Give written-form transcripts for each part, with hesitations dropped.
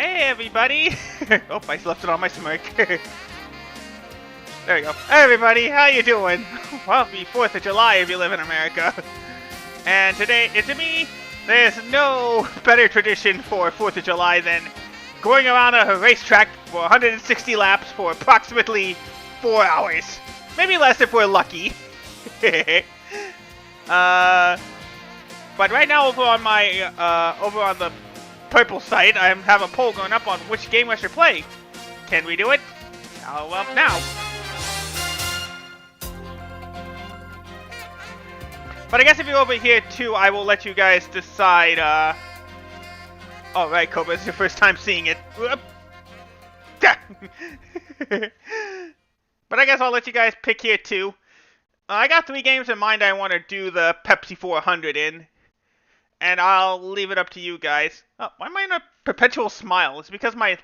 Hey everybody! Oh, I left it on my smirk. There you go. Hey everybody, how you doing? Well, it'll be 4th of July if you live in America. And today, to me, there's no better tradition for 4th of July than going around a racetrack for 160 laps for approximately 4 hours. Maybe less if we're lucky. But right now over on the purple site, I have a poll going up on which game I should play. Can we do it? Oh, well, now. But I guess if you're over here too, I will let you guys decide. Oh, right, Cobra, it's your first time seeing it. But I guess I'll let you guys pick here too. I got 3 games in mind I want to do the Pepsi 400 in. And I'll leave it up to you guys. Oh, why am I in a perpetual smile? It's because my...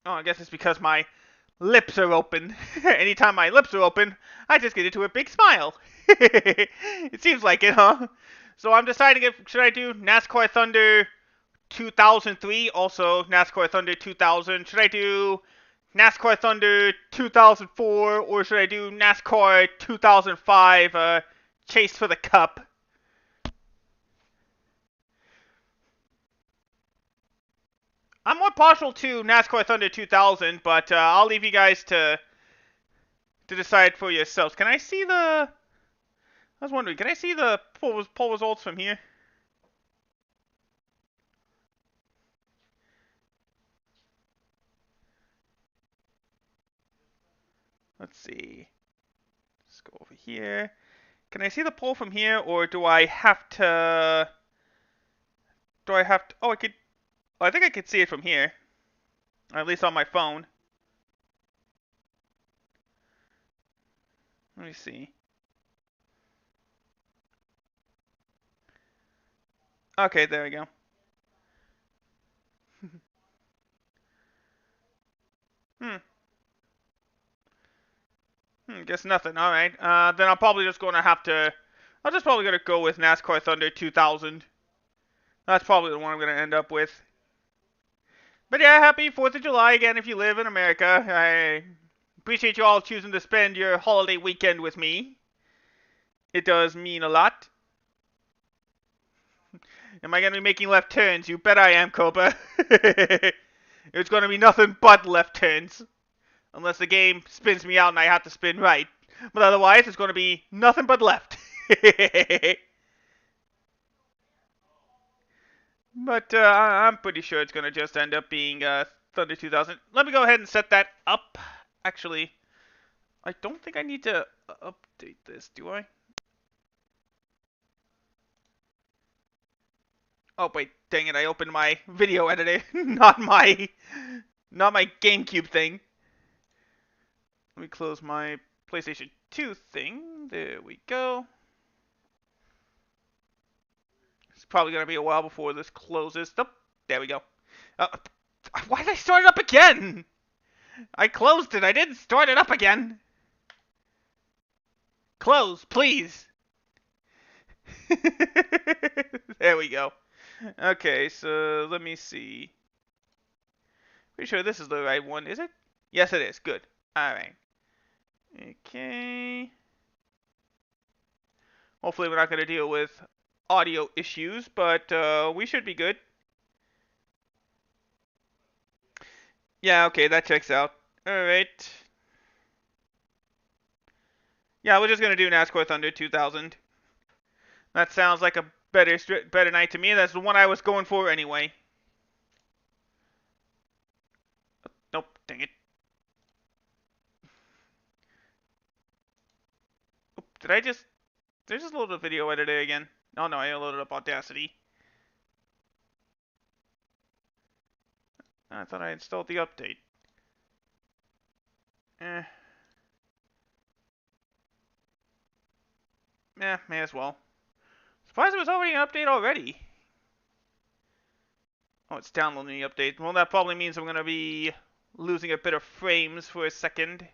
Oh, I guess it's because my lips are open. Anytime my lips are open, I just get into a big smile. It seems like it, huh? So I'm deciding if should I do NASCAR Thunder 2003, also NASCAR Thunder 2000. Should I do NASCAR Thunder 2004, or should I do NASCAR 2005, Chase for the Cup? I'm more partial to NASCAR Thunder 2000, but I'll leave you guys to decide for yourselves. Can I see the... I was wondering, can I see the poll results from here? Let's see. Let's go over here. Can I see the poll from here, or do I have to... Oh, I could... Oh, I think I could see it from here. Or at least on my phone. Let me see. Okay, there we go. Guess nothing. All right. Then I'm probably just going to have to... I'm just probably going to go with NASCAR Thunder 2000. That's probably the one I'm going to end up with. But yeah, happy 4th of July again if you live in America. I appreciate you all choosing to spend your holiday weekend with me. It does mean a lot. Am I going to be making left turns? You bet I am, Cobra. It's going to be nothing but left turns. Unless the game spins me out and I have to spin right. But otherwise, it's going to be nothing but left. But I'm pretty sure it's going to just end up being Thunder 2000. Let me go ahead and set that up. Actually, I don't think I need to update this, do I? Oh, wait, dang it, I opened my video editor, not my GameCube thing. Let me close my PlayStation 2 thing. There we go. It's probably going to be a while before this closes. Oh, there we go. Why did I start it up again? I closed it. I didn't start it up again. Close, please. There we go. Okay, so let me see. Pretty sure this is the right one, is it? Yes, it is. Good. Alright. Okay. Hopefully we're not going to deal with audio issues, but we should be good. Yeah, okay, that checks out. Alright. Yeah, we're just going to do NASCAR Thunder 2000. That sounds like a better night to me. That's the one I was going for anyway. Nope, dang it. Oop, did I just... Did I just load the video editor again? Oh no, I loaded up Audacity. I thought I installed the update. May as well. Surprised it was already an update already. Oh, it's downloading the update. Well, that probably means I'm going to be losing a bit of frames for a second.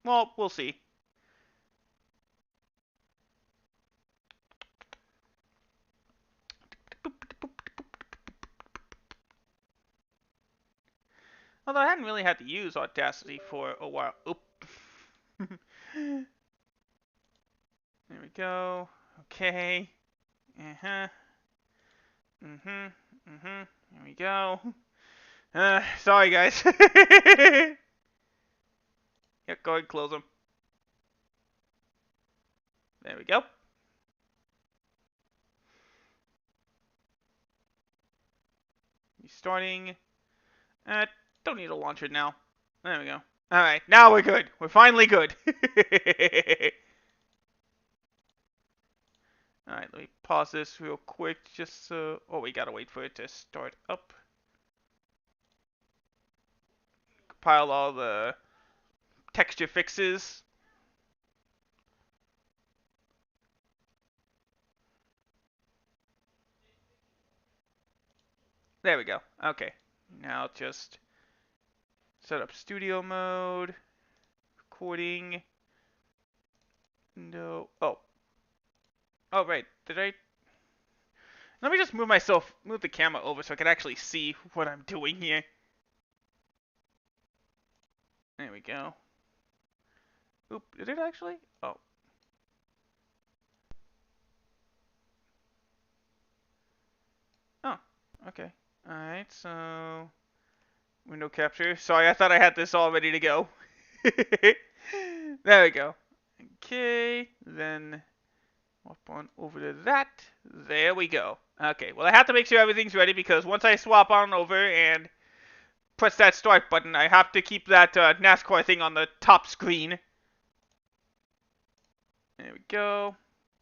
Well, we'll see. Although I hadn't really had to use Audacity for a while. Oop. There we go. Okay. Uh-huh. Mm-hmm. Mm-hmm. There we go. Sorry guys. Yeah, go ahead and close them. There we go. Starting. Don't need to launch it now. There we go. Alright, now we're good. We're finally good. Alright, let me pause this real quick just so... Oh, we gotta wait for it to start up. Compile all the texture fixes. There we go. Okay. Now just set up studio mode. Recording. No. Oh. Oh, right. Did I... Let me just move the camera over so I can actually see what I'm doing here. There we go. Oop, did it actually? Oh. Oh, okay. Alright, so... Window capture. Sorry, I thought I had this all ready to go. There we go. Okay, then... Hop on over to that. There we go. Okay, well I have to make sure everything's ready because once I swap on over and press that start button, I have to keep that NASCAR thing on the top screen. There we go.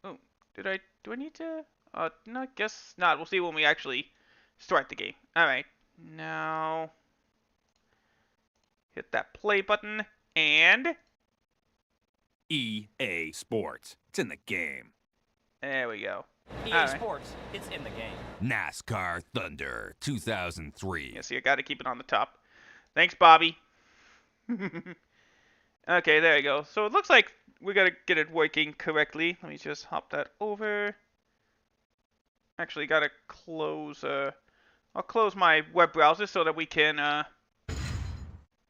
Oh, do I need to? No, I guess not. We'll see when we actually start the game. Alright, now hit that play button and EA Sports. It's in the game. there we go. EA Sports, it's in the game. NASCAR Thunder 2003. Yeah, see, I gotta keep it on the top. Thanks, Bobby. Okay, there we go. So it looks like we gotta get it working correctly. Let me just hop that over. Actually, gotta close. I'll close my web browser so that we can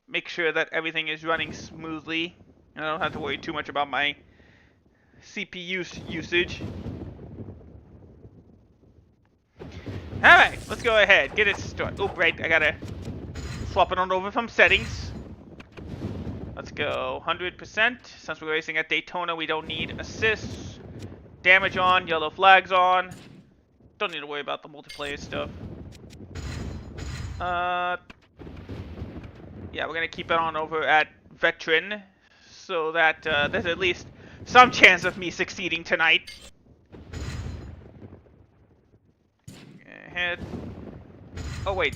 make sure that everything is running smoothly. I don't have to worry too much about my CPU usage. Alright, let's go ahead. Get it started. Oh, right, I gotta swap it on over from settings. Let's go 100%. Since we're racing at Daytona, we don't need assists. Damage on, yellow flags on. Don't need to worry about the multiplayer stuff. Yeah, we're gonna keep it on over at Veteran so that there's at least some chance of me succeeding tonight. Ahead. Oh wait,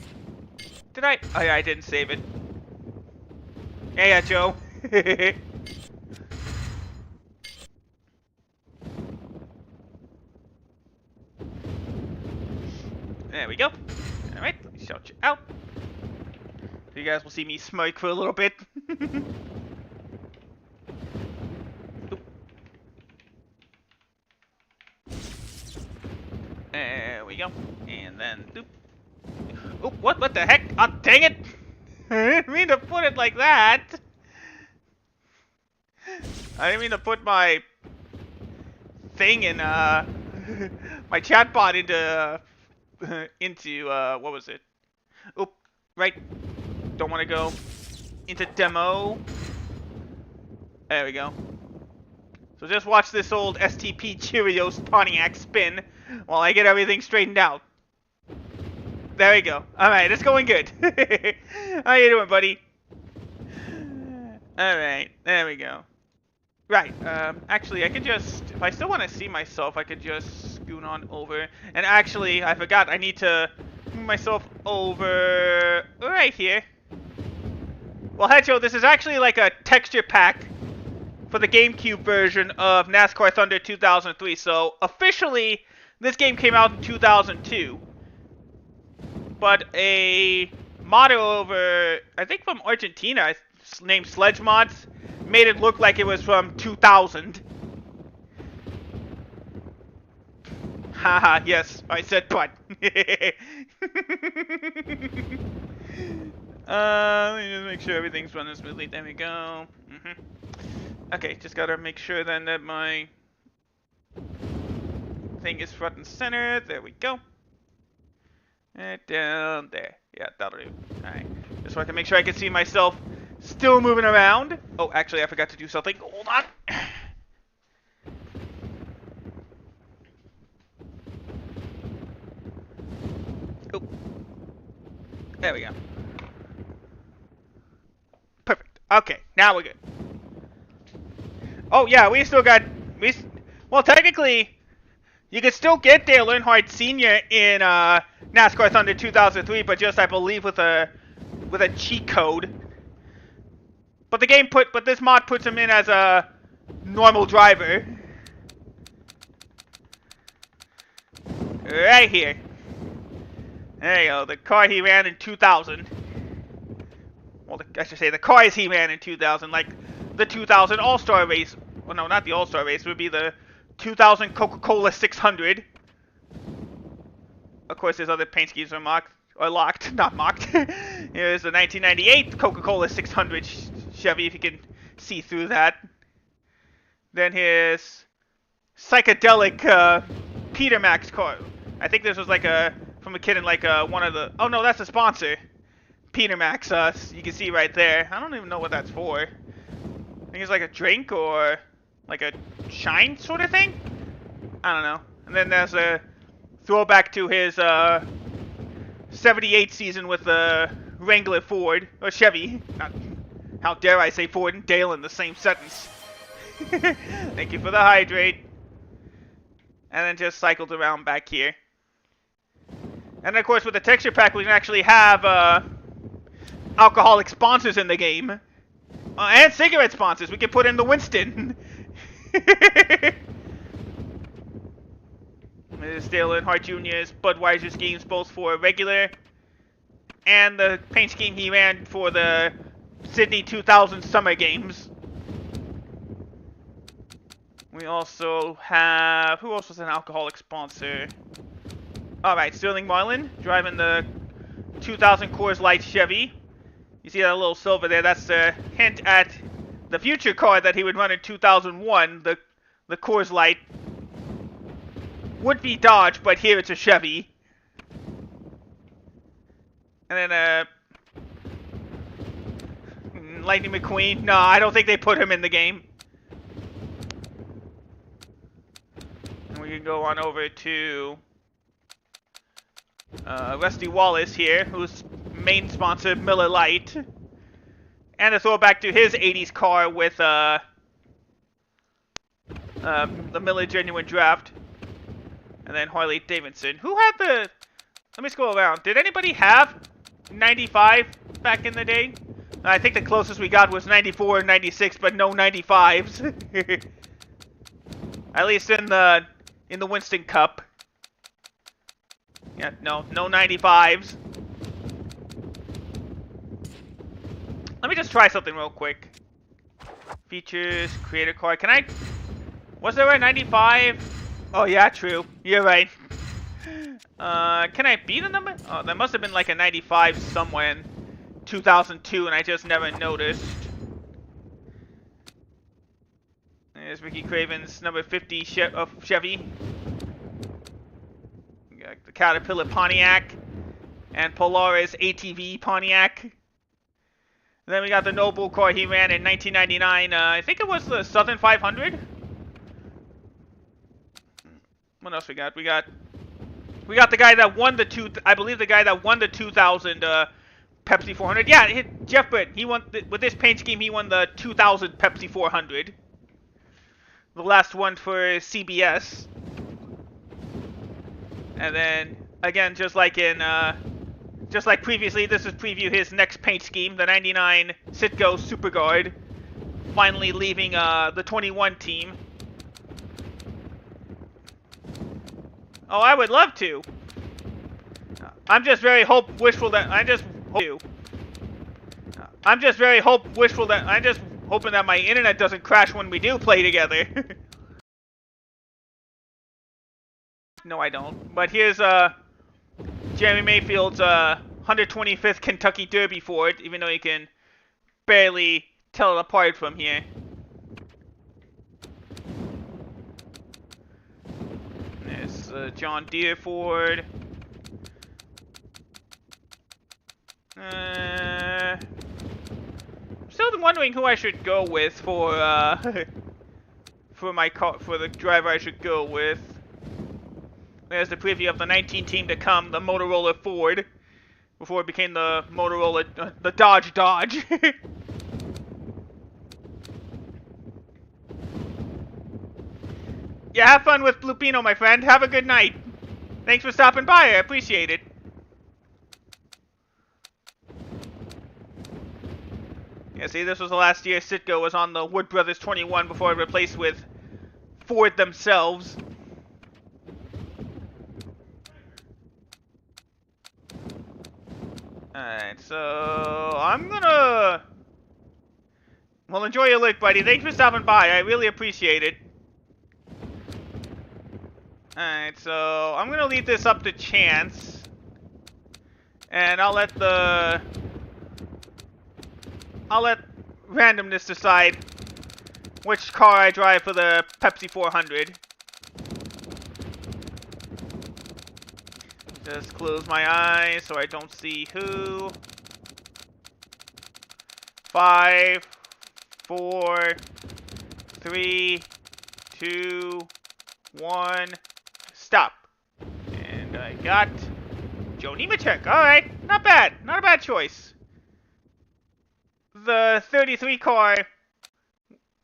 did I? Oh yeah, I didn't save it. Yeah, Joe. There we go. All right, let me shout you out. So you guys will see me smirk for a little bit. There we go. And then, doop. Oh, what the heck? Oh, dang it! I didn't mean to put it like that. I didn't mean to put my thing in, my chatbot into, what was it? Oh, right. Don't want to go into demo. There we go. So just watch this old STP Cheerios Pontiac spin while I get everything straightened out. There we go. Alright, it's going good. How you doing, buddy? Alright, there we go. Right, actually, I could just... If I still want to see myself, I could just scoot on over. And actually, I forgot, I need to move myself over right here. Well, Hedgehog, this is actually like a texture pack for the GameCube version of NASCAR Thunder 2003. So, officially, this game came out in 2002. But a modder over, I think from Argentina, named Sledge Mods, made it look like it was from 2000. Haha, yes, I said but. Let me just make sure everything's running smoothly. There we go. Okay, just gotta make sure then that my thing is front and center. There we go. And down there. Yeah, that'll do. Alright. Just so I can make sure I can see myself still moving around. Oh, actually, I forgot to do something. Hold on. Oh. There we go. Perfect. Okay, now we're good. Oh, yeah, we still got... Well, technically, you could still get Dale Earnhardt Sr. in NASCAR Thunder 2003, but just, I believe, with a cheat code. But this mod puts him in as a normal driver. Right here. There you go, the car he ran in 2000. Well, I should say the cars he ran in 2000, like the 2000 All-Star race. Well, no, not the All-Star race. It would be the 2000 Coca-Cola 600. Of course, his other paint schemes are locked, not mocked. Here's the 1998 Coca-Cola 600 Chevy, if you can see through that. Then his psychedelic Peter Max car. I think this was like from a kid in like one of the... Oh no, that's a sponsor. Peter Max, you can see right there. I don't even know what that's for. I think it's like a drink or like a shine sort of thing? I don't know. And then there's a throwback to his 78 season with the Wrangler Ford, or Chevy. How dare I say Ford and Dale in the same sentence. Thank you for the hydrate. And then just cycled around back here. And of course with the texture pack we can actually have alcoholic sponsors in the game. And cigarette sponsors. We can put in the Winston. There's Dale Earnhardt Jr.'s Budweiser schemes, both for regular and the paint scheme he ran for the Sydney 2000 Summer Games. We also have... Who else was an alcoholic sponsor? Alright, Sterling Marlin driving the 2000 Coors Light Chevy. You see that little silver there? That's a hint at the future car that he would run in 2001, the Coors Light. Would be Dodge, but here it's a Chevy. And then Lightning McQueen. No, I don't think they put him in the game. And we can go on over to Rusty Wallace here, whose main sponsor, Miller Lite. And a throwback to his 80s car with the Miller Genuine Draft. And then Harley Davidson. Who had the... Let me scroll around. Did anybody have 95 back in the day? I think the closest we got was 94 and 96, but no 95s. At least in the Winston Cup. Yeah, no 95s. Let me just try something real quick. Features, creator card. Can I... Was there a 95? Oh yeah, true. You're right. Can I beat a number? Oh, there must have been like a 95 somewhere in 2002 and I just never noticed. There's Ricky Craven's number 50 Chevy. We got the Caterpillar Pontiac and Polaris ATV Pontiac. Then we got the Noble car he ran in 1999. I think it was the Southern 500. What else we got? We got the guy that won the I believe the guy that won the 2000 Pepsi 400. Yeah, Jeff Britt. He won with this paint scheme. He won the 2000 Pepsi 400. The last one for CBS. And then again, just like previously, this is preview his next paint scheme, the 99 Citgo Superguard, finally leaving the 21 team. Oh, I would love to. I'm just very wishful that hoping that my internet doesn't crash when we do play together. No, I don't. But here's Jeremy Mayfield's 125th Kentucky Derby Ford, even though you can barely tell it apart from here. There's John Deere Ford. Still wondering who I should go with for for my car, for the driver I should go with. There's the preview of the 19 team to come, the Motorola Ford, before it became the Motorola, the Dodge. Yeah, have fun with Lupino, my friend. Have a good night. Thanks for stopping by. I appreciate it. Yeah, see, this was the last year Citgo was on the Wood Brothers 21 before it replaced with Ford themselves. Alright, so I'm gonna... Well, enjoy your look, buddy. Thanks for stopping by. I really appreciate it. Alright, so I'm gonna leave this up to chance. And I'll let randomness decide which car I drive for the Pepsi 400. Just close my eyes so I don't see who. 5, 4, 3, 2, 1, stop. And I got Joe Nemechek. Alright, not bad. Not a bad choice. The 33 car...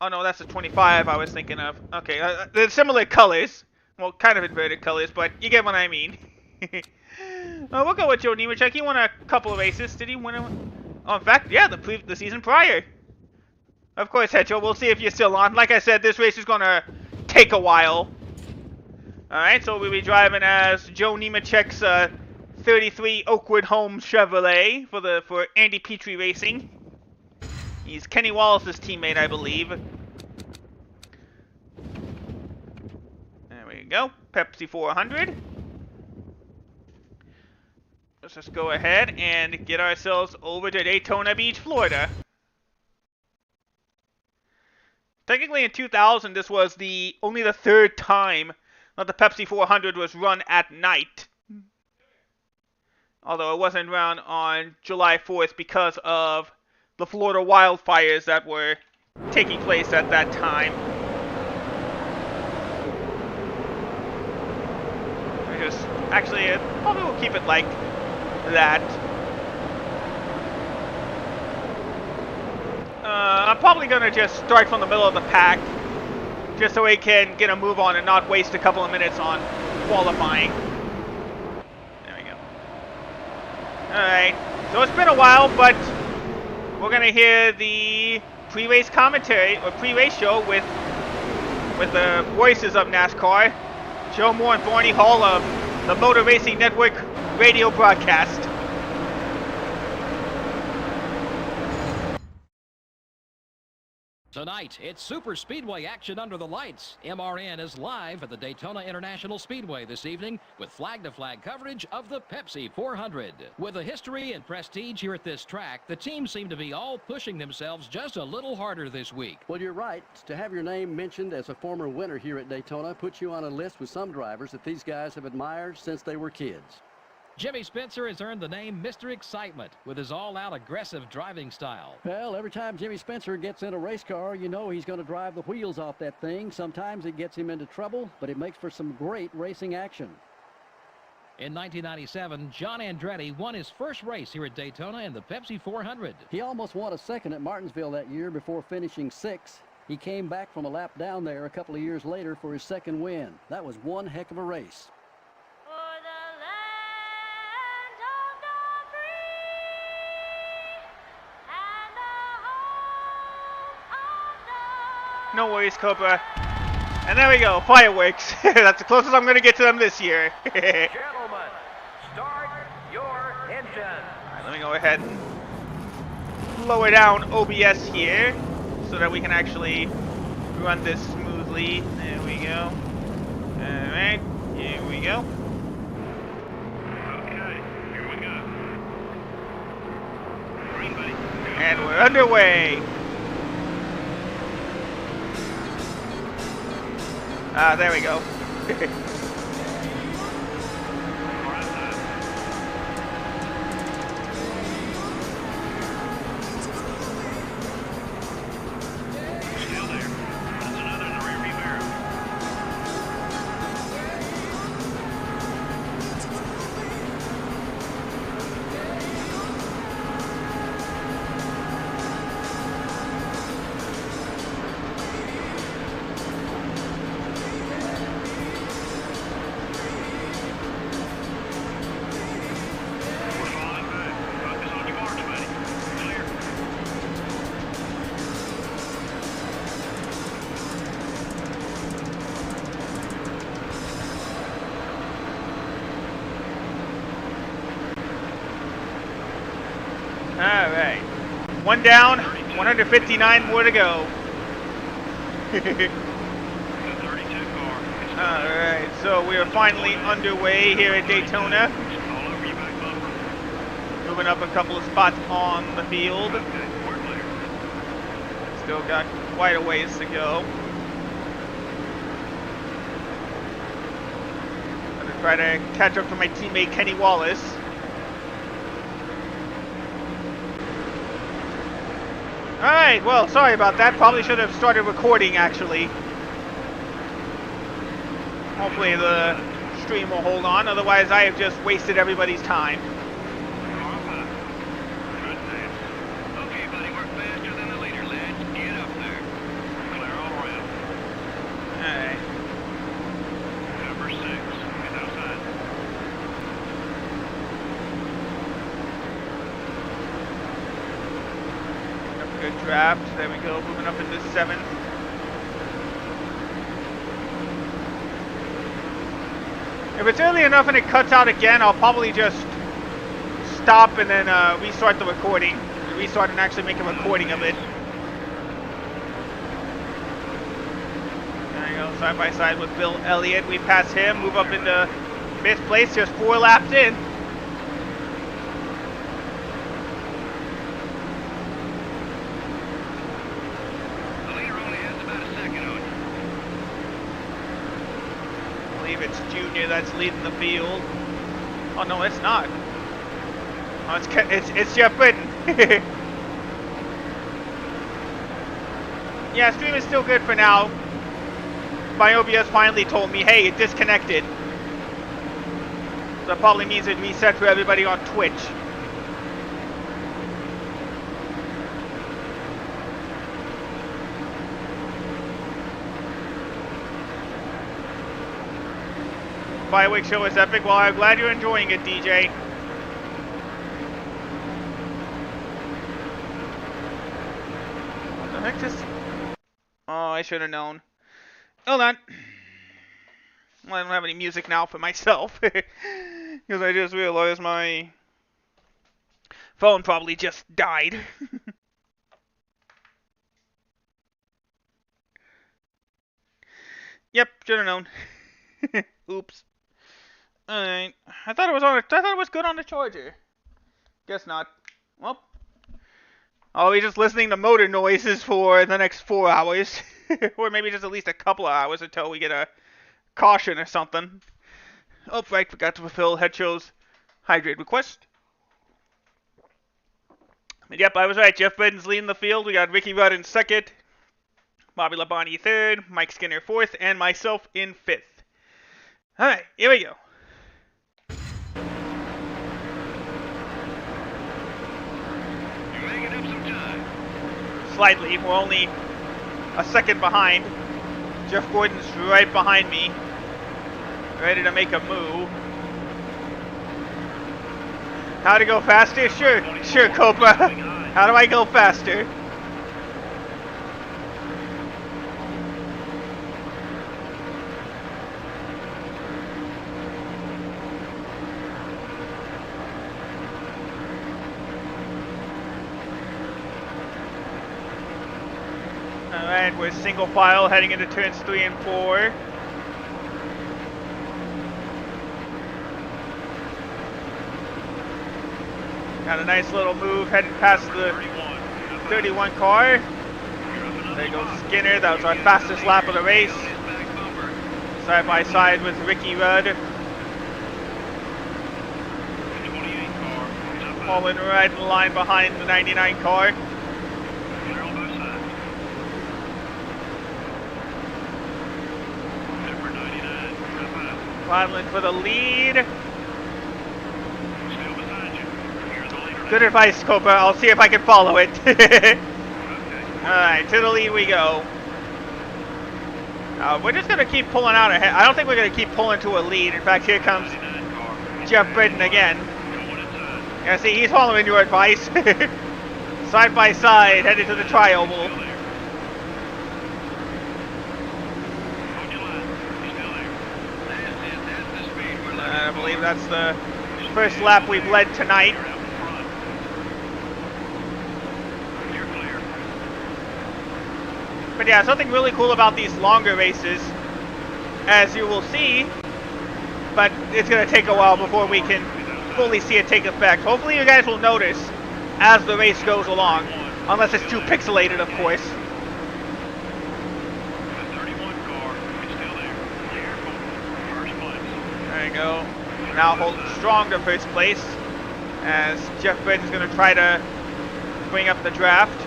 Oh no, that's the 25 I was thinking of. Okay, they're similar colors. Well, kind of inverted colors, but you get what I mean. We'll go with Joe Nemechek. He won a couple of races. Did he win a... Oh, in fact, yeah, the season prior. Of course, Hedgehog. We'll see if you're still on. Like I said, this race is gonna take a while. Alright, so we'll be driving as Joe Nemechek's 33 Oakwood Homes Chevrolet for Andy Petrie Racing. He's Kenny Wallace's teammate, I believe. There we go. Pepsi 400. Let's just go ahead and get ourselves over to Daytona Beach, Florida. Technically in 2000, this was only the third time that the Pepsi 400 was run at night. Although it wasn't run on July 4th because of the Florida wildfires that were taking place at that time. Actually, probably we'll keep it like that. I'm probably gonna just start from the middle of the pack, just so we can get a move on and not waste a couple of minutes on qualifying. There we go. Alright, so it's been a while, but we're gonna hear the pre-race commentary, or pre-race show with the voices of NASCAR, Joe Moore and Barney Hall of the Motor Racing Network radio broadcast. Tonight, it's super speedway action under the lights. MRN is live at the Daytona International Speedway this evening with flag-to-flag coverage of the Pepsi 400. With a history and prestige here at this track, the teams seem to be all pushing themselves just a little harder this week. Well, you're right. To have your name mentioned as a former winner here at Daytona puts you on a list with some drivers that these guys have admired since they were kids. Jimmy Spencer has earned the name Mr. Excitement with his all-out aggressive driving style. Well, every time Jimmy Spencer gets in a race car, you know he's going to drive the wheels off that thing. Sometimes it gets him into trouble, but it makes for some great racing action. In 1997, John Andretti won his first race here at Daytona in the Pepsi 400. He almost won a second at Martinsville that year before finishing sixth. He came back from a lap down there a couple of years later for his second win. That was one heck of a race. No worries, Cobra. And there we go, fireworks. That's the closest I'm going to get to them this year. Gentlemen, start your engine. Alright, let me go ahead and lower down OBS here so that we can actually run this smoothly. There we go. Alright, here we go. Okay, here we go. And we're underway. Ah, there we go. Still there. That's another in the rearview mirror. We're falling back. Focus on your marks, buddy. Clear. Alright. One down, 159 more to go. The 32 car. Alright, so we are finally underway here at Daytona. All over you, back bumper. Moving up a couple of spots on the field. Okay, we're clear. Still got quite a ways to go. Gonna try to catch up to my teammate Kenny Wallace. Alright, well, sorry about that. Probably should have started recording, actually. Hopefully the stream will hold on, otherwise I have just wasted everybody's time. Car 5. Good dance. Okay, buddy, we're faster than the leader. Let's get up there. Clear all around. Alright. Number 6. Get outside. Good draft. There we go, moving up into 7th. If it's early enough and it cuts out again, I'll probably just stop and then restart the recording. Restart and actually make a recording of it. There you go, side by side with Bill Elliott. We pass him, move up into 5th place, just 4 laps in. The leader only has about a second on you. I believe it's Junior that's leading the field. Oh no, it's not. Oh, it's Jeff Britton. Yeah, stream is still good for now. My OBS finally told me, hey, it disconnected. So that probably means it reset for everybody on Twitch. Fireworks show is epic. Well, I'm glad you're enjoying it, DJ. What the heck just... Oh, I should have known. Hold on. Well, I don't have any music now for myself. Because I just realized my phone probably just died. Yep, should have known. Oops. Alright. I thought it was good on the charger. Guess not. Well. I'll be just listening to motor noises for the next 4 hours. Or maybe just at least a couple of hours until we get a caution or something. Oh, right, forgot to fulfill Head Show's hydrate request. But yep, I was right. Jeff Britton's leading the field. We got Ricky Rudd in 2nd, Bobby Labonte 3rd, Mike Skinner 4th, and myself in 5th. Alright, here we go. You're making up some time. Slightly. We're only a second behind. Jeff Gordon's right behind me. Ready to make a move. How to go faster? Sure, Cobra. How do I go faster? Alright, we're single file heading into turns 3 and 4. Got a nice little move heading past the 31 car. There goes Skinner. That was our fastest lap of the race. Side by side with Ricky Rudd. Falling right in line behind the 99 car. Battling for the lead. Good advice, Cobra. I'll see if I can follow it. Alright, to the lead we go. We're just going to keep pulling out ahead. I don't think we're going to keep pulling to a lead. In fact, here comes Jeff Britton again. Yeah, see, he's following your advice. Side by side, headed to the tri-oval. I believe that's the first lap we've led tonight. But yeah, something really cool about these longer races, as you will see, but it's going to take a while before we can fully see it take effect. Hopefully you guys will notice as the race goes along, unless it's too pixelated, of course. There you go. Now holding strong to first place, as Jeff Britton's going to try to bring up the draft.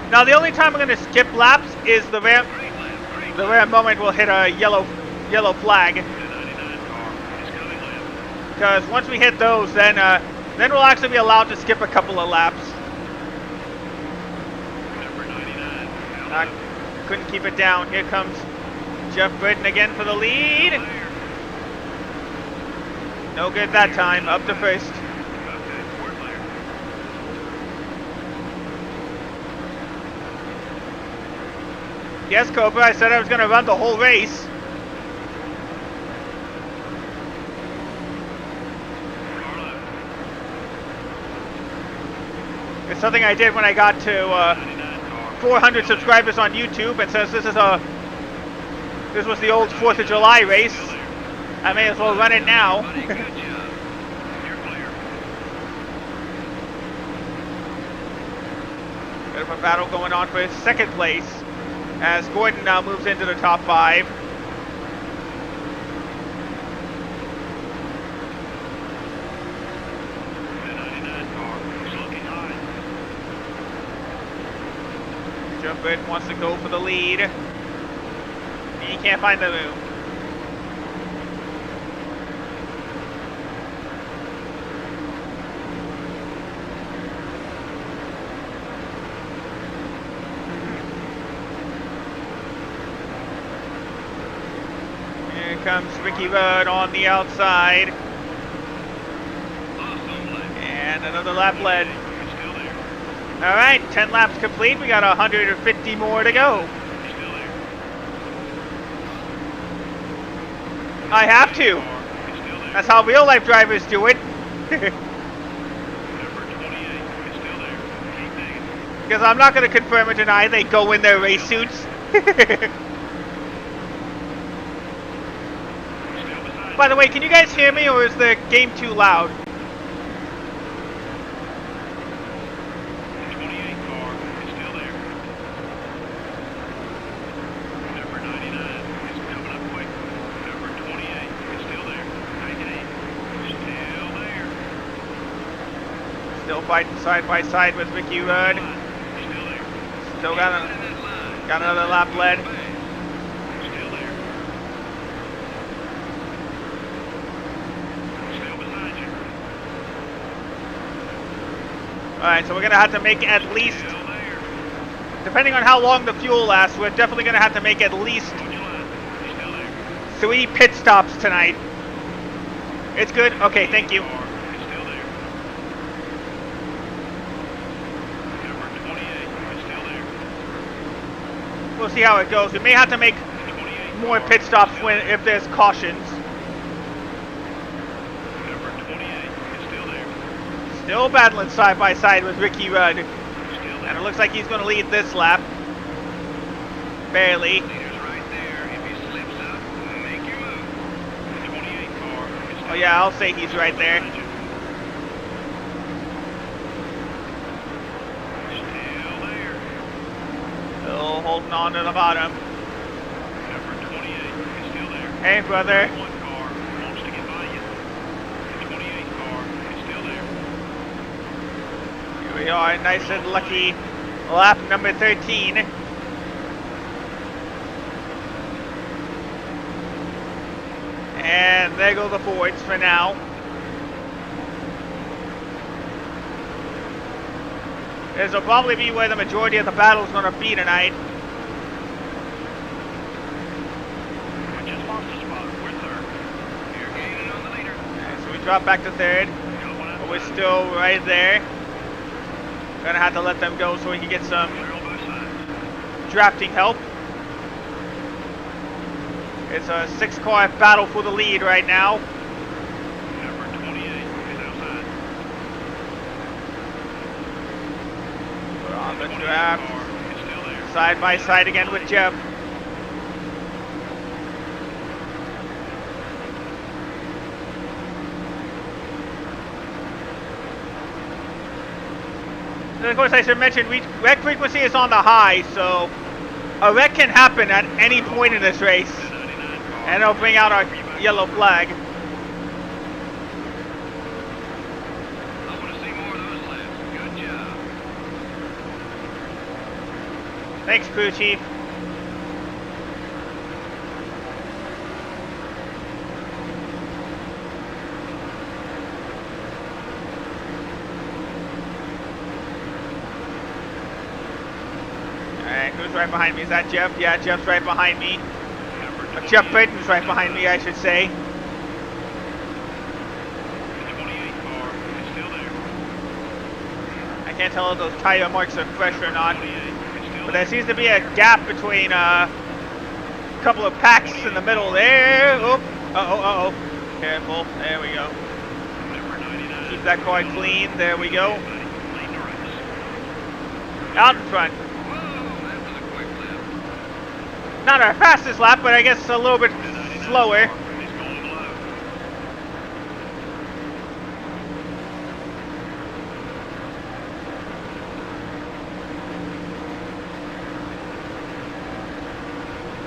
Now the only time we're going to skip laps is the rare moment we'll hit a yellow flag. Because once we hit those, then we'll actually be allowed to skip a couple of laps. Couldn't keep it down. Here comes Jeff Britton again for the lead. No good that time. Up to first. Yes, Cobra, I said I was going to run the whole race. It's something I did when I got to 400 subscribers on YouTube, and since this was the old 4th of July race, I may as well run it now. Bit of a battle going on for second place, as Gordon now moves into the top 5. Jeff Britton wants to go for the lead. He can't find the room. Here comes Ricky Rudd on the outside. And another lap led. All right, 10 laps complete. We got 150 more to go. I have to. That's how real life drivers do it. Because I'm not going to confirm or deny they go in their race suits. By the way, can you guys hear me, or is the game too loud? Still fighting side by side with Ricky Rudd. Still got another lap led. Alright, so we're going to have to make at least, depending on how long the fuel lasts, we're definitely going to have to make at least 3 pit stops tonight. It's good? Okay, thank you. We'll see how it goes. We may have to make more pit stops if there's cautions. Still battling side by side with Ricky Rudd. And it looks like he's going to lead this lap. Barely. Oh yeah, I'll say he's right there. Still there. Still holding on to the bottom. Number 28 is still there. Hey, brother. One car wants to get by you. The 28 car is still there. Here we are, nice and lucky. Lap number 13. And there go the Fords for now. This will probably be where the majority of the battle is going to be tonight. We just lost a spot. We're third. You're gaining on the leader. And so we drop back to third, Got one but we're outside. still right there. Gonna have to let them go so we can get some Clear on both sides. drafting help. It's a 6-car battle for the lead right now. Number 28 is outside. We're on the 28 draft, car is still there. side by side again with Jeff. And of course, I should mention, wreck frequency is on the high, so a wreck can happen at any point in this race. The 99 car. And it'll bring out our yellow flag. I want to see more of those laps. Good job. Thanks, crew chief. Alright, who's right behind me? Is that Jeff? Yeah, Jeff's right behind me. Number Jeff 28 Braden's right behind me, I should say. The 28 car is still there. I can't tell if those tire marks are fresh or not. 28 is still But there. there seems to be a gap between a couple of packs in the middle there. Oh, uh-oh. Careful. There we go. Number 99. Keep that car clean. There we go. Leading the race. Out in front. Whoa, that was a quick lap. Not our fastest lap, but I guess a little bit The 99 slower. car is going low.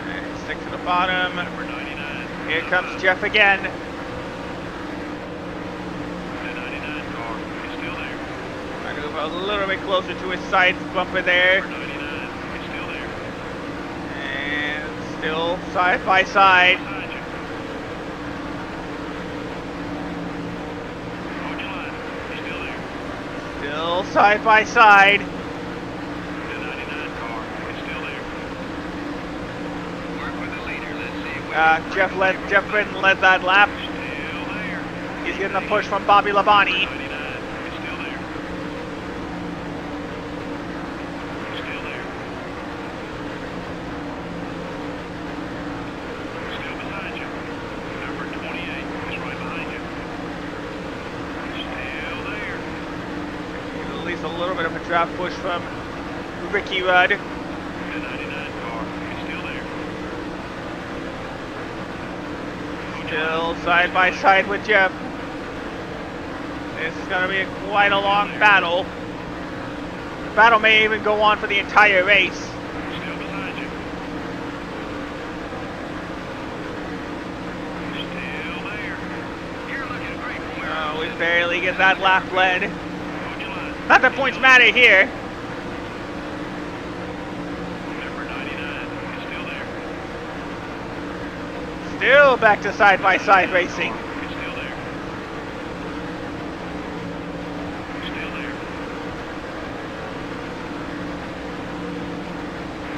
Alright, stick to the bottom. Number 99. Here comes Jeff again. The 99 car is still there. I move a little bit closer to his side bumper there. Number 99 is still there. And still side by side. Behind you. Hold your line. He's still there. Still side by side. The 99 car is still there. Work with the leader. Let's see if we can Jeff Britton led that lap. Still there. He's getting the push from Bobby Labonte. 99 is still there. Still there. Still beside you. Number 28 is right behind you. Still there. At least a little bit of a draft push from Ricky Rudd. The 99 car is still there. Hold your Still line. side by side with Jeff. This is going to be quite a long battle. The battle may even go on for the entire race. Still beside you. Still there. You're looking great from where Oh, I'm we sitting. barely get that lap led. Hold your line. Not that points matter here. Number 99 is still there. Still back to side by side racing. It's still there. Still there.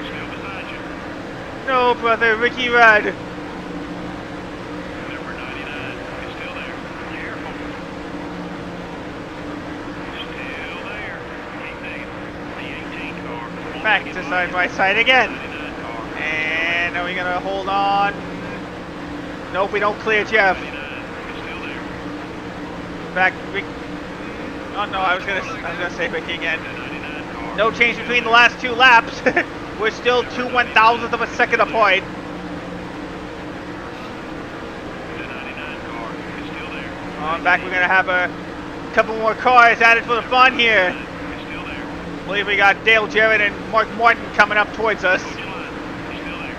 Still beside you. No, brother, Ricky Rudd. Number 99 is still there. Careful. Still there. Keep digging. The 18 car. won't Back make to it side you. by side again. 99 car. And are we going to hold on? Nope, we don't clear Jeff. 99 is still there. Back, Rick. Oh no, I was gonna say Ricky again. The 99 car. No change between the last two laps. We're still 2/1000th of a second apart. The 99 car is still there. On back, we're going to have a couple more cars added for the fun here. It's still there. I believe we got Dale Jarrett and Mark Martin coming up towards us. Hold your line. It's still there.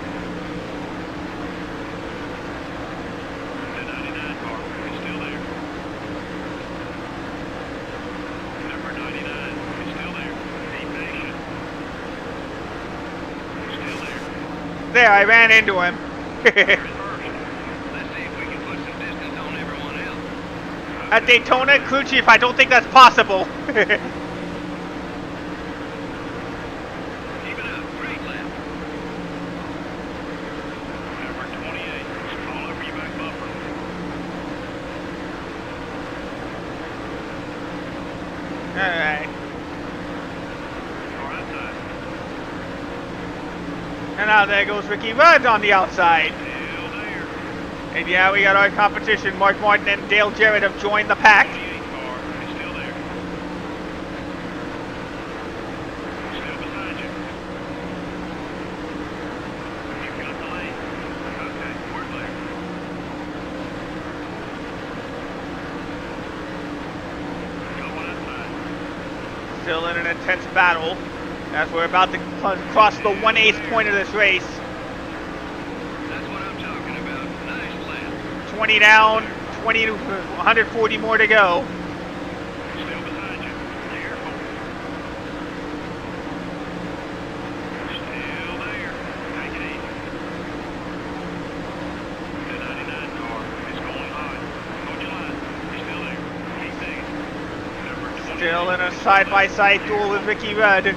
The 99 car. It's still there. Number 99. It's still there. Be patient. It's still there. There, I ran into him. First. Let's see if we can put some distance on everyone else. At Daytona, crew chief, I don't think that's possible. Keep it up. Great lap. Number 28. All over your back bumper. Alright. Car outside. And now there goes Ricky Rudd on the outside. Still there. And yeah, we got our competition. Mark Martin and Dale Jarrett have joined the pack. 28 car. It's still there. Still beside you. You've got the lane. Okay, we're clear. Going outside. Still in an intense battle as we're about to cross the 1/8 point of this race. That's what I'm talking about. Nice lap. 20 down, 20 to 140 more to go. Still beside you. Careful. Still there. Take it easy. The 99 car is going high. Hold your line. You're still there. Keep digging. Number 28. Still in a side-by-side duel with Ricky Rudd. The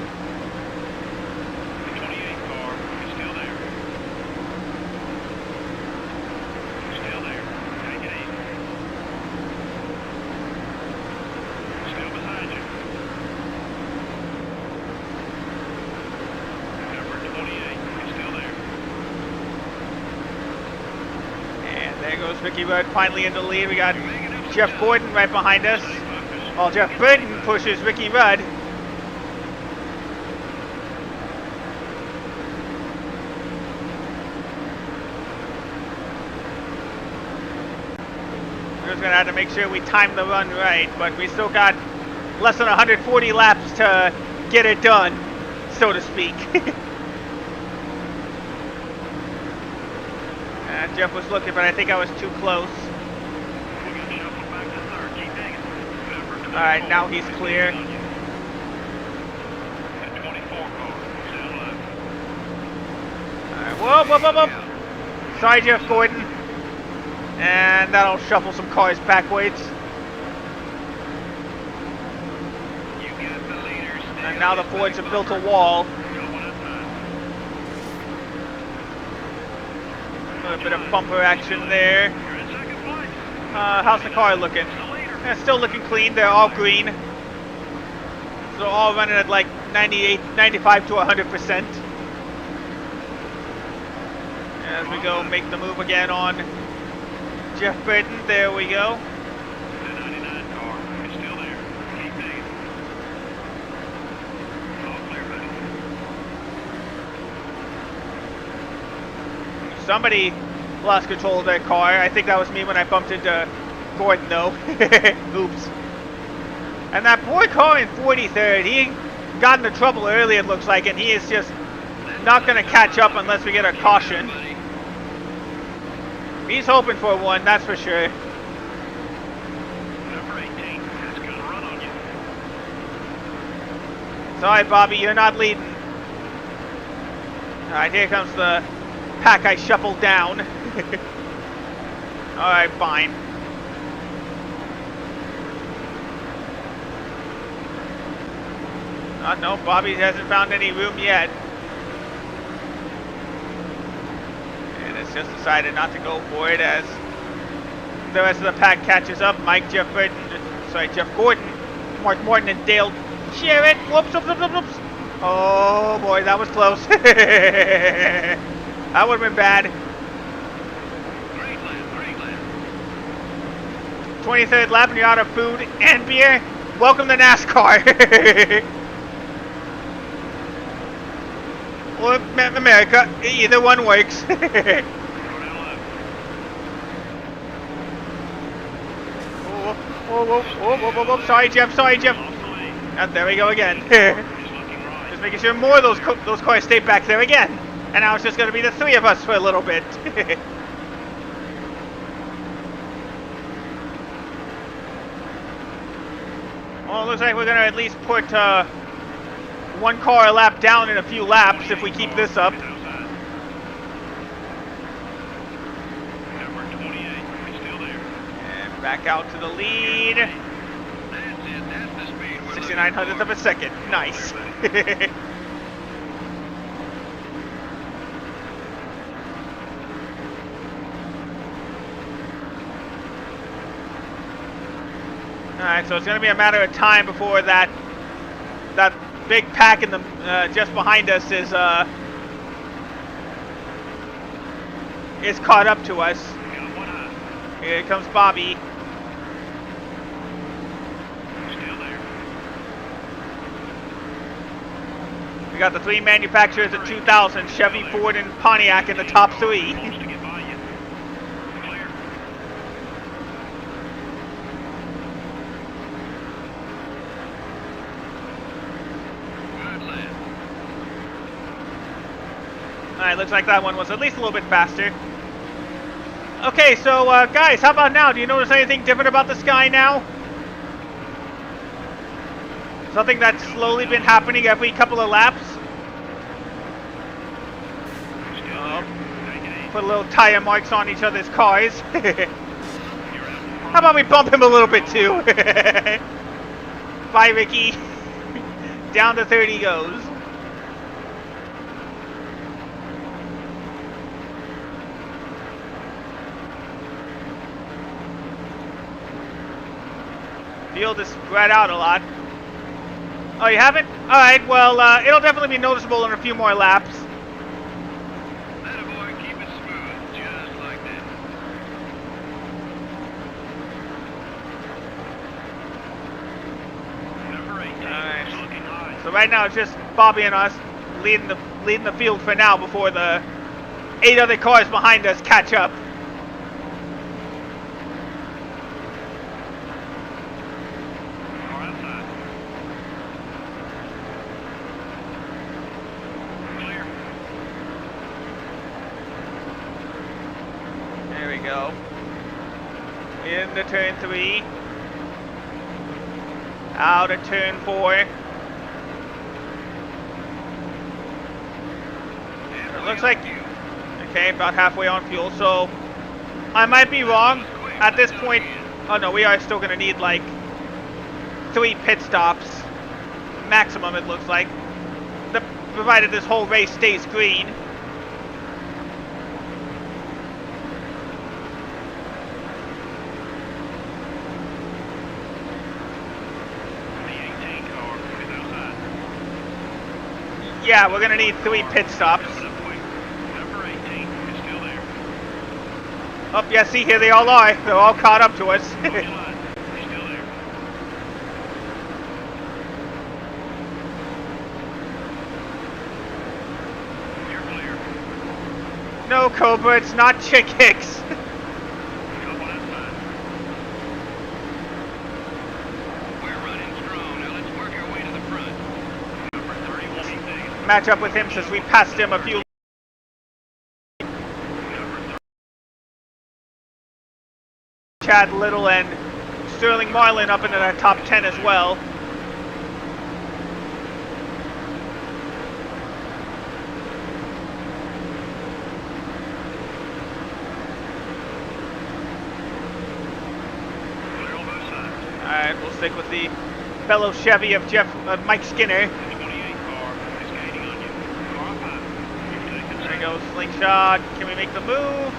28 car is still there. Still there. Take it easy. Still beside you. Number 28 is still there. And there goes Ricky Rudd finally in the lead. We got Jeff Gordon right behind us. While Jeff Burton pushes Ricky Rudd. We're just gonna have to make sure we time the run right, but we still got less than 140 laps to get it done, so to speak. Jeff was looking, but I think I was too close. We got shuffled back to third. Keep digging. Number All right, now he's 24 clear. is on you. The 24 car. Still alive. All right, whoa, whoa, whoa, whoa. Sorry, Jeff Gordon. And that'll shuffle some cars backwards. You got the leader still. And now the Fords have built a wall. Going outside. A little bit of bumper action there. You're in second place. How's the car looking? The leader. Yeah, still looking clean. They're all green. So all running at like 98, 95 to 100%. As we go, make the move again on Jeff Burton. There we go. The 99 car is still there. Keep digging. All clear, buddy. Somebody lost control of their car. I think that was me when I bumped into Gordon, though. Oops. And that poor car in 43rd, he got into trouble early, it looks like, and he is just not going to catch up unless we get a caution. He's hoping for one, that's for sure. Number 18 has got a run on you. Sorry, Bobby, you're not leading. All right, here comes the pack I shuffled down. All right, fine. No, Bobby hasn't found any room yet. And it's just decided not to go for it as the rest of the pack catches up. Jeff Gordon, Mark Martin, and Dale Jarrett. Whoops, whoops, whoops, whoops. Oh boy, that was close. That would have been bad. Great lap, great lap. 23rd lap and you're out of food and beer. Welcome to NASCAR. Or America, either one works. Go down left. Whoa, whoa, whoa, whoa, whoa, whoa. Sorry, Jeff. Sorry, Jeff. There we go again. Just making sure more of those cars stay back there again. And now it's just going to be the three of us for a little bit. Well, it looks like we're going to at least put one car a lap down in a few laps if we keep this up. Number 28 is still there. And back out to the lead. That's it. That's the speed we're 69 looking hundredths of a for. second. Nice. Alright, so it's going to be a matter of time before that big pack in the just behind us is caught up to us. Got one eye. Here comes Bobby. Still there. We got the three manufacturers in 2000, Chevy, Ford, and Pontiac in the top three. Wants to get by you. Clear. Good left. Alright, looks like that one was at least a little bit faster. Okay, so guys, how about now? Do you notice anything different about the sky now? Something that's slowly been happening every couple of laps? Still there. Take it easy. Put little tire marks on each other's cars. You're out. How about we bump him a little bit too? Bye, Ricky. Down to 30 goes. Field is spread out a lot. Oh, you haven't? Alright, well, it'll definitely be noticeable in a few more laps. That boy, keep it smooth, just like that. Number 18 Nice. is looking high. So right now it's just Bobby and us leading the field for now before the 8 other cars behind us catch up. Car outside. Clear. There we go. Into turn 3. Out of turn 4. It looks like, okay, about halfway on fuel, so I might be wrong. At this point, oh no, we are still going to need like 3 pit stops. Maximum, it looks like. Provided this whole race stays green. The 18 car is outside. Yeah, we're going to need 3 pit stops. Coming up quick. Number 18 is still there. Oh, yeah, see, here they all are. They're all caught up to us. On your line. He's still there. You're clear. No, Cobra, it's not Chick Hicks. Got one outside. We're running strong. Now let's work our way to the front. Number 31 is taken. Match up with him since we passed him a few. Number Chad Little and Sterling Marlin up into the top 10 as well. Clear on both sides. Alright, we'll stick with the fellow Chevy of Mike Skinner. The 28 car is gaining on you. Car up high. You're taking There we second. go, slingshot. Can we make the move?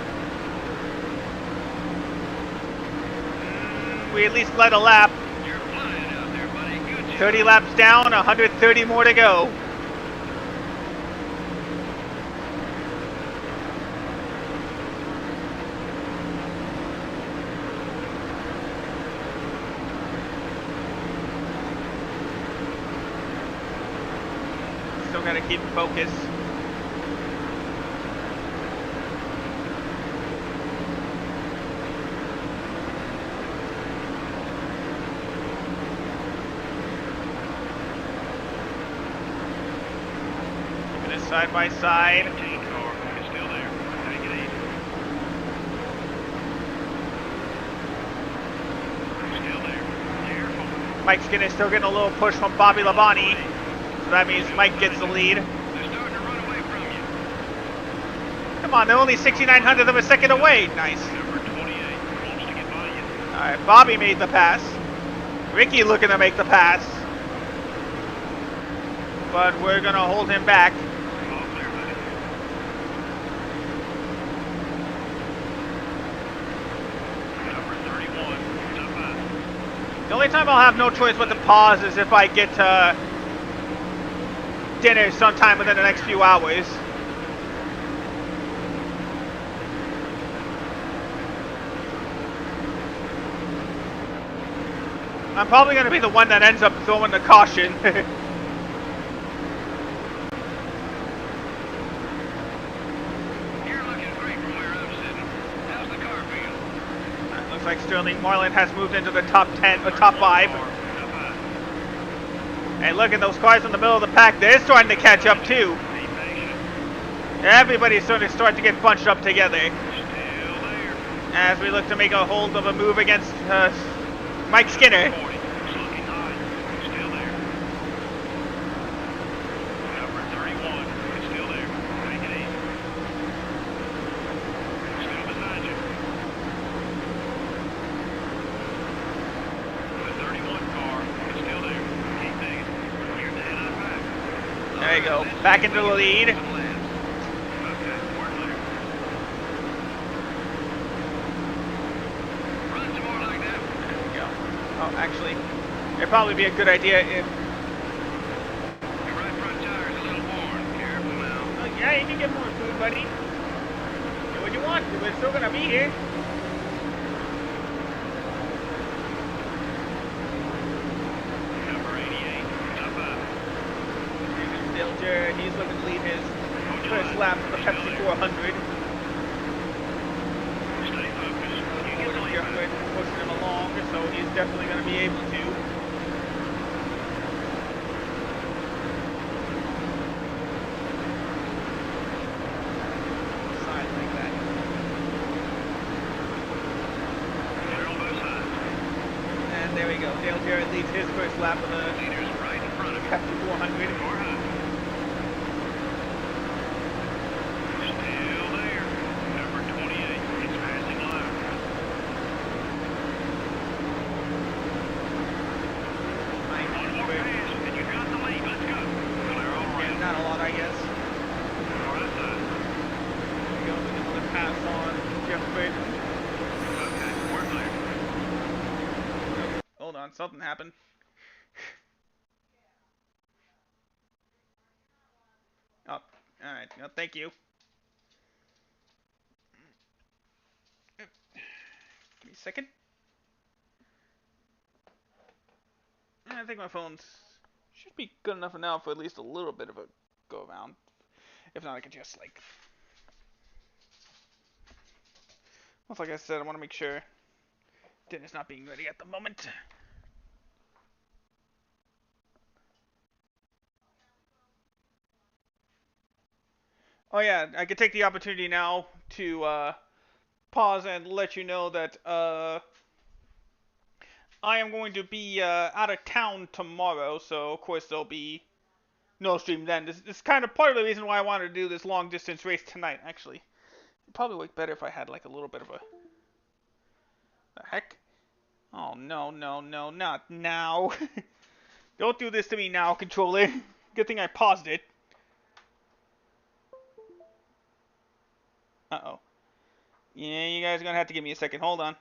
We at least led a lap. You're flying out there, buddy. Good job. 30 laps down, 130 more to go. Still gotta keep focus. side by side. 15 car is still there. Take it easy. Still there. Careful. Mike Skinner still getting a little push from Bobby Labonte. So that means Mike gets the lead. They're starting to run away from you. Come on, they're only 6,900 of a second away. Nice. Number 28 wants to get by you. Alright, Bobby made the pass. Ricky looking to make the pass. But we're going to hold him back. All clear, buddy. Number 31 is up high. The only time I'll have no choice but to pause is if I get dinner sometime within the next few hours. I'm probably going to be the one that ends up throwing the caution. You're looking great from where I'm sitting. How's the car feel? Looks like Sterling Marlin has moved into the top 10 or top 5. Up high. And look at those cars in the middle of the pack. They're starting to catch up too. Be patient. Everybody's starting to get bunched up together Still there. as we look to make a hold of a move against Mike Skinner. 40. It's looking high. Still there. Number 31 is still there. Take it easy. Still beside you. The 31 car is still there. Keep digging. You're dead on back. There you go. Back into the lead. Okay, we're clear. Run some more like that. There we go. Oh, actually, it'd probably be a good idea if... Your right front tire's a little worn. Careful now. Oh, yeah, you can get more food, buddy. Do what you want to. We're still gonna be here. Number 88 is up high. There's Dale Jarrett. He's looking to lead his first lap of the Pepsi 400. Stay focused. You get the lead Jeffrey back. pushing him along, so he's definitely going to be able to. Side like that. You're on both sides. And there we go. Dale Jarrett leads his first lap of the Leader's right in front of you. Pepsi 400. More high. Still there. Number 28 is passing low. One more pass, and you got the lead. Let's go. Clear all Yeah, around. not a lot, I guess. All right, side. There we go. Looking for the pass on Jeffrey. Okay, we're clear. Hold on, something happened. Oh, alright. No, thank you. Give me a second. I think my phone's should be good enough now for at least a little bit of a go around. If not, I could just like... Well, like I said, I want to make sure dinner's not being ready at the moment. Oh yeah, I could take the opportunity now to pause and let you know that I am going to be out of town tomorrow, so of course there'll be no stream then. This is kind of part of the reason why I wanted to do this long distance race tonight, actually. It'd probably work better if I had like a little bit of a... The heck? Oh no, no, no, not now. Don't do this to me now, controller. Good thing I paused it. Uh-oh. Yeah, you guys are gonna have to give me a second. Hold on.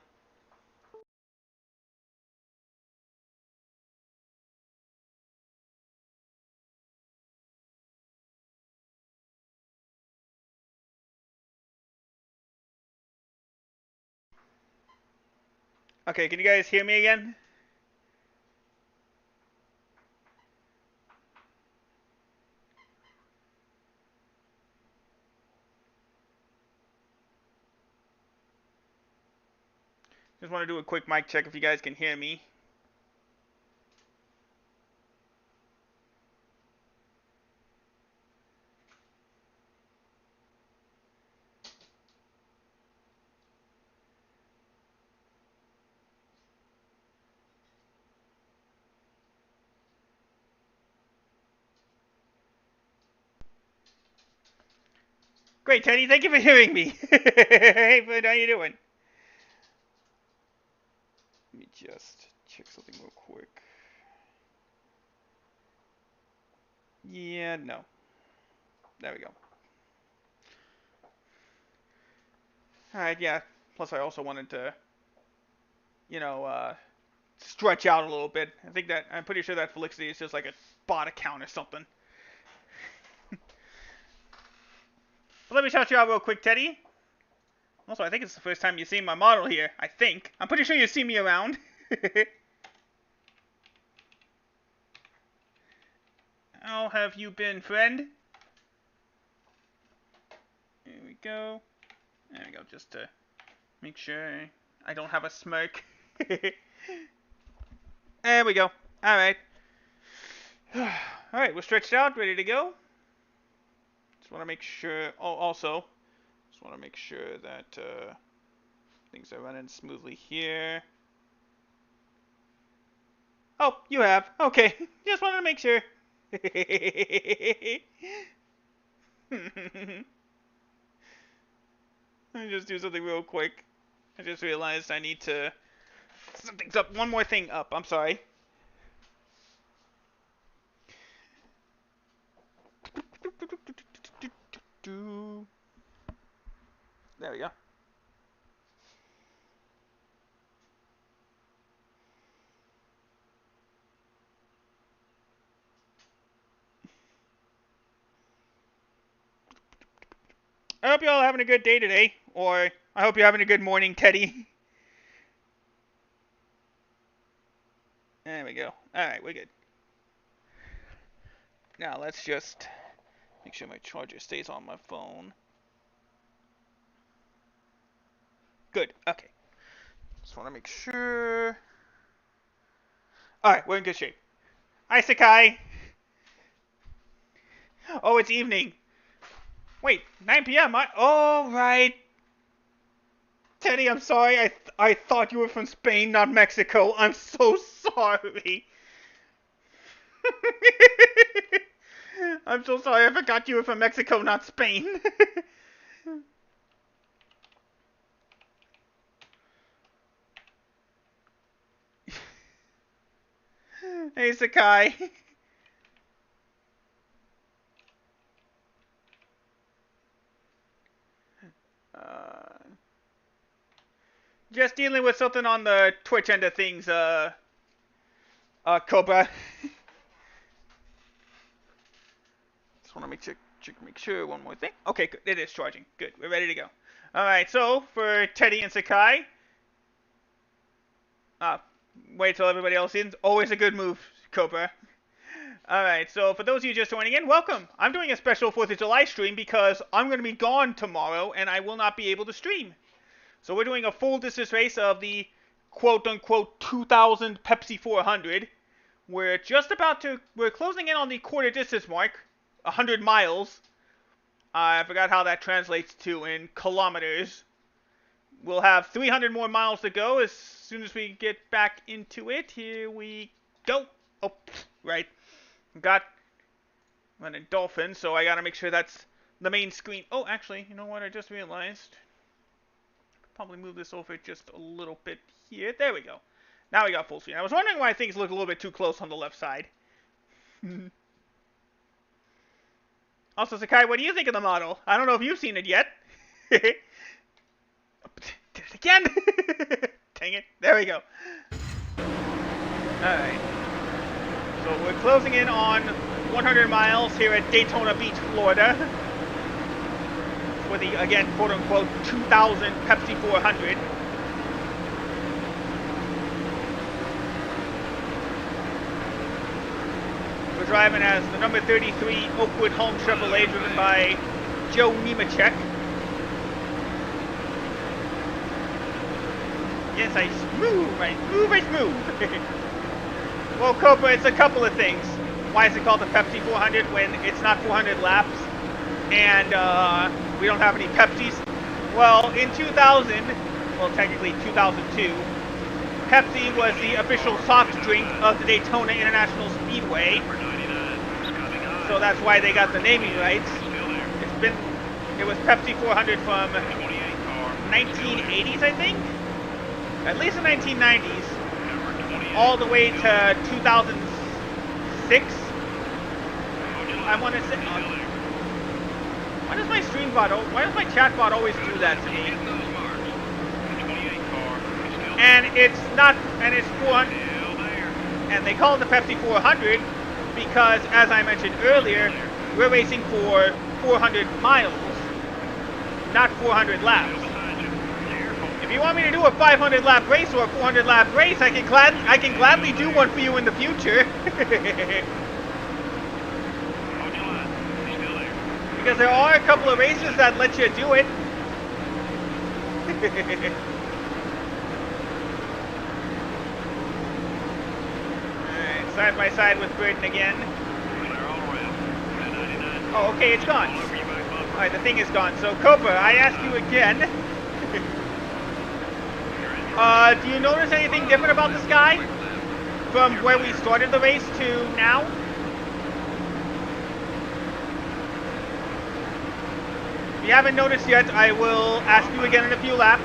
Okay, can you guys hear me again? Just want to do a quick mic check if you guys can hear me. Great, Teddy. Thank you for hearing me. Hey, bud, how you doing? Let me just check something real quick. Yeah, no. There we go. Alright, yeah. Plus, I also wanted to, stretch out a little bit. I'm pretty sure that Felicity is just like a bot account or something. But let me shout you out real quick, Teddy. Also, I think it's the first time you've seen my model here. I think. I'm pretty sure you've seen me around. How have you been, friend? Here we go. There we go, just to make sure I don't have a smirk. There we go. Alright. Alright, we're stretched out, ready to go. Just want to make sure... Oh, also, just want to make sure that things are running smoothly here. Oh, you have. Okay. Just wanted to make sure. Let me just do something real quick. I just realized I need to... Something's up. One more thing up. I'm sorry. There we go. I hope you're all having a good day today. Or, I hope you're having a good morning, Teddy. There we go. Alright, we're good. Now, let's just make sure my charger stays on my phone. Good, okay. Just want to make sure. Alright, we're in good shape. Hi, Sakai. Oh, it's evening. Wait, 9 p.m. Oh, right. Teddy, I'm sorry. I thought you were from Spain, not Mexico. I'm so sorry. I'm so sorry. I forgot you were from Mexico, not Spain. Hey, Sakai. Just dealing with something on the Twitch end of things, Cobra. Just want to make sure one more thing. Okay, good. It is charging. Good. We're ready to go. Alright, so for Teddy and Sakai, wait till everybody else in. Always a good move, Cobra. Alright, so for those of you just joining in, welcome. I'm doing a special 4th of July stream because I'm going to be gone tomorrow and I will not be able to stream. So we're doing a full distance race of the quote-unquote 2000 Pepsi 400. We're closing in on the quarter distance mark, 100 miles. I forgot how that translates to in kilometers. We'll have 300 more miles to go as soon as we get back into it. Here we go. Oh, right. Got running dolphin, so I gotta make sure that's the main screen. Oh, actually, you know what? I just realized. Probably move this over just a little bit here. There we go. Now we got full screen. I was wondering why things look a little bit too close on the left side. Also, Sakai, what do you think of the model? I don't know if you've seen it yet. Did it again! Dang it. There we go. Alright. So we're closing in on 100 miles here at Daytona Beach, Florida. For the, again, quote-unquote 2000 Pepsi 400. We're driving as the number 33 Oakwood Home Chevrolet, driven by Joe Nemechek. Yes, I smooth. Well, Cobra, it's a couple of things. Why is it called the Pepsi 400 when it's not 400 laps and we don't have any Pepsis? Well, in 2000, well, technically 2002, Pepsi was the official soft drink of the Daytona International Speedway. So that's why they got the naming rights. It's been It was Pepsi 400 from 28 car. 1980s, I think? At least the 1990s. Number 28. All the way to 2006. I want to say... why does my stream bot... Why does my chat bot always do that to me? Getting those marks. The 28 car is still there. And it's not... And it's 400... Still there. And they call it the Pepsi 400 because, as I mentioned earlier, we're racing for 400 miles, not 400 laps. Still behind you. Careful. If you want me to do a 500 lap race or a 400 lap race, I can gladly do one for you in the future. Hold your line. Still there. Because there are a couple of races that let you do it. Alright, side by side with Burton again. Clear all around. That 99 Oh, okay, it's gone. all over your back bumper. Alright, the thing is gone. So, Copa, I ask you again. Do you notice anything different about the sky from where we started the race to now? If you haven't noticed yet, I will ask you again in a few laps.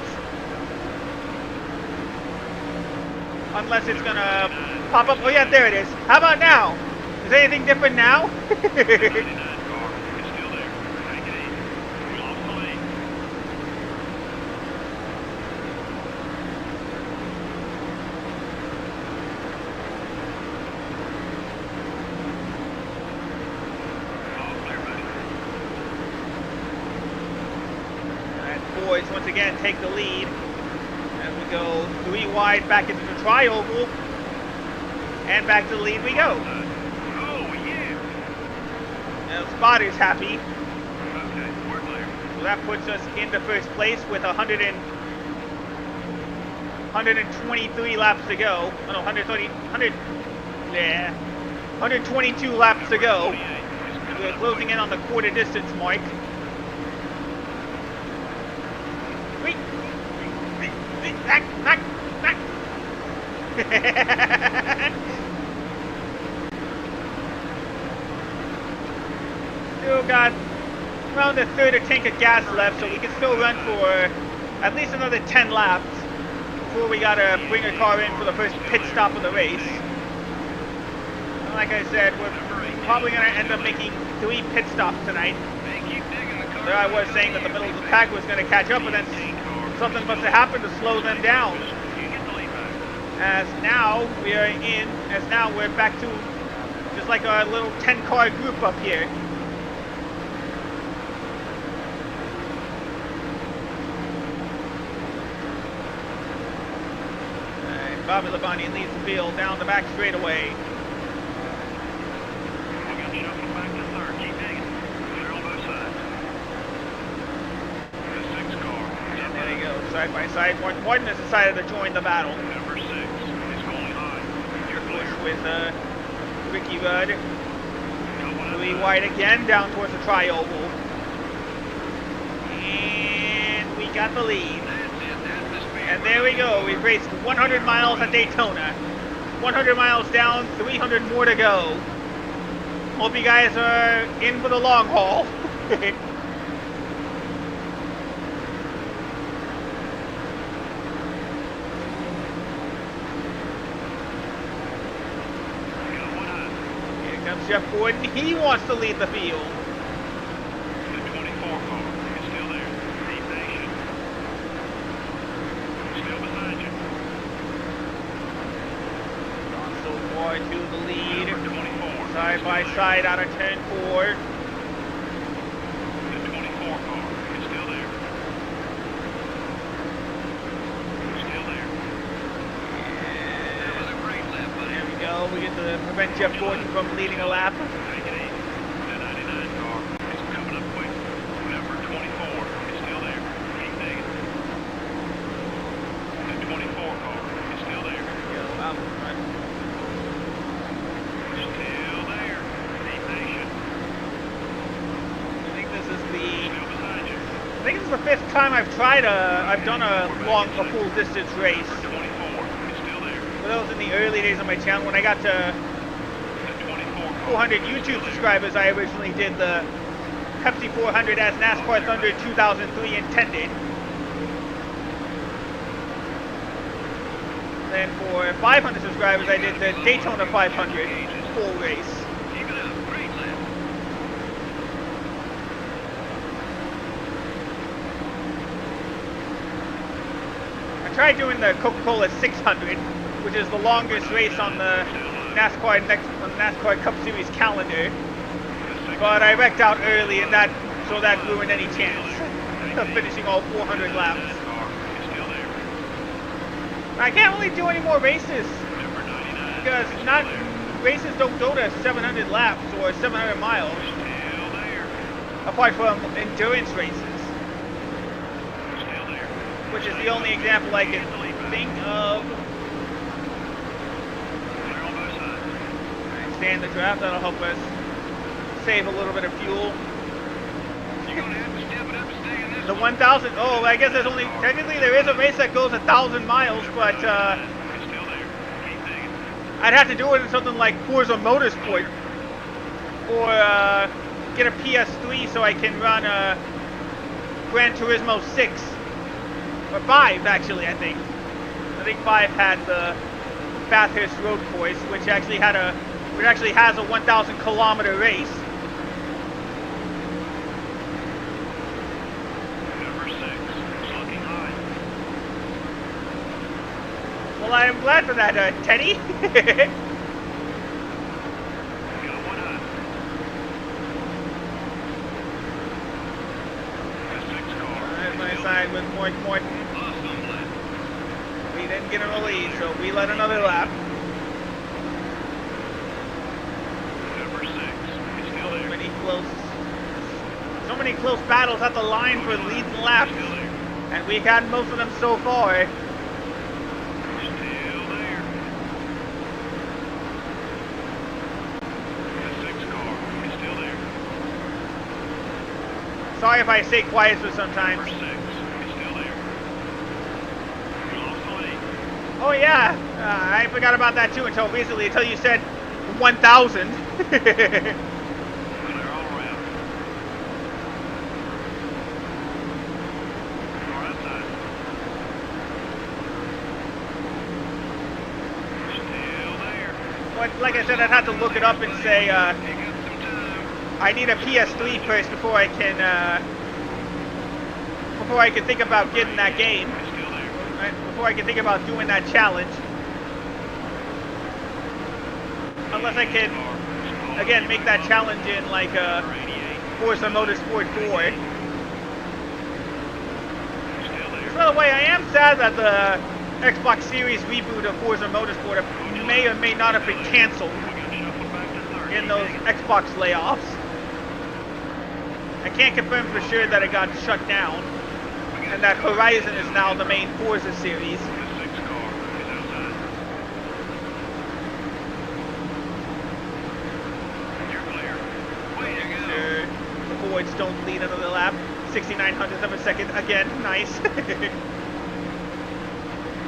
Unless it's gonna pop up. Oh yeah, there it is. How about now? Is anything different now? 99 car is still there. Take it easy. You're off the lane. All clear, buddy. Alright, boys once again take the lead. And we go 3 wide back into the tri-oval. And back to the lead we go. Oh, yeah. Now Spotter's happy. Okay, we're clear. So that puts us into first place with 123 laps to go. Oh, no, 122 laps to go. 28 is coming We're up closing quick. in on the quarter distance mark. Wait. Back. Still got around a third of tank of gas left, so we can still run for at least another 10 laps before we gotta bring a car in for the first pit stop of the race. And like I said, we're probably gonna end up making 3 pit stops tonight. They keep digging the car. There I was saying that the middle of the pack was gonna catch up, and then something must have happened to slow them down. You get the lead back. As now we're back to just like a little 10-car group up here. Alright, Bobby Labonte leads the field down the back straightaway. We got shuffled back to third. Keep digging. Clear on both sides. The 6 car. And there they go, side by side. Martin has decided to join the battle. Number 6 is going high. You're Push clear. with Ricky Rudd. Got one 3 outside. wide again, down towards the tri-oval. And we got the lead. That's it. That's the speed. And there we go. We've raced 100 miles at Daytona. 100 miles down, 300 more to go. Hope you guys are in for the long haul. Got one eye. Here comes Jeff Gordon. He wants to lead the field. The 24 car is still there. Be patient. Still behind you. Gone so far to the lead. Number 24. Side by side out of turn 4. The 24 car is still there. Still there. That was a great lap, buddy. There we go. We get to prevent Jeff Gordon from leading a lap. Take it easy. The 99 car is coming up quick. Number 24 is still there. Keep digging. The 24 car is still there. Out in front. Still there. Be patient. I think this is the Still behind you. I think this is the 5th time I've done a full distance race. Number 24 is still there. For those in the early days of my channel, when I got to The 24 car 400 YouTube subscribers, I originally did the Pepsi 400 as NASCAR Thunder 2003 intended. Then for 500 subscribers, I did the Daytona 500 full race. Keep it up. Great lap. I tried doing the Coca-Cola 600, which is the longest race on the NASCAR Cup Series calendar, but I wrecked out early, and so that ruined any chance of finishing all 400 laps. Still there. I can't really do any more races Number 99. because races don't go to 700 laps or 700 miles, Still there. apart from endurance races, Still there. which is the only example I can think of. Clear on both sides. Alright, stay in the draft, that'll help us save a little bit of fuel. You're gonna have to step it up and stay in this The one. 1,000, oh, I guess there's only, technically there is a race that goes 1,000 miles, but It's still there. Keep digging. I'd have to do it in something like Forza Motorsport, or get a PS3 so I can run Gran Turismo 6, or 5 actually, I think 5 had the Bathurst Road Course, which actually has a 1,000 kilometer race. Number 6. It's looking high. Well, I'm glad for that, Teddy. Got one up. The 6 car. There's my side with Morton. Awesome lap. We didn't get in the lead, so we led another lap. Number 6. It's still there. So many close battles at the line for leads and laps, Still there. and we've had most of them so far. Still there. The 6 car. It's still there. Sorry if I stay quiet for some Number time. 6. It's still there. You lost the lead. Oh yeah, I forgot about that too until recently, until you said 1,000. Clear all around. Car outside. Still there. But like I said, I'd have to look it up and say, Take up some time. I need a PS3 first before I can think about getting that game. It's still there. Right, before I can think about doing that challenge. Unless I can, again, make that challenge in like Forza Motorsport 4. Still there. By the way, I am sad that the Xbox Series reboot of Forza Motorsport may or may not have been canceled We got shuffled back to third. in those Xbox layoffs. I can't confirm for sure that it got shut down, and that Horizon is now the main Forza series. The 6 car is outside. You're clear. Way to go. The Fords don't lead another lap. 69 hundredths of a second again. Nice.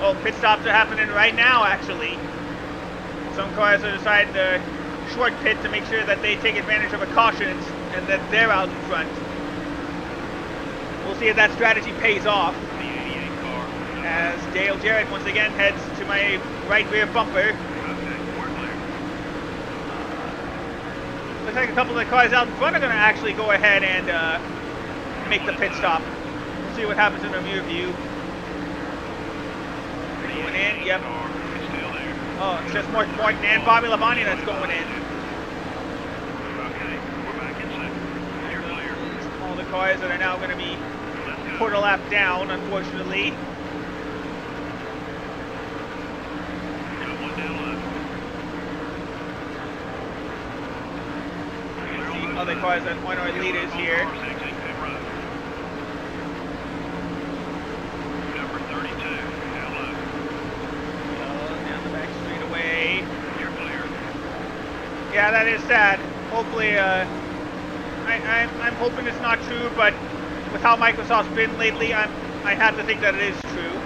Oh, pit stops are happening right now, actually. Some cars are deciding to short pit to make sure that they take advantage of a caution and that they're out in front. We'll see if that strategy pays off The 88 car. as Dale Jarrett once again heads to my right rear bumper. Okay, we're clear. Looks like a couple of the cars out in front are going to actually go ahead and make the pit stop. We'll see what happens in the rear view. Going in, yep. Car is still there. Oh, it's just Martin and Bobby Labonte that's going in. Okay, we're back in second. You're clear. All the cars that are now going to be Let's go. quarter lap down, unfortunately. Got one down left. Clear on The both other sides. cars that point our leaders here. Cars exiting pit road. Number 32, down low. Down the back straightaway. You're clear. Yeah, that is sad. Hopefully, I'm hoping it's not true, but with how Microsoft's been lately, I have to think that it is true.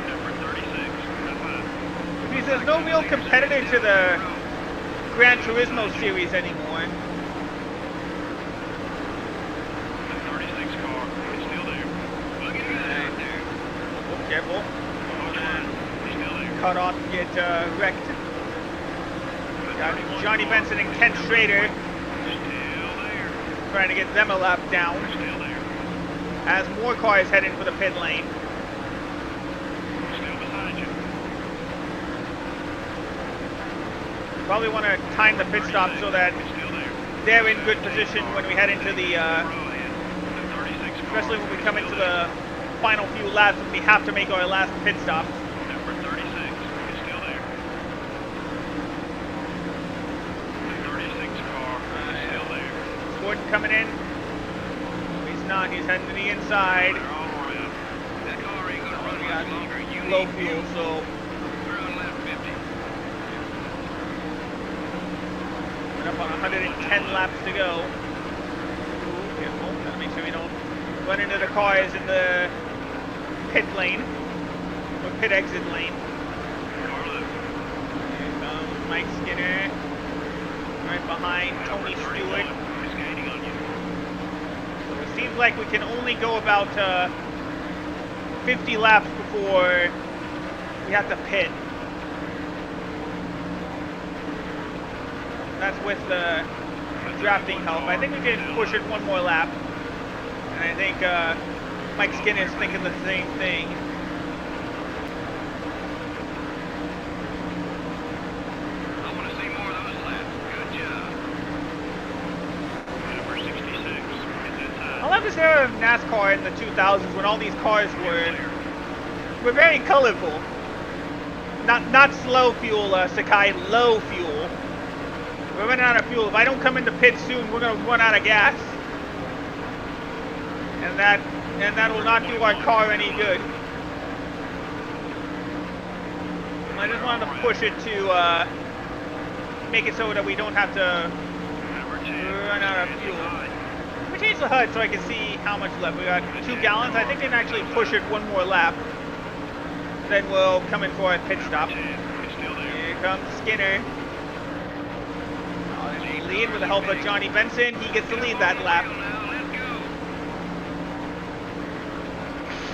Number 36, up high. Because there's no real competitor to the Gran Turismo series anymore. The 36 car is still there. Looking good out there. Oh, careful. Hold on. He's still there. Cut off and get wrecked. The Got 31 Johnny car Benson and Ken Schrader still there. trying to get them a lap down Still there. as more cars head in for the pit lane. Still beside you. Probably want to time the pit stop so that It's still there. they're in good position when we head into the, The 36 car especially when we come is into still the final few laps and we have to make our last pit stop. there. Number 36 is still there. The 36 car is still there. Gordon coming in. He's not. He's heading to the inside. They're all around. That car ain't gonna run We much got longer. You low need fuel, so We're on lap 50. we're up on 110 laps to go. Ooh, careful. Gotta make sure we don't run into the cars in the pit lane or pit exit lane. Car left. Here comes Mike Skinner, right behind Tony Number Stewart. 31 is gaining on you. So it seems like we can only go about 50 laps before we have to pit. That's with the drafting help. I think we can push it one more lap. And I think Mike Skinner's thinking the same thing. I want to see more of those laps. Good job. Number 66 is inside. I love this era of NASCAR in the 2000s when all these cars were very colorful. Not slow fuel, Sakai, low fuel. We're running out of fuel. If I don't come into pit soon, we're gonna run out of gas. And that will not do our car any good. I just wanted to push it to make it so that we don't have to Number 10 run out of is fuel. behind. Let me change the HUD so I can see how much left. We got 2 gallons. I think we can actually push it one more lap. Then we'll come in for a pit stop. 10 is still there. Here comes Skinner. In the lead with the help of Johnny Benson. He gets to lead that lap. Now, let's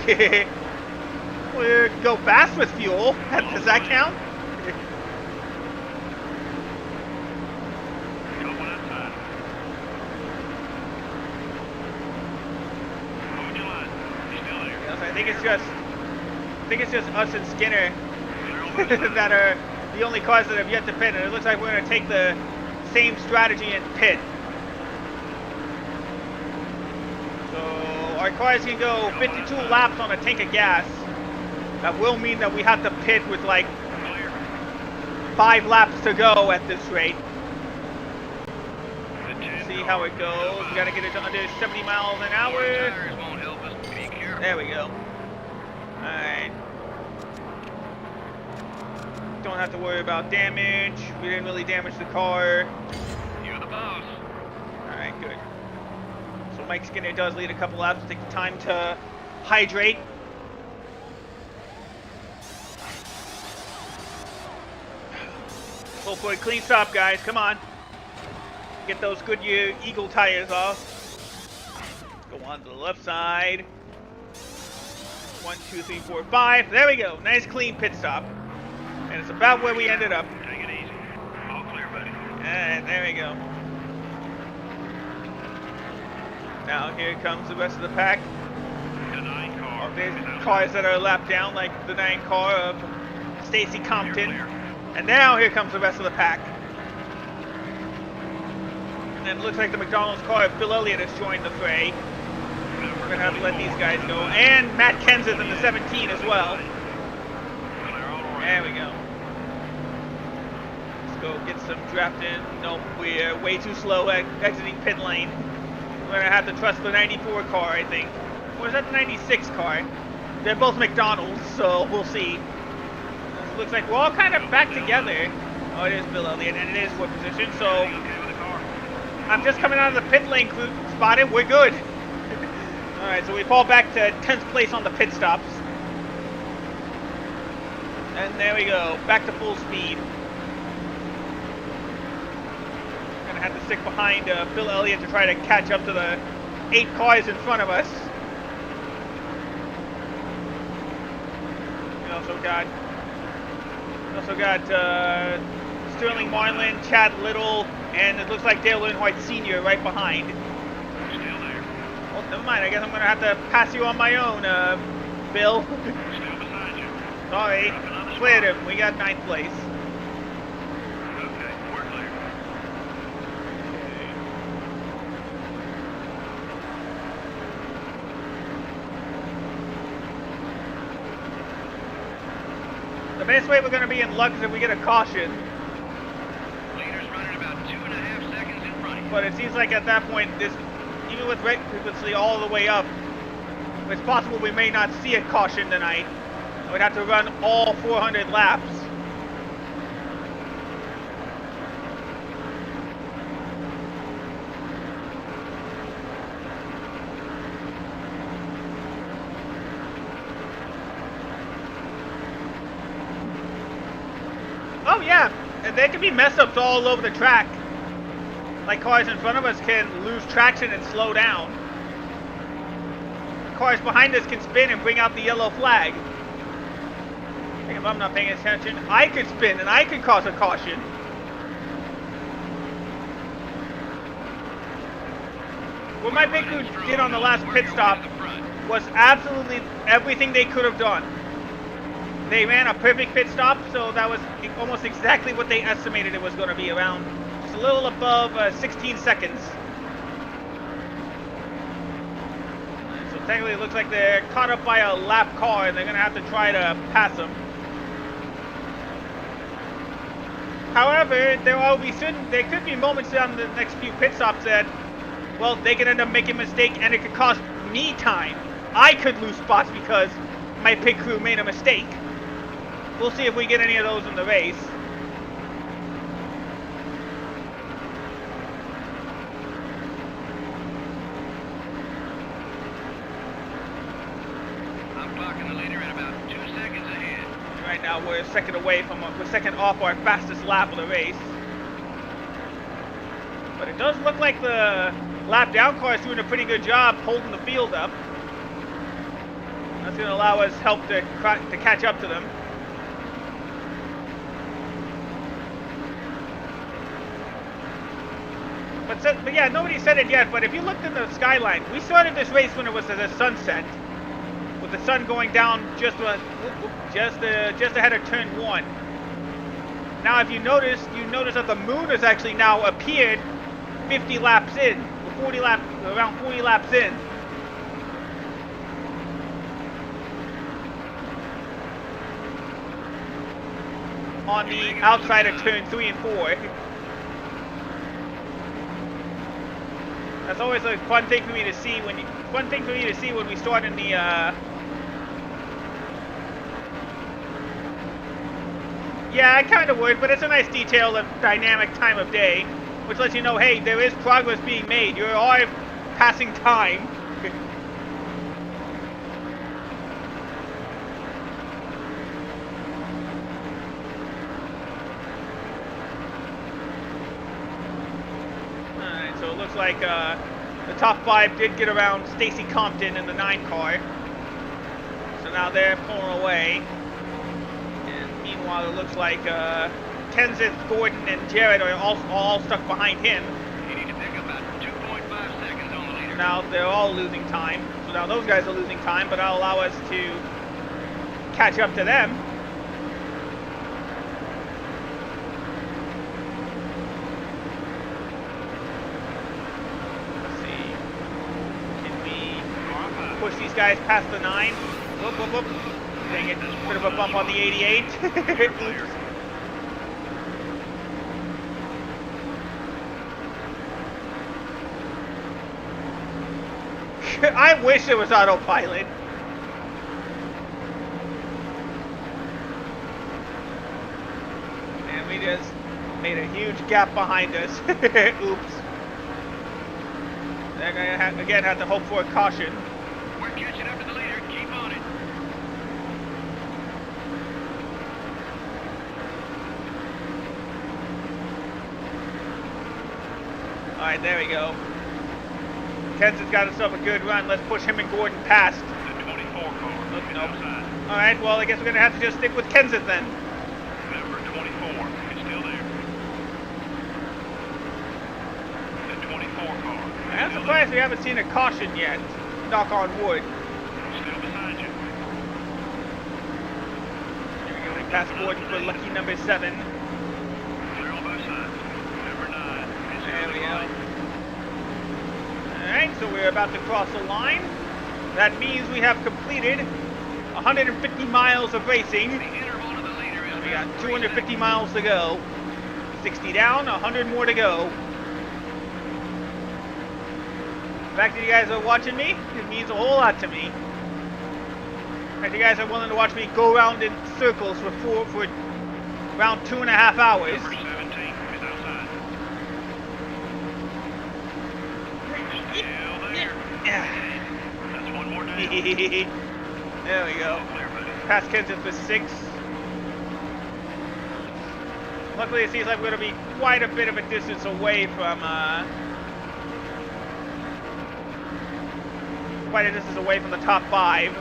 go. We'll go fast with fuel. Does that count? Couple outside. Hold your line. He's still there. Yes, I think it's just us and Skinner They're over that are the only cars that have yet to pit, and it looks like we're going to take the same strategy and pit. So our cars can go 52 laps on a tank of gas. That will mean that we have to pit with like Clear. 5 laps to go at this rate. The 10 See car how it is goes. We behind. got to get it to under 70 miles an hour. Tires won't help us. Be careful. There we go. Alright. Don't have to worry about damage. We didn't really damage the car. You're the boss. Alright, good. So Mike Skinner does lead a couple laps. Take the time to hydrate. Go for a clean stop, guys. Come on. Get those Goodyear Eagle tires off. Go on to the left side. 1, 2, 3, 4, 5. There we go. Nice clean pit stop. And it's about where we ended up. Take it easy. All clear, buddy. And there we go. Now here comes the rest of the pack. The 9 car. There's is outside. cars that are lapped down, like the 9 car of Stacy Compton. Clear. And now here comes the rest of the pack. And it looks like the McDonald's car of Bill Elliott has joined the fray. We're gonna have to let these guys go. And Matt Kenseth in the 17 as well. There we go. Let's go get some draft in. Nope, we're way too slow at exiting pit lane. We're gonna have to trust the 94 car, I think. Or is that the 96 car? They're both McDonald's, so we'll see. It looks like we're all kind of back together. Oh, it is Bill Elliott, and it is what position, so Okay with the car. I'm just coming out of the pit lane spotted. We're good. Alright, so we fall back to 10th place on the pit stops. And there we go, back to full speed. gonna have to stick behind Phil Elliott to try to catch up to the 8 cars in front of us. We also got Sterling Marlin, Chad Little, and it looks like Dale Earnhardt Sr. right behind. Still there. Well, never mind. I guess I'm gonna have to pass you on my own, Bill. Still beside you. Sorry. Cleared him. We got 9th place. Okay, we're clear. The best way we're gonna be in luck is if we get a caution. Leader's running about 2.5 seconds in front of you. But it seems like at that point, this, even with rate frequency all the way up, it's possible we may not see a caution tonight. I would have to run all 400 laps. Oh yeah, and there can be mess-ups all over the track. Like cars in front of us can lose traction and slow down. Cars behind us can spin and bring out the yellow flag. If I'm not paying attention, I could spin and I could cause a caution. What my big crew did on the last pit stop was absolutely everything they could have done. They ran a perfect pit stop, so that was almost exactly what they estimated it was going to be, around just a little above 16 seconds. So technically it looks like they're caught up by a lap car and they're going to have to try to pass them. However, there could be moments on the next few pit stops that, well, they could end up making a mistake and it could cost me time. I could lose spots because my pit crew made a mistake. We'll see if we get any of those in the race. I'm clocking the leader at about 2 seconds ahead. Right now we're second off our fastest lap of the race. But it does look like the lap down car is doing a pretty good job holding the field up. That's going to allow us help to catch up to them. But yeah, nobody said it yet, but if you looked in the skyline, we started this race when it was at a sunset, with the sun going down just ahead of turn 1. Now if you notice that the moon has actually now appeared 50 laps in, around 40 laps in. On the outside of turn 3 and 4. That's always a fun thing for me to see when we start in the yeah, I kind of would, but it's a nice detail of dynamic time of day, which lets you know, hey, there is progress being made. You are passing time. Alright, so it looks like the top 5 did get around Stacy Compton in the 9 car. So now they're pulling away. Meanwhile, it looks like Tenzin, Gordon, and Jared are all stuck behind him. You need to pick up about 2.5 seconds on the leader. Now they're all losing time. So now those guys are losing time, but that'll allow us to catch up to them. Let's see. Can we push these guys past the 9? Whoop, whoop, whoop. Dang it, bit of a bump on the 88. Oops. I wish it was autopilot. And we just made a huge gap behind us. Oops. They're gonna again have to hope for a caution. We're catching up to the leader. Keep on it. Alright, there we go. Kenseth's got himself a good run. Let's push him and Gordon past. The 24 car. Nope, Is nope. outside. Alright, well, I guess we're going to have to just stick with Kenseth then. Number 24 is still there. The 24 car. I'm surprised we haven't seen a caution yet. Knock on wood. Still beside you. Here we go. We pass Gordon for lucky number 7. Clear on both sides. Number 9 is There we the go. line. Alright, so we're about to cross the line. That means we have completed 150 miles of racing. The interval to the leader is We got about 250 miles to go. 60 down, 100 more to go. The fact that you guys are watching me, it means a whole lot to me. The fact you guys are willing to watch me go around in circles for around 2.5 hours. Number 17 is outside. Still there. Yeah. That's one more down. There we go. Clear, buddy. Past Kenseth for 6. Luckily, it seems like we're going to be quite a bit of a distance away from, quite a distance away from the top 5.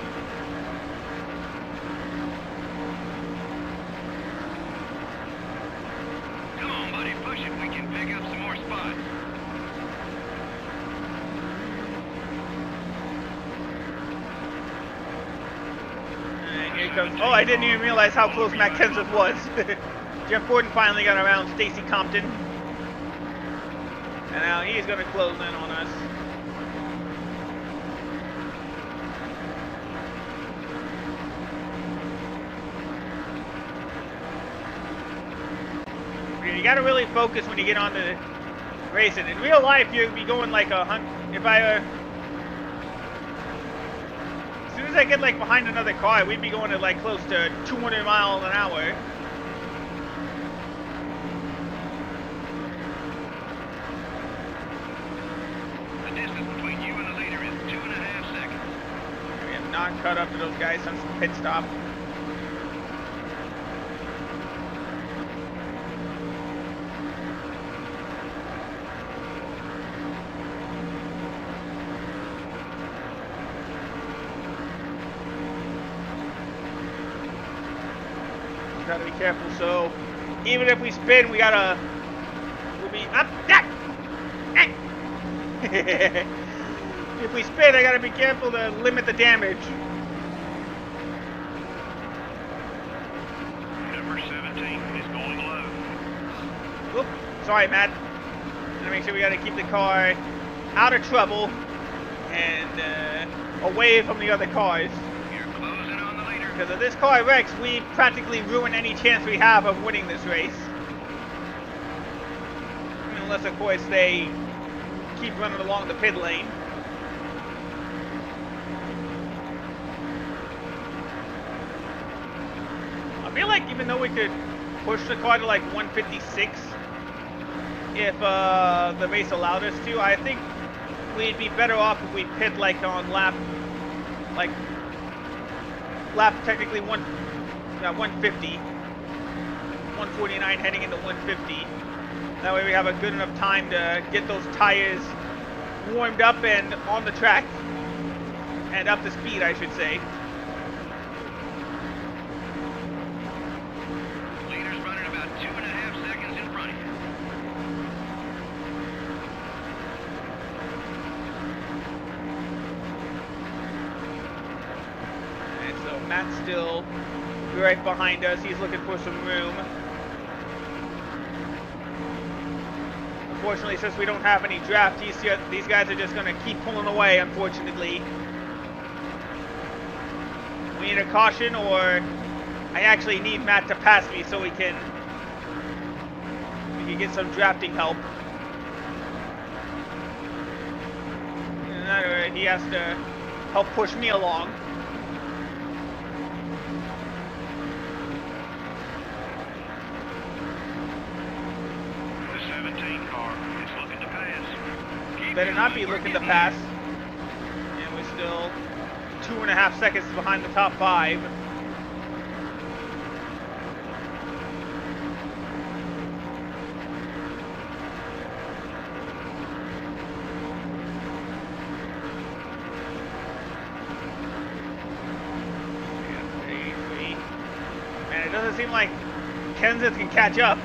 Come on, buddy. Push it. We can pick up some more spots. And here comes, oh, I didn't even realize how close Matt Kenseth was. Jeff Gordon finally got around Stacy Compton. And now he's going to close in on us. You got to really focus when you get on the racing. In real life, you'd be going like 100. If I, as soon as I get like behind another car, we'd be going at like close to 200 miles an hour. The distance between you and the leader is 2.5 seconds. We have not caught up to those guys since the pit stop. Gotta be careful. So even if we spin, we'll be up. If we spin, I gotta be careful to limit the damage. Number 17 is going low. Oop, sorry, Matt. Gotta make sure we gotta keep the car out of trouble and away from the other cars. You're closing on the leader. Because if this car wrecks, we practically ruin any chance we have of winning this race. Unless, of course, they keep running along the pit lane. I feel like even though we could push the car to like 156, if the race allowed us to, I think we'd be better off if we pit like on lap technically 150, 149 heading into 150. That way we have a good enough time to get those tires warmed up and on the track, and up to speed, I should say. Leader's running about 2.5 seconds in front of you. And so Matt's still right behind us. He's looking for some room. Unfortunately, since we don't have any draft, these guys are just going to keep pulling away, unfortunately. We need a caution, or I actually need Matt to pass me so we can get some drafting help. In other words, he has to help push me along. The 17 car is looking to pass. Keep Better not be going, looking to we're pass. And we're still 2.5 seconds behind the top 5. seem like Kenseth can catch up.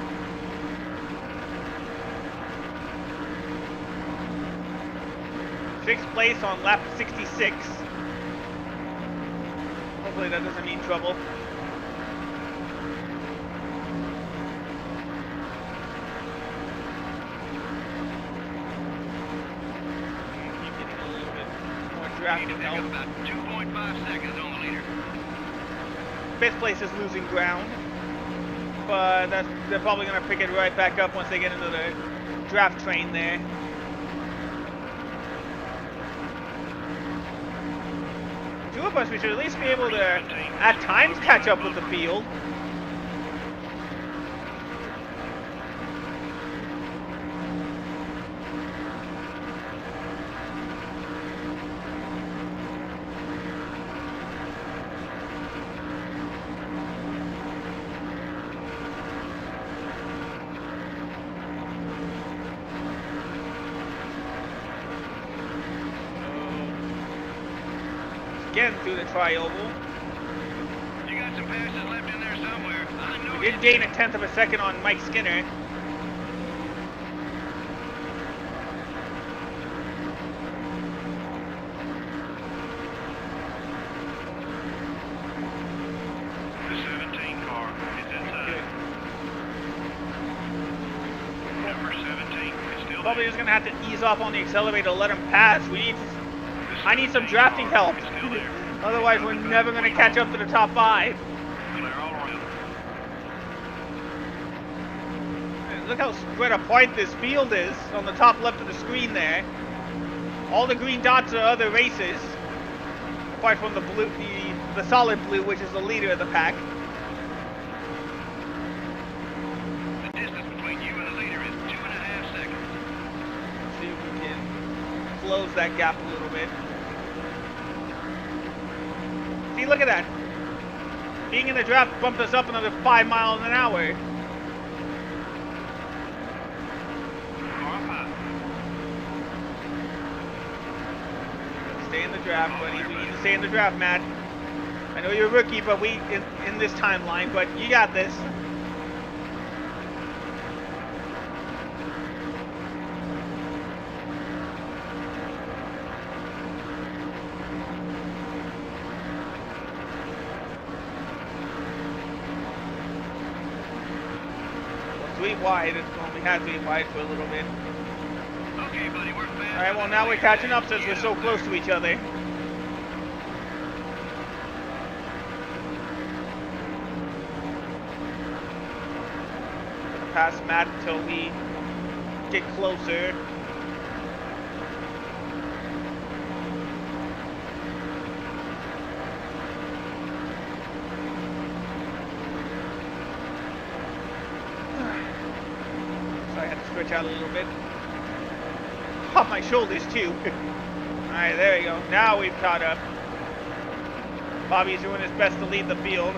Sixth place on lap 66. Hopefully that doesn't mean trouble. Keep getting a little bit more Need drafting to pick help. up about 2.5 seconds on the leader. Fifth place is losing ground, but they're probably going to pick it right back up once they get into the draft train there. Two of us, we should at least be able to, at times, catch up with the field. Again through the tri-oval. You got some passes left in there somewhere. I know We did gain a tenth of a second on Mike Skinner. The 17 car is inside. Number 17 is still Probably there. just gonna have to ease off on the accelerator to let him pass. I need some drafting help. Otherwise, we're never gonna catch up to the top 5. Clear all around. Look how spread apart this field is on the top left of the screen there. All the green dots are other races, apart from the blue, the solid blue, which is the leader of the pack. The distance between you and the leader is 2.5 seconds. Let's see if we can close that gap a little bit. See, look at that. Being in the draft bumped us up another 5 miles an hour. Car 5. Stay in the draft, buddy. We need to stay in the draft, Matt. I know you're a rookie, but in this timeline, but you got this. Three wide. Well, we had three wide for a little bit. Okay, buddy, we're fast. All right, well now we're catching up since we're so close to each other. Gonna pass Matt until we get closer. So I had to stretch out a little bit. Pop my shoulders too. Alright, there we go. Now we've caught up. Bobby's doing his best to lead the field.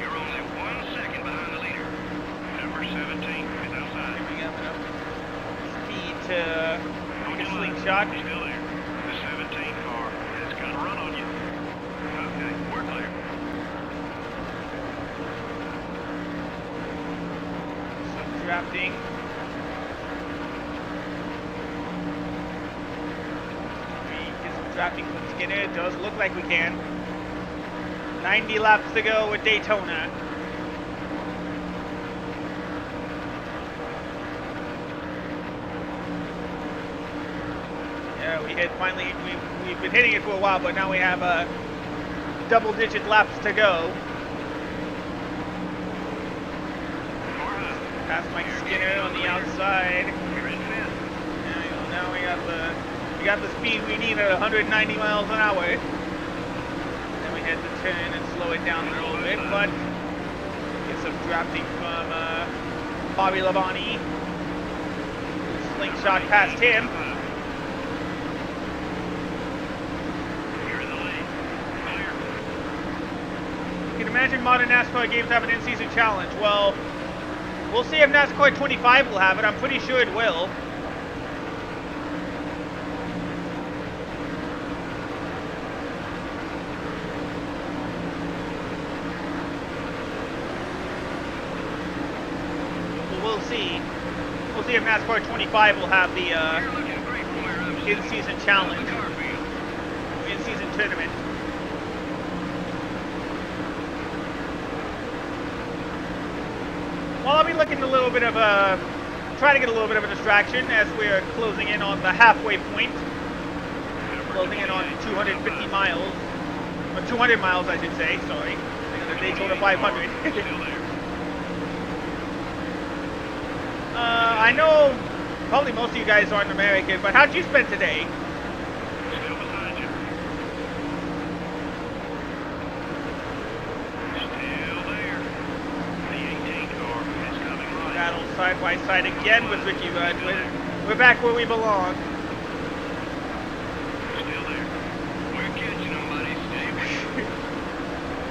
You're only 1 second behind the leader. Number 17 is outside. We got enough speed to make a slingshot. He's still there. The 17 car is gonna run on you. Okay, we're clear. Some drafting. We get some drafting from Skinner. It does look like we can. 90 laps to go with Daytona. Yeah, we hit finally. We've been hitting it for a while, but now we have double-digit laps to go. Car high. Past Mike Skinner on the outside. You're in fifth. And now we got the speed we need at 190 miles an hour. Then we hit the turn and slow it down a little bit, but get some drafting from Bobby Labonte. Slingshot past him. You're in the lead. Clear. You can imagine modern NASCAR games have an in-season challenge. Well, we'll see if NASCAR 25 will have it. I'm pretty sure it will. see. We'll see if NASCAR 25 will have the You're looking great from where I'm sitting. in-season How's the challenge, car feel? in-season tournament. Well, I'll be looking a little bit of a, try to get a little bit of a distraction as we're closing in on the halfway point. Closing in on 250 miles, or 200 miles, I should say. Sorry, the Daytona 500. Still there. I know probably most of you guys aren't American, but how'd you spend today? Still behind you. Still there. The 18 car is coming right. Battle side by side again with Ricky Rudd. We're back where we belong. Still there. We're catching them, buddy. Stay with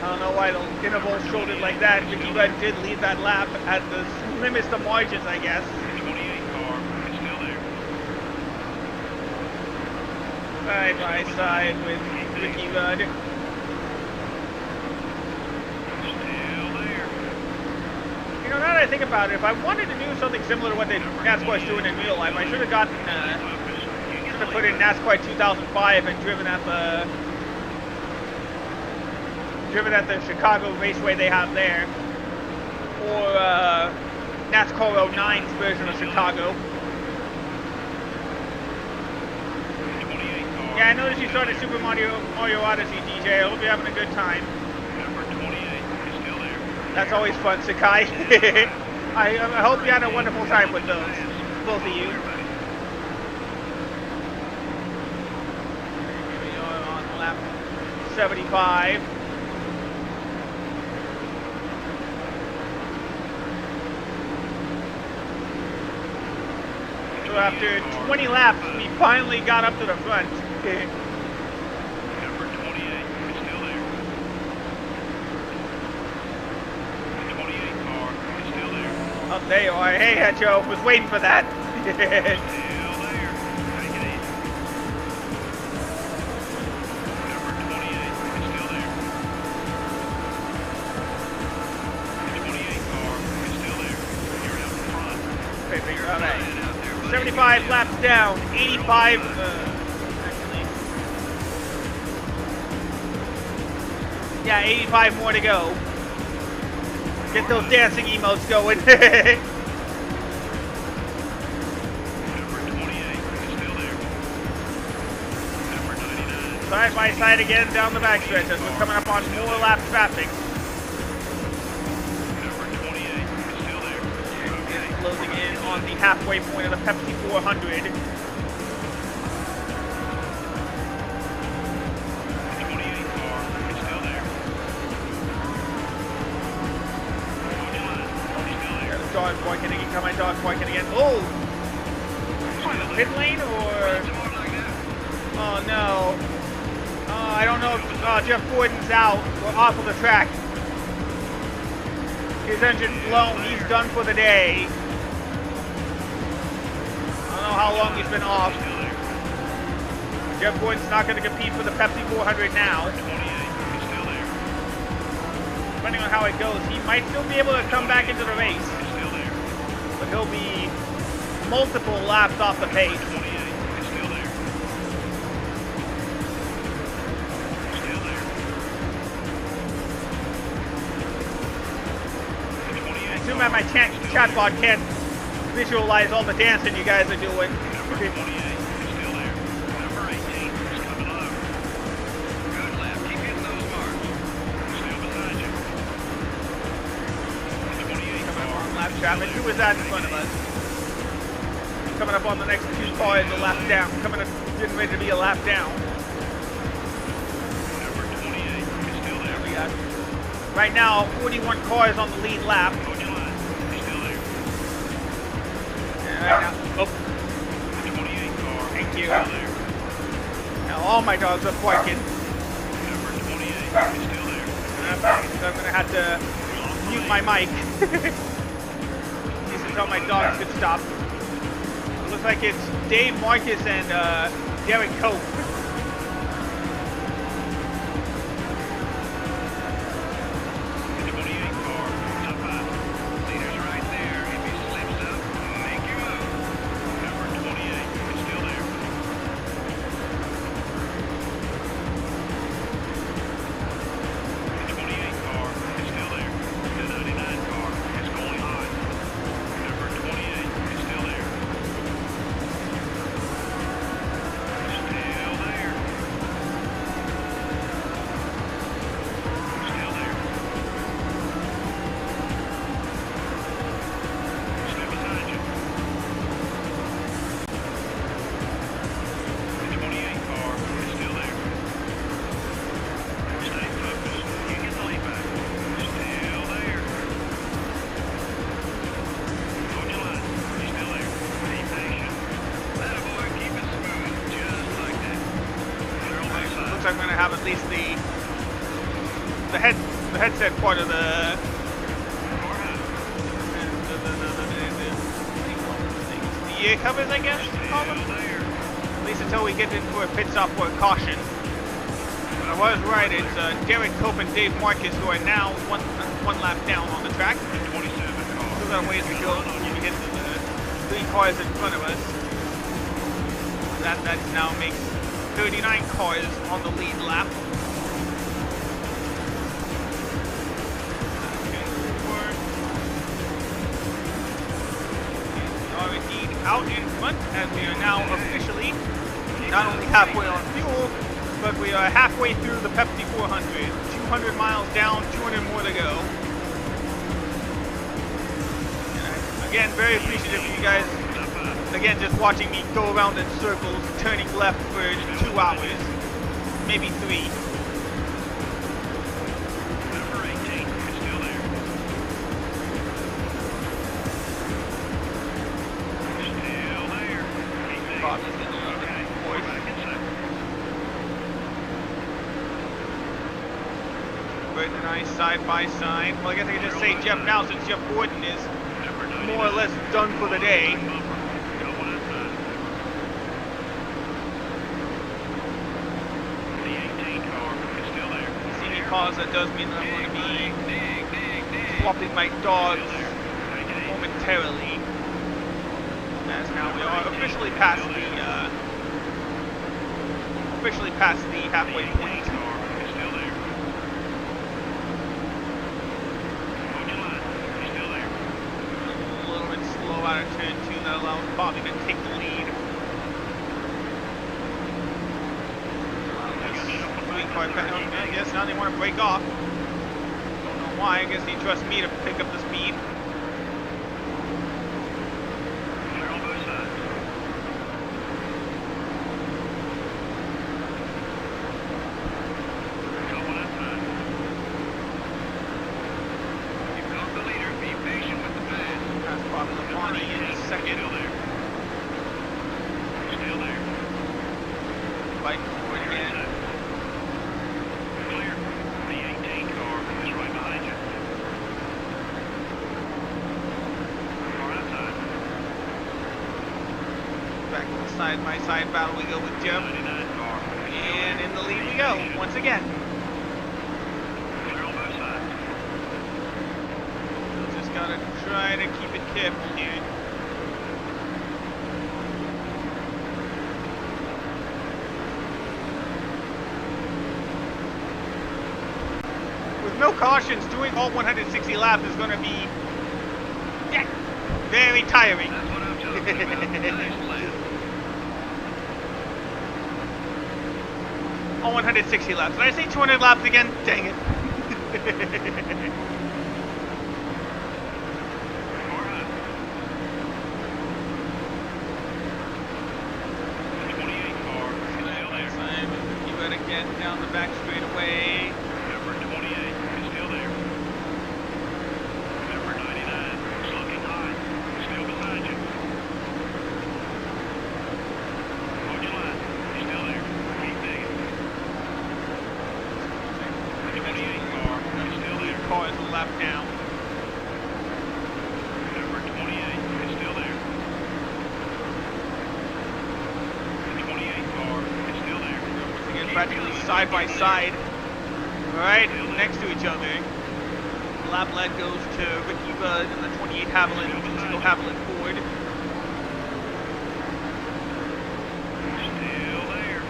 I don't know why the interval shouldered like that. Ricky Rudd did lead that lap at the slimmest of margins, I guess. the 28 car is still there. Side by side with Ricky Rudd. Still there. You know, now that I think about it, if I wanted to do something similar to what the NASCAR is doing in real life, I should have gotten, should have put in NASCAR 2005 and driven at the Chicago raceway they have there, or NASCAR 09's version of Chicago. 28 car. Yeah, I noticed you started Super Mario Odyssey, DJ. I hope you're having a good time. Number 28 is still there. That's always fun, Sakai. I hope you had a wonderful time with those, both of you. Here we are on lap 75. So after 20 laps, we finally got up to the front. Number 28 is still there. The 28 car is still there. Oh, there you are. Hey, Joe, was waiting for that. Still there. Take it easy. Number 28 is still there. The 28 car is still there. You're out in front. All right. Flying out there, buddy. 75 laps down, 85, actually, yeah, 85 more to go. Get those dancing emotes going. Number 28 is still there. Number 99. Side by side again down the backstretch as we're coming up on more lap traffic. Number 28 is still there. Okay. Closing in on the halfway point of the Pepsi 400. The 28 car is still there. On your line. He's still there. The dog barking again. Got my dog barking again. Oh! On the pit lane or? Some more like that. Oh no. I don't know if Jeff Gordon's out or off of the track. His engine's blown. He's done for the day. I don't know how long he's been off. Still there. Jeff Gordon's not going to compete for the Pepsi 400 now. 28 is still there. Depending on how it goes, he might still be able to come back into the race, Is still there. but he'll be multiple laps off the pace. 28 is still there. Still there. The 28 I assume that my chatbot can't visualize all the dancing you guys are doing. Number 28 is still there. Number 18 is coming up. Good lap. Keep hitting those marks. Still behind you. The 28 Coming up car on lap traffic. Who is that in front of us? Coming up on the next two cars, a lap down. Getting ready to be a lap down. Number 28 is still there. We got right now 41 cars on the lead lap. On your line. He's still there. And right now, oh, The 28 car Thank you. is still there. now all my dogs are barking. Number 28 is still there. So I'm gonna have to mute my mic. These are how my dogs could stop. It looks like it's Dave Marcus and Derek Cope. The 28 car is up high. Leader's right there. If he slips up, looks like we're gonna have at least the headset part of the ear covers, I guess you call them. At least until we get into a pit stop for a caution. But I was right. It's Derek Cope and Dave Marcus who are now one lap down on the track. Still got a ways to go. We hit the 3 cars in front of us. That now makes 39 cars on the lead lap. Are indeed out in front as we are now officially not only halfway on fuel, but we are halfway through the Pepsi 400. 200 miles down, 200 more to go. And again, very appreciative of you guys. Again, just watching me go around in circles, turning left for 2 hours, maybe 3. Number 18 is still there. Still there. Bobby's getting a little bit We're back in second. Bert and I side by side. Well, I guess I can just say Jeff now, since Jeff Gordon is Number 99. more or less done for the day. Going outside. The 18 car is still there. See any cause that does mean that I'm going to be Dig. swapping my dogs Still there. Take it easy. momentarily. As now we are officially past the halfway The 18 point. car is still there. Hold your line. He's still there. A little bit slow out of turn 2. That allows Bobby to take the lead. I guess now they want to break off. Don't know why. I guess he trusts me to pick up the speed. Clear on both sides. Going outside. You've got the leader. Be patient with the pass. That's Bobby Labonte in second. Still there. Still there. Fighting forward again. Clear. The 18 car is right behind you. Car outside. Back to the side-by-side battle we go with Jeff. 99 car. And in the lead we go, once again. Clear on both sides. Just gotta try to keep it careful here. With no cautions, doing all 160 laps is gonna be very tiring. That's what I'm talking about. Nice lap. All 160 laps. Did I say 200 laps again? Dang it. Car high. The 28 car is still there. You better get down the back straightaway. Number 28 is still there. Number 99 is looking high. Still beside you. Hold your line. He's still there. Keep digging. The 28 car is still there. Car is a lap down. Number 28 is still there. The 28 car is still there. Again, practically side by side. Right next to each other. The lap lead goes to Ricky Rudd and the 28 Haviland, Cisco Haviland Ford. Still there.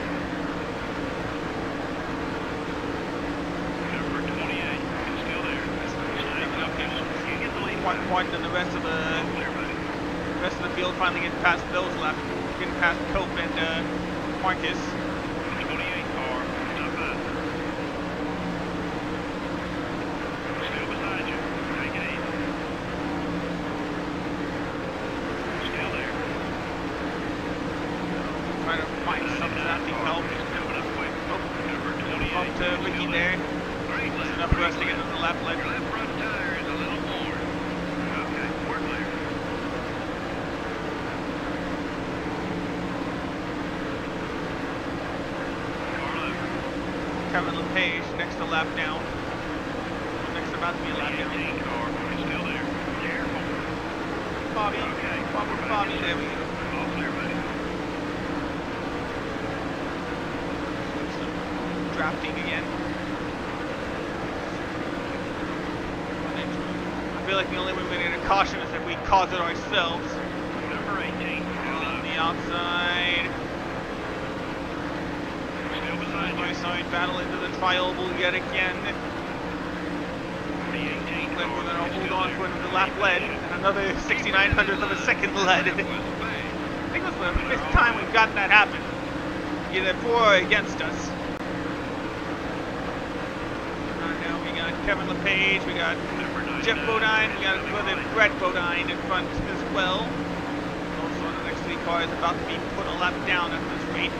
Number 28 is still there. Staying up there. You get the lead. One and the rest of the Clear, buddy. rest of the field finally getting past those laps, getting past Cope and Marcus. The 28 car is up high. Still beside you. Take it easy. Still there. Trying to find something that can help. Coming up quick. Number 28. Up to Ricky there. Great That's lap. enough for us to get into the lap lead. Your left front tire is a little worn. Okay, we're clear. Car left. Kevin LePage next to lap down. Next about to be a lap down. car is still there. Careful. Bobby. Okay. Bobby. There we go. All clear, buddy. Some drafting again. I feel like the only way we're going to get a caution is if we cause it ourselves. Number 18. On the outside. Still beside you. Side battle into the tri-oval yet again. The 18 Then car we're going to is hold still on there. for another lap lead and another 6900th of a second lead. I think it was the fifth time we've gotten that happen. Either for or against us. Now we got Kevin LePage, we got Jeff Bodine, we got brother Brett Bodine in front as well. Also the next three cars about to be put a lap down at this rate.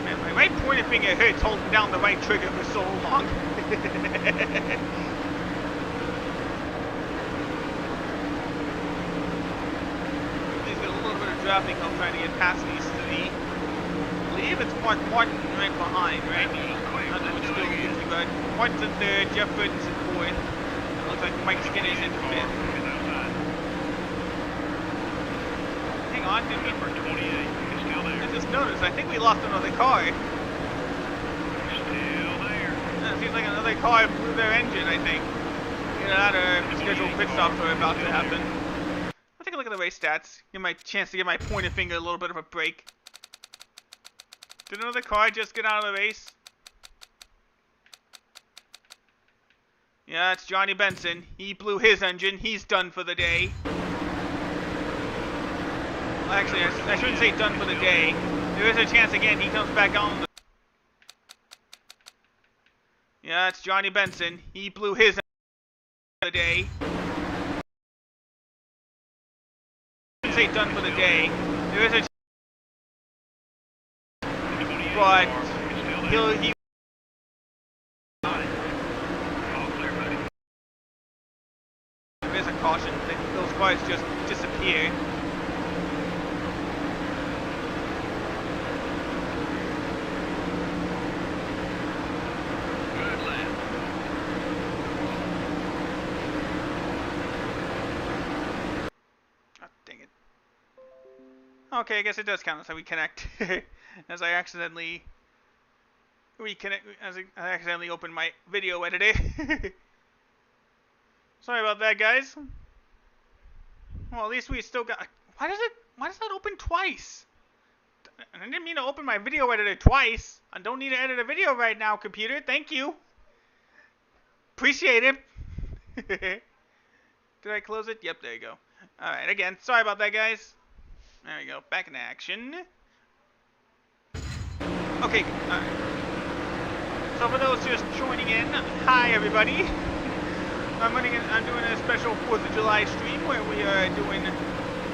Man, my right pointer finger hurts holding down the right trigger for so long. Drafting, I'm trying to get past these three. I believe it's Martin right behind, right? I don't know which still is, but Martin's in third, Jeff Burton's in fourth. It looks like Mike Skinner's in fifth. Hang on, didn't we? Number 28 is still there. I just noticed, I think we lost another car. Still there. It seems like another car blew their engine, I think. Either that or scheduled pit stops are about to happen. Take a look at the race stats. Give my chance to give my pointer finger a little bit of a break. Did another car just get out of the race? Yeah, it's Johnny Benson. He blew his engine. He's done for the day. Well, actually, I shouldn't say done for the day. There is a chance again he comes back on. Yeah, it's Johnny Benson. He blew his engine for the day. Say done for the day. There is a but he there is a caution. Those cars just disappeared. Good lap. Okay, I guess it does count as we connect. As I accidentally reconnect, as I accidentally opened my video editor. Sorry about that, guys. Well, at least we still got. Why does that open twice? I didn't mean to open my video editor twice. I don't need to edit a video right now, computer. Thank you. Appreciate it. Did I close it? Yep, there you go. All right, again, sorry about that, guys. There we go, back in action. Okay, alright. So for those just joining in, hi everybody. I'm doing a special 4th of July stream where we are doing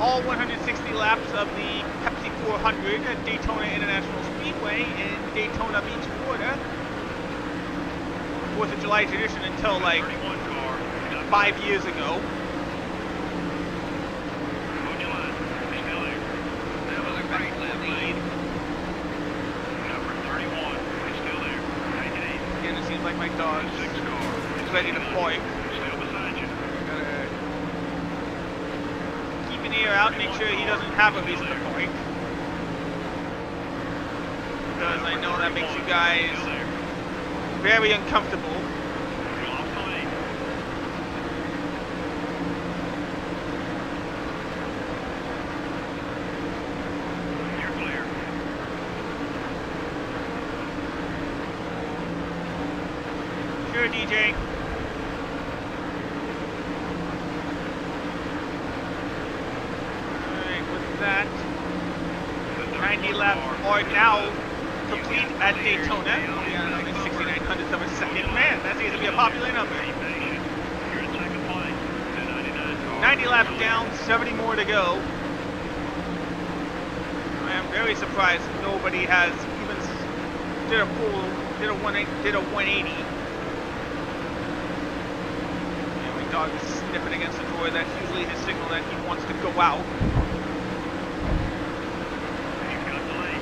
all 160 laps of the Pepsi 400 at Daytona International Speedway in Daytona Beach, Florida. 4th of July tradition until like 5 years ago. Like my dog is ready to bark. Gotta keep an ear out, make sure he doesn't have a reason to bark. Because I know that makes you guys very uncomfortable. Sure, DJ. Alright, with that, 90 laps are now complete at Daytona. We got another 6900th of a second. Man, that seems to be a popular number. 90 laps down, 70 more to go. I am very surprised nobody has even did a 180. dog is sniffing against the door. That's usually his signal that he wants to go out. You've got the lead.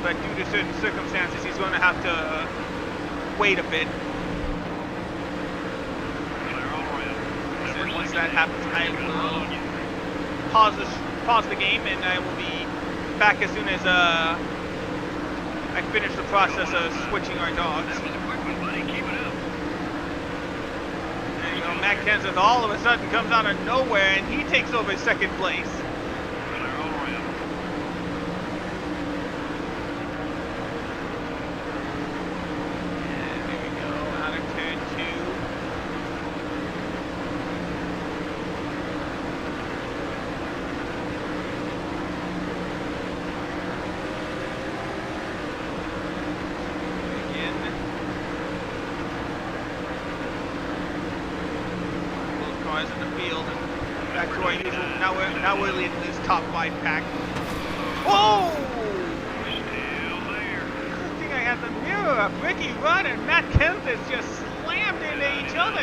But due to certain circumstances, he's going to have to wait a bit. Clear all around. So Number once 16 that happens, I is gonna will roll on you. pause the game, and I will be back as soon as I finish the process of switching our dogs. That was a quick one, buddy. Keep it up. And you know, Matt Kenseth all of a sudden comes out of nowhere, and he takes over second place. Clear all around. And there we go, out of turn 2. Again. Those cars in the field, and back to our usual. Now we're leading this top 5 pack. Oh! Still there. Good thing I had the mirror up. Ricky Rudd and Matt Kenseth just slammed into each other.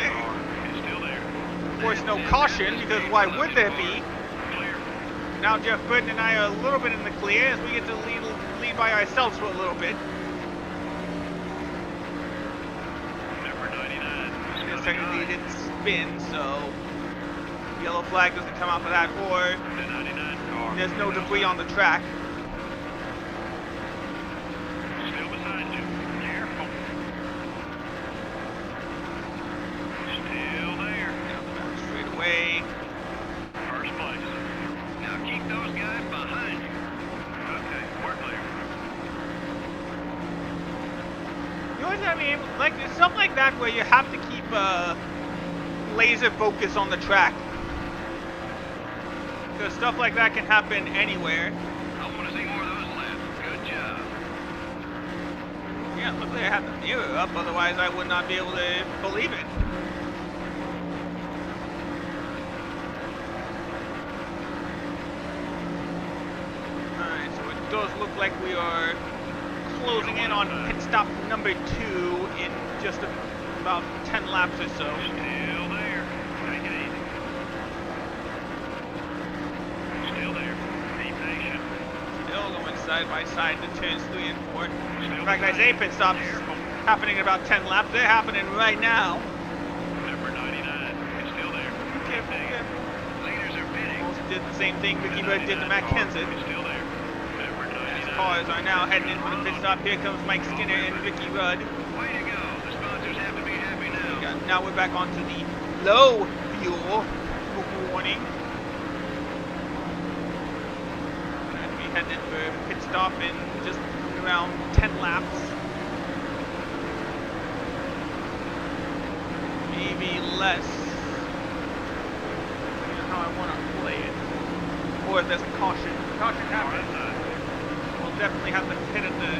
It's still there. Of course, no caution, because why would there be? Clear. Now Jeff Burton and I are a little bit in the clear as we get to lead by ourselves for a little bit. Number 99 is Just coming technically on. didn't spin, so yellow flag doesn't come out for that, or The 99 car. there's no debris on the track. Still beside you. Careful. Still there. Down the back straight away. First place. Now keep those guys behind you. Okay, we're clear. You always have to be able, like, there's something like that where you have to keep laser focus on the track. Because stuff like that can happen anywhere. I want to see more of those laps. Good job. Yeah, luckily I had the mirror up, otherwise I would not be able to believe it. Alright, so it does look like we are closing in on pit stop number 2 in just about 10 laps or so. Still there. Take it easy. Still there. Be patient. Still going side by side to turns 3 and 4. Still In fact, I say pit stops Careful. happening in about 10 laps. They're happening right now. Number 99 is still there. Careful, Take it. careful. Leaders are pitting. Almost did the same thing Ricky The Rudd did to 99 Matt car Kenseth. is still there. Number 99. Cars are now heading in for the pit stop. Here comes Mike Skinner and Ricky Rudd. Way to go. The sponsors have to be happy now. Now we're back onto the low fuel warning. And we heading in for pit stop in just around 10 laps. Maybe less. Depending on how I want to play it. Or if there's a caution. Caution happens. We'll definitely have to hit at the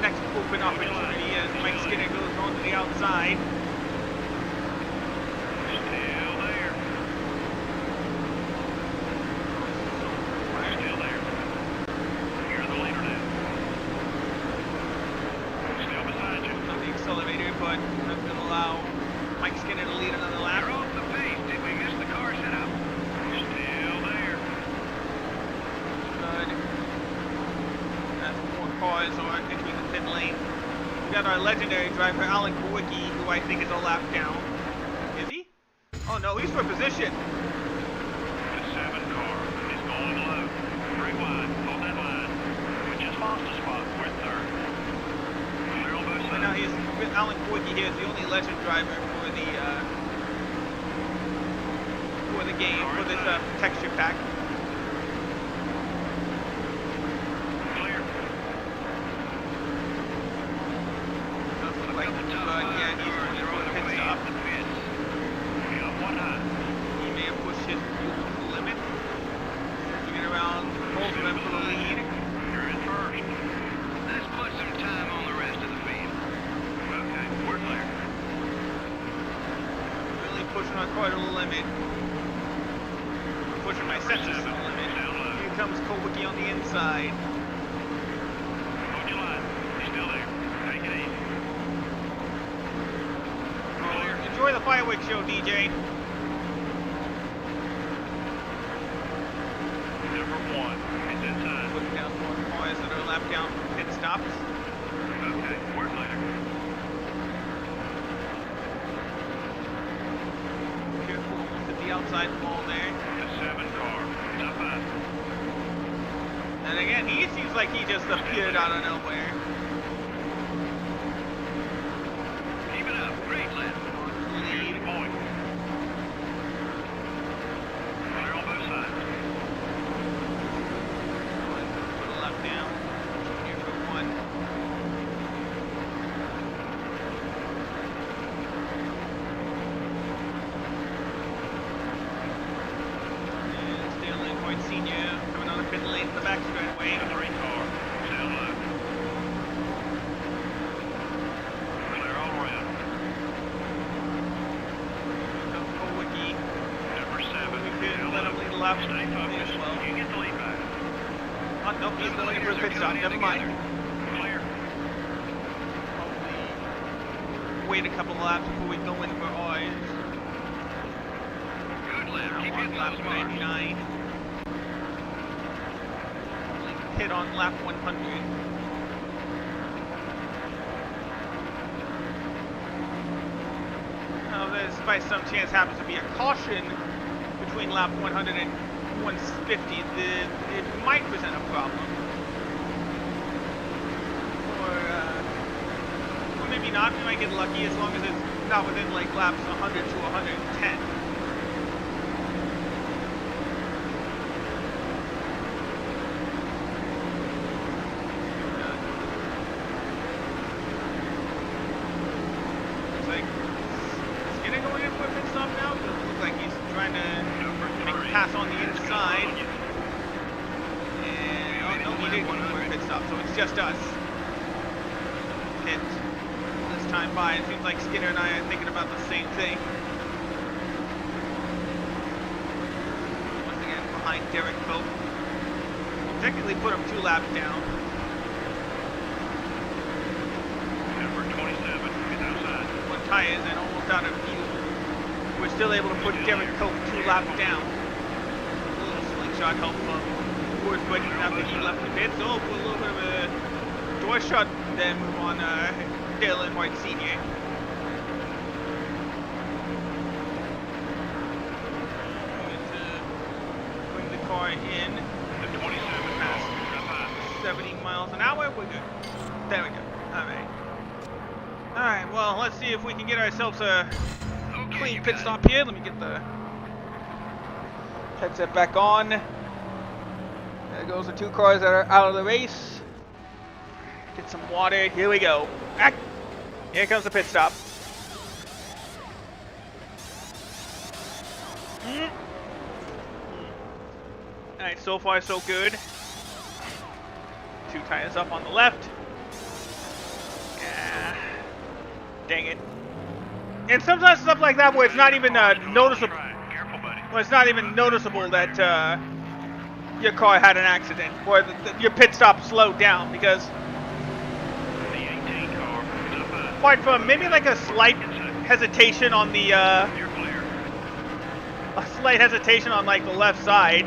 next open opportunity as Mike Skinner goes on to the outside. Still there. Still there. You're the leader now. Still beside you. On the accelerator, but that's going to allow Mike Skinner to lead another lap. You're off the pace. Did we miss the car setup? Still there. Good. As more cars are entering the pit lane. We got our legendary driver, Alan Kowicki, who I think is a lap down. Is he? Oh no, he's for position. The 7 car is going low. 3 wide. Hold that line. We just lost a spot. We're third. Clear on both Right now, sides. Alan Kowicki here is the only legend driver for the game, for this texture pack. Clear. Does look like The top yeah, 5 he's cars going are for on the their pit way stop. out the pits. We got one high. He may have pushed his fuel to the limit. To get around both of them for the lead. You're in first. Let's put some time on the rest of the field. Okay, we're clear. Really pushing our car to the limit. Pushing my sensors to the limit. Down low. Here comes Kowicki on the inside. Hold your line. He's still there. Take it easy. Oh, enjoy the fireworks show, DJ. Number 1 is inside. Looking down for cars that are lapped down from pit stops. Okay, word later. Careful, almost at the outside wall there. The 7 car is up high. And again, he seems like he just appeared out of nowhere. Keep it up. Great left. Here's the point. Clear on both sides. Put a left down. Here for one. And still in White Senior. Coming on the pit lane in the back straightaway. The 3 car is down low. Clear all around. Comes for Wiki. Number 7 We could down let low. him lead the lap. Stay focused. As well. You get the lead back. Oh, nope, he's going in for a pit stop. Never mind. Clear. Probably wait a couple of laps before we go in for ours. Good left. Now Keep on hitting lap those marks. 99. Hit on lap 100. Now, there's by some chance happens to be a caution between lap 100 and 150. It might present a problem. Or maybe not. We might get lucky as long as it's not within like laps 100 to 110. Looks like Skinner going in for a pit stop now. Doesn't look like he's trying to make a pass on the inside. And oh no, he didn't go for a pit stop, so it's just us. Hit this time by. It seems like Skinner and I are thinking about the same thing. Once again, behind Derek Cope. Technically put him 2 laps down. Number 27 is outside. One tires and almost out of view. We're still able to put Derek Cope 2 laps down. A little slingshot help from Woodward after he left the pits. Oh, put a little bit of a door shot then move on Dale and White Senior. Going to bring the car in. The 27 car is up high. 70 miles an hour. We're good. There we go. Alright. Alright, well, let's see if we can get ourselves a clean pit stop here. Let me get the headset back on. There goes the 2 cars that are out of the race. Get some water. Here we go. Ah, here comes the pit stop. Alright, so far so good. 2 tires up on the left. Yeah. Dang it. And sometimes stuff like that where it's not even noticeable. Careful, buddy. Well, it's not even noticeable that your car had an accident or your pit stop slowed down because The 18 car is up high. apart from maybe like a slight hesitation on the You're clear. like the left side,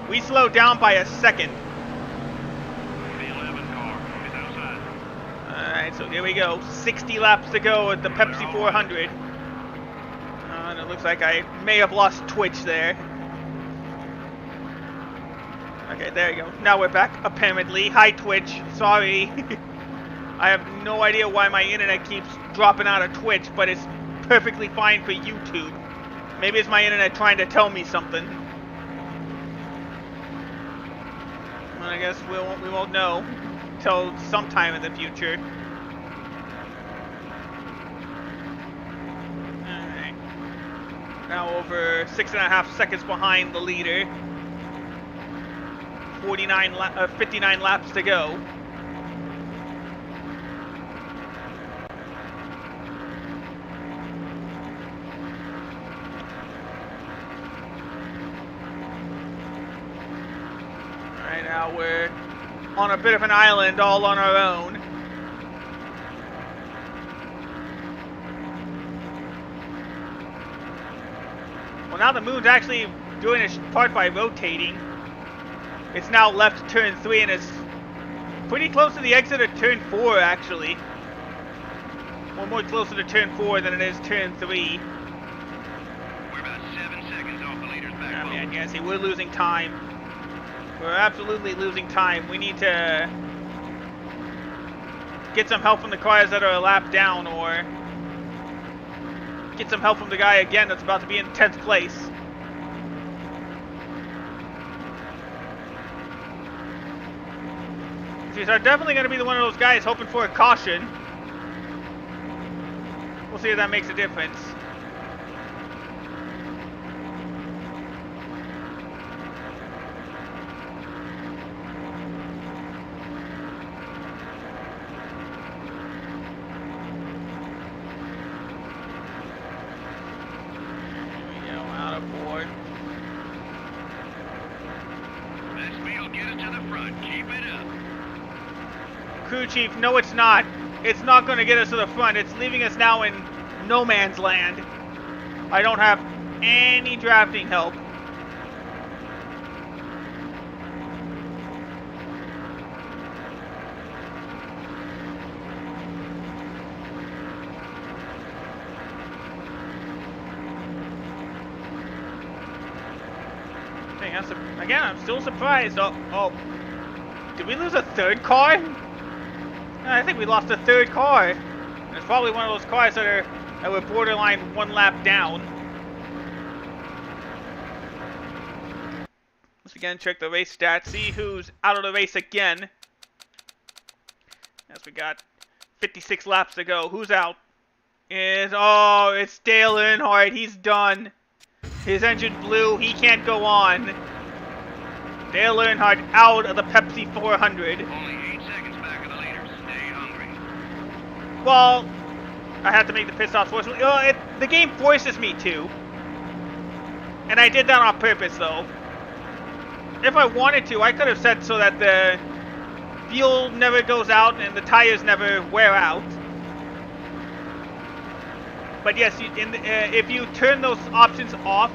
we slowed down by a second. The 11 car is outside. Alright, so here we go. 60 laps to go at the Pepsi 400. And it looks like I may have lost Twitch there. Okay, there you go. Now we're back, apparently. Hi, Twitch. Sorry. I have no idea why my internet keeps dropping out of Twitch, but it's perfectly fine for YouTube. Maybe it's my internet trying to tell me something. Well, I guess we won't know until sometime in the future. Alright. Now over 6.5 seconds behind the leader. 59 laps to go. Alright, now we're on a bit of an island all on our own. Well, now the moon's actually doing its part by rotating. It's now left turn 3 and it's pretty close to the exit of turn 4, actually. Well, more closer to turn 4 than it is turn 3. We're about 7 seconds off the leader's back. Yeah, man, yeah, see, we're losing time. We're absolutely losing time. We need to get some help from the cars that are a lap down, or get some help from the guy again that's about to be in 10th place. These are definitely going to be one of those guys hoping for a caution. We'll see if that makes a difference. That speed will get us to the front. Keep it up. Crew chief, no it's not. It's not going to get us to the front. It's leaving us now in no man's land. I don't have any drafting help. Dang, again, I'm still surprised. Oh, did we lose a third car? I think we lost a third car. And it's probably one of those cars that were borderline one lap down. Let's again check the race stats, see who's out of the race again. As we got 56 laps to go. Who's out? It's Dale Earnhardt. He's done. His engine blew. He can't go on. Dale Earnhardt out of the Pepsi 400. Only 8 seconds back of the leader. Stay hungry. Well, I have to make the pit stops forcefully. The game forces me to. And I did that on purpose, though. If I wanted to, I could have said so that the fuel never goes out and the tires never wear out. But yes, if you turn those options off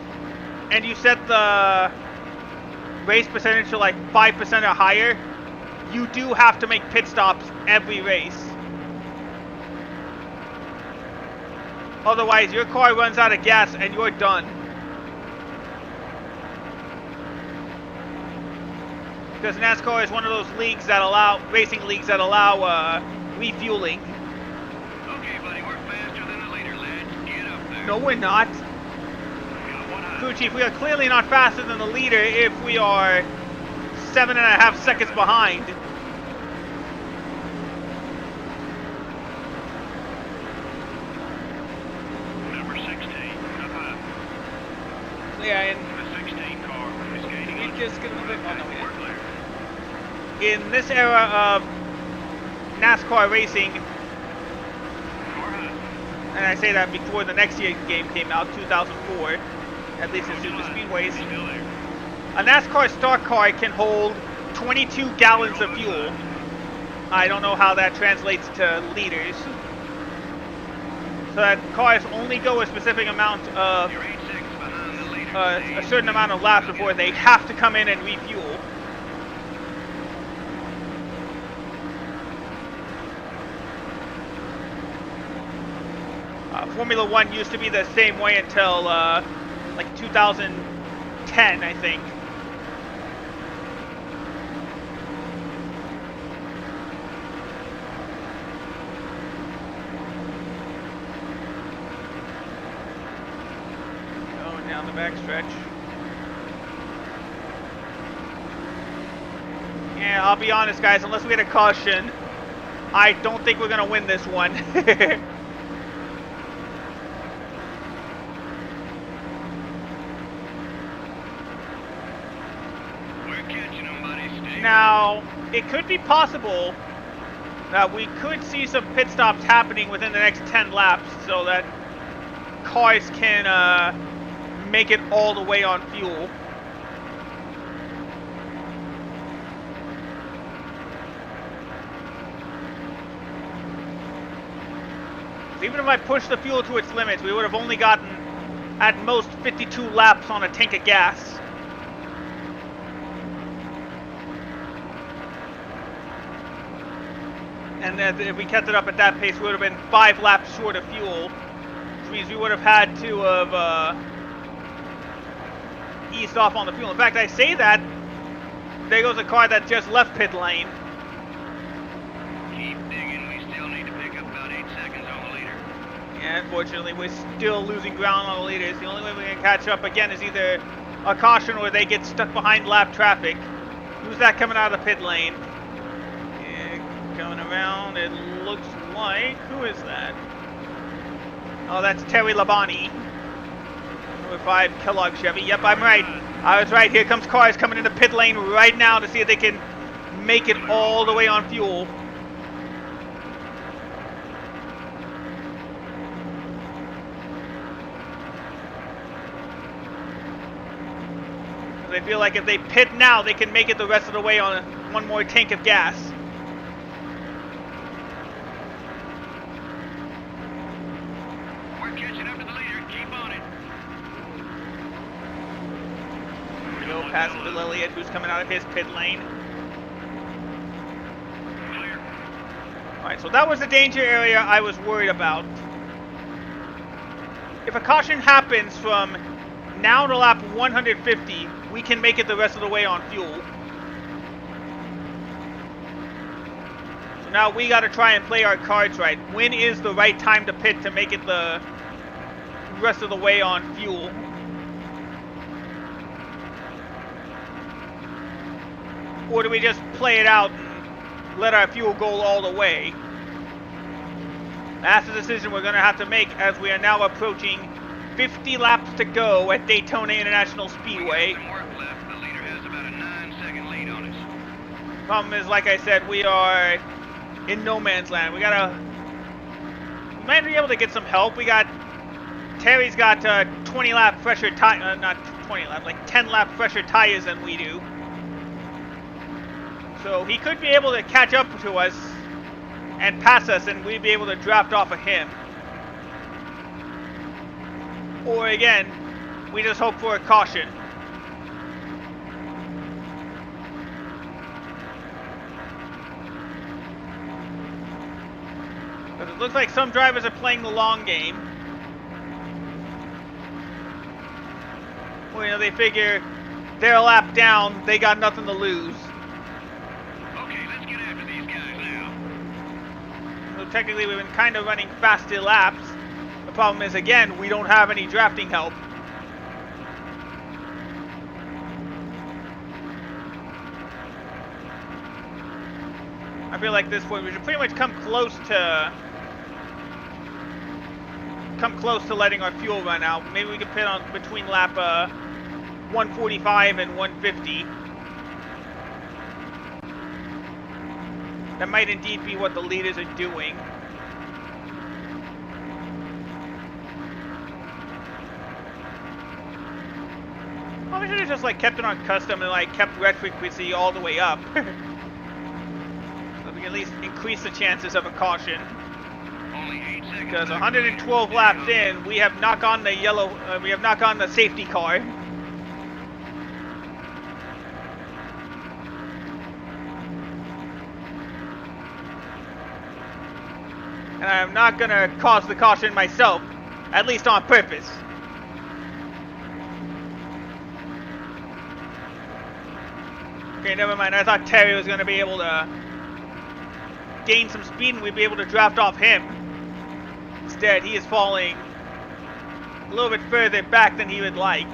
and you set the race percentage to like 5% or higher, you do have to make pit stops every race. Otherwise, your car runs out of gas and you're done. Because NASCAR is one of those leagues that racing leagues that allow refueling. Okay, buddy, we're faster than the leader. Let's get up there. No, we're not. Crew chief, we are clearly not faster than the leader if we are 7.5 seconds behind. Number 16, up high. Yeah, and The 16 car is gaining on just get a little bit. Oh, no, we We're didn't. clear. In this era of NASCAR racing, Car high. and I say that before the next year game came out, 2004, at least in super speedways, Still there. a NASCAR stock car can hold 22 gallons of fuel. I don't know how that translates to liters. So that cars only go a specific amount of, You're 8 seconds behind the leader. a certain amount of laps before they have to come in and refuel. Formula One used to be the same way until like 2010, I think. Going down the backstretch. Yeah, I'll be honest, guys. Unless we get a caution, I don't think we're gonna win this one. Now, it could be possible that we could see some pit stops happening within the next 10 laps so that cars can make it all the way on fuel. Even if I pushed the fuel to its limits, we would have only gotten at most 52 laps on a tank of gas. And then if we kept it up at that pace, we would have been 5 laps short of fuel, which means we would have had to have eased off on the fuel. In fact, I say that, there goes a car that just left pit lane. Keep digging. We still need to pick up about 8 seconds on the leader. Yeah, unfortunately, we're still losing ground on the leaders. The only way we can catch up again is either a caution or they get stuck behind lap traffic. Who's that coming out of the pit lane? Yeah, coming around, it looks like... Who is that? Oh, that's Terry Labonte. Number 5 Kellogg Chevy. Yep, I'm right. I was right. Here comes cars coming into pit lane right now to see if they can make it all the way on fuel. They feel like if they pit now, they can make it the rest of the way on one more tank of gas. We're catching up to the leader. Keep on it. Go past Bill Elliott, who's coming out of his pit lane. Clear. Alright, so that was the danger area I was worried about. If a caution happens from now to lap 150, we can make it the rest of the way on fuel. So now we got to try and play our cards right. When is the right time to pit to make it the rest of the way on fuel? Or do we just play it out and let our fuel go all the way? That's the decision we're going to have to make as we are now approaching 50 laps to go at Daytona International Speedway. We got some work left. The leader has about a 9-second lead on us. Problem is, like I said, we are in no man's land. We might be able to get some help. Terry's got 20 lap fresher tire, not 20 lap, like 10 lap fresher tires than we do. So he could be able to catch up to us and pass us, and we'd be able to draft off of him. Or again, we just hope for a caution. Because it looks like some drivers are playing the long game. Well, you know, they figure they're a lap down, they got nothing to lose. Okay, let's get after these guys now. So technically we've been kind of running faster laps. The problem is, again, we don't have any drafting help. I feel like at this point we should pretty much come close to letting our fuel run out. Maybe we can pit on between lap 145 and 150. That might indeed be what the leaders are doing. Well, we should have just like kept it on custom and like kept red frequency all the way up. So we can at least increase the chances of a caution. Only 8 seconds. Because left. 112 laps in, we have knocked on the we have knocked on the safety car. And I'm not gonna cause the caution myself, at least on purpose. Okay, never mind. I thought Terry was gonna be able to gain some speed and we'd be able to draft off him. Instead, he is falling a little bit further back than he would like.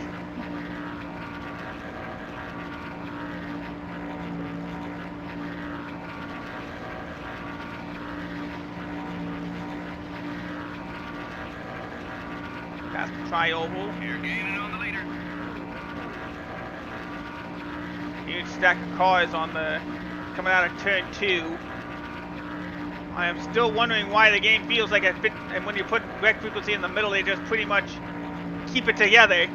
Past the tri-oval. You're gaining on the leader. Huge stack of cars on the coming out of turn 2. I am still wondering why the game feels like a fit, and when you put red frequency in the middle, they just pretty much keep it together.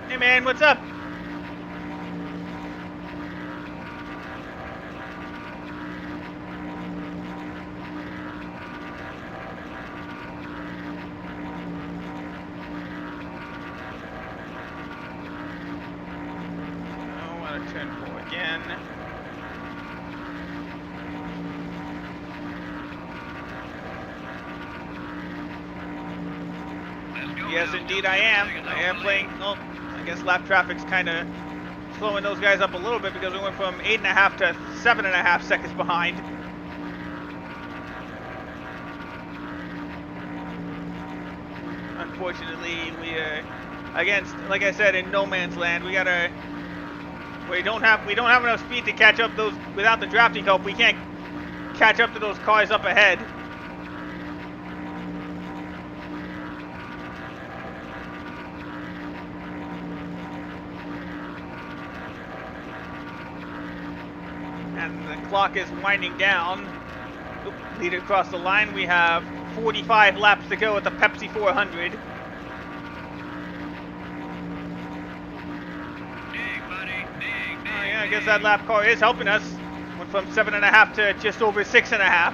Hey man, what's up? Turn 4 again. Yes, indeed I am. I am playing. Well, I guess lap traffic's kind of slowing those guys up a little bit because we went from 8.5 to 7.5 seconds behind. Unfortunately, we are against, like I said, in no man's land. We don't have enough speed to catch up those without the drafting help. We can't catch up to those cars up ahead. And the clock is winding down. Oop, leader across the line. We have 45 laps to go at the Pepsi 400. Oh yeah, I guess that lap car is helping us. Went from 7.5 to just over 6.5.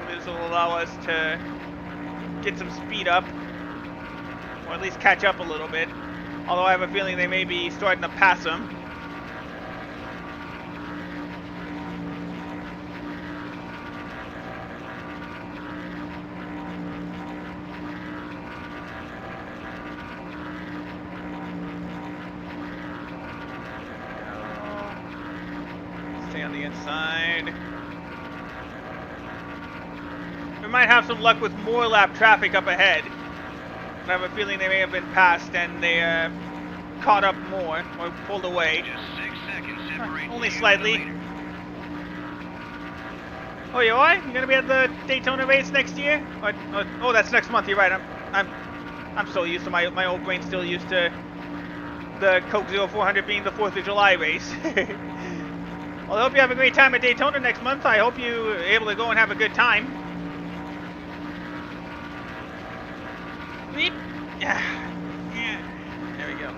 This will allow us to get some speed up, or at least catch up a little bit. Although I have a feeling they may be starting to pass them. Stay on the inside. We might have some luck with more lap traffic up ahead. I have a feeling they may have been passed and they caught up more or pulled away. Just 6 seconds separating Only you from slightly. the leader. Oh, you are? You gonna be at the Daytona race next year? Oh, that's next month. You're right. I'm so used to my old brain still used to the Coke 0400 being the 4th of July race. Well, I hope you have a great time at Daytona next month. I hope you're able to go and have a good time. Yeah, there we go.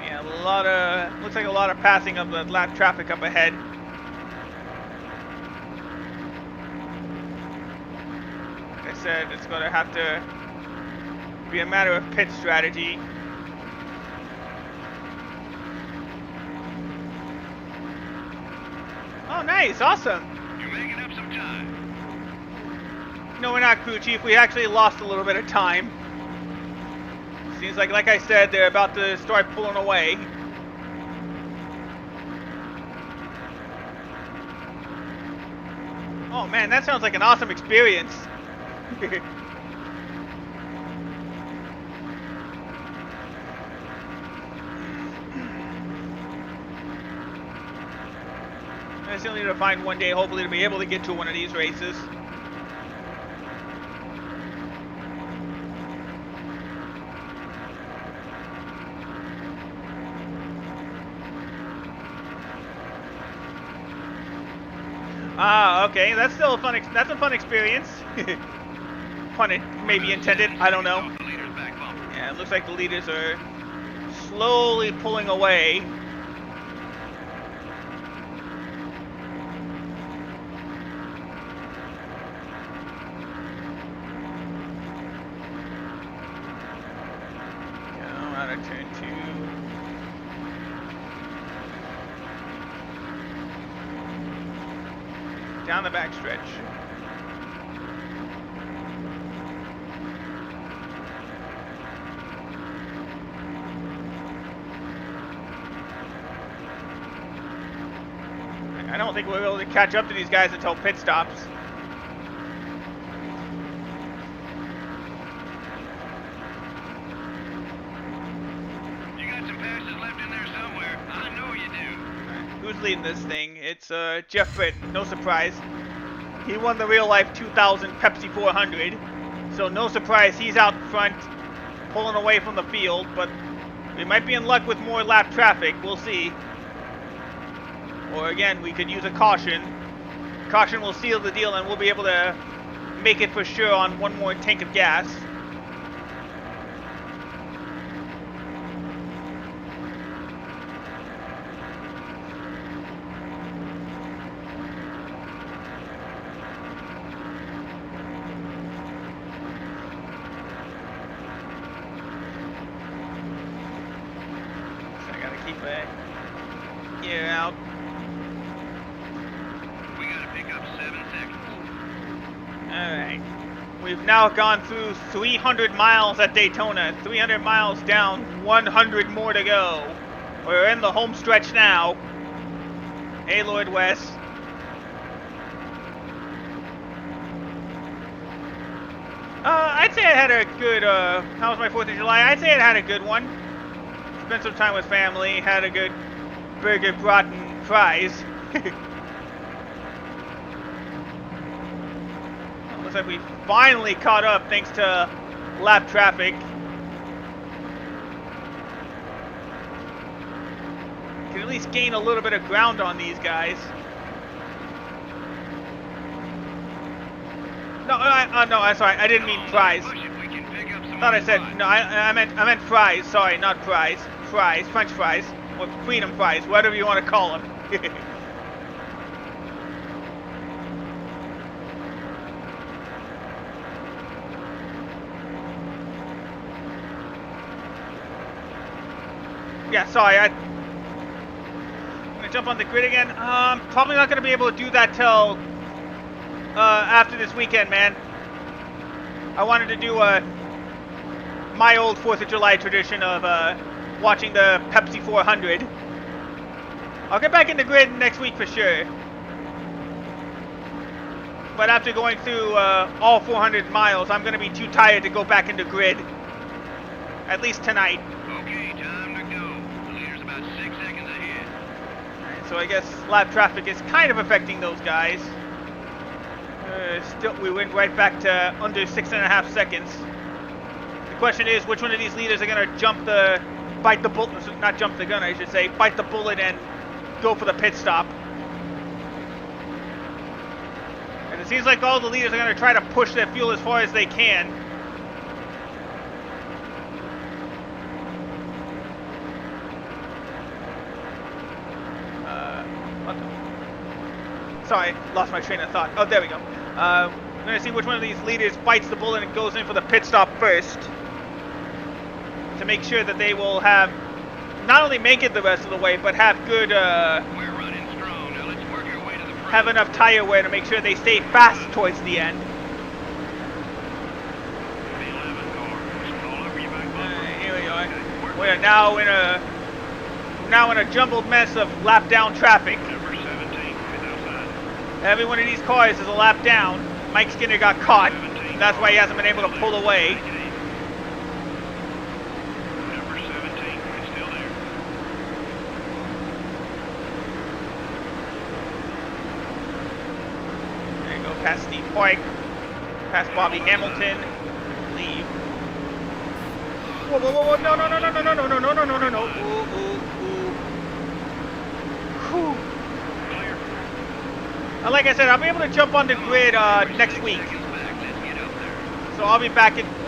Yeah, looks like a lot of passing of the lap traffic up ahead. Like I said, it's going to have to be a matter of pit strategy. Oh, nice, awesome. You're making up some time. No, we're not, crew chief. We actually lost a little bit of time. Seems like I said, they're about to start pulling away. Oh man, that sounds like an awesome experience. I still need to find one day, hopefully, to be able to get to one of these races. Ah, okay. That's still a fun. That's a fun experience. Pun it maybe intended. I don't know. The leader's back bumper. Yeah, it looks like the leaders are slowly pulling away. Go out of turn 2. Down the back stretch. I don't think we'll be able to catch up to these guys until pit stops. You got some passes left in there somewhere. I know you do. Who's leading this thing? It's Jeff Britton, no surprise. He won the real life 2000 Pepsi 400, so no surprise he's out front pulling away from the field, but we might be in luck with more lap traffic, we'll see. Or again, we could use a caution. Caution will seal the deal and we'll be able to make it for sure on one more tank of gas. keep a ear out. We gotta pick up 7 seconds. Alright. We've now gone through 300 miles at Daytona. 300 miles down, 100 more to go. We're in the home stretch now. Hey, Lord West. I'd say I had a good, how was my 4th of July? I'd say I had a good one. Spent some time with family, had a good burger, gratin, fries. Looks like we finally caught up thanks to lap traffic. Can at least gain a little bit of ground on these guys. No, I'm sorry. I didn't mean fries. Push it, we can pick up some Thought I more said spots. no. I meant fries. Sorry, not fries. Fries, French fries, or freedom fries, whatever you want to call them. Yeah, sorry. I'm gonna jump on the grid again. Probably not gonna be able to do that till after this weekend, man. I wanted to do my old 4th of July tradition of watching the Pepsi 400. I'll get back in the grid next week for sure. But after going through all 400 miles, I'm going to be too tired to go back into grid. At least tonight. Okay, time to go. The leader's about 6 seconds ahead. So I guess lap traffic is kind of affecting those guys. Still, we went right back to under 6.5 seconds. The question is, which one of these leaders are going to bite the bullet, not jump the gun, I should say, bite the bullet and go for the pit stop. And it seems like all the leaders are going to try to push their fuel as far as they can. What the? Sorry, lost my train of thought. Oh, there we go. We're going to see which one of these leaders bites the bullet and goes in for the pit stop first. To make sure that they will have, not only make it the rest of the way, but have good, We're running strong. Now let's work our way to the front. have enough tire wear to make sure they stay fast towards the end. The 11 car. It's all over your back bumper. Here we are. Okay, work We are now in a jumbled mess of lap down traffic. Number 17 is outside. Every one of these cars is a lap down. Mike Skinner got caught. And that's why he hasn't been able to pull away. Number 17 is still there. There you go, past Steve Pike, past Bobby Hamilton, leave. Whoa, whoa, whoa, whoa, no, no, no, no, no, no, no, no, no, no, no, no, no. Ooh, ooh, ooh. Whew. Clear. Like I said, I'll be able to jump on the grid next week. Seconds back. Let's get up there. So I'll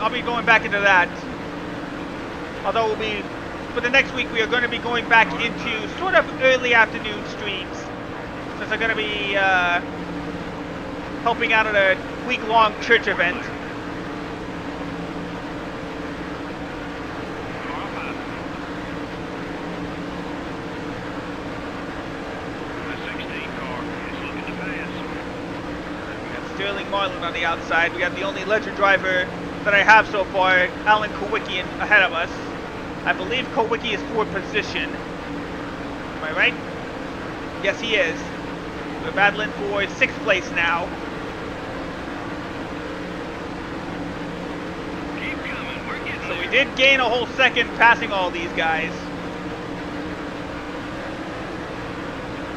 be going back into that. Although for the next week we are going to be going back into sort of early afternoon streams. Since I'm going to be helping out at a week-long church event. Car 5. The 16 car is looking to pass. We got Sterling Marlin on the outside. We got the only Ledger driver that I have so far, Alan Kowicki, ahead of us. I believe Kowicki is 4th position. Am I right? Yes, he is. We're battling for 6th place now. Keep coming. We're getting So there. we did gain a whole second passing all these guys.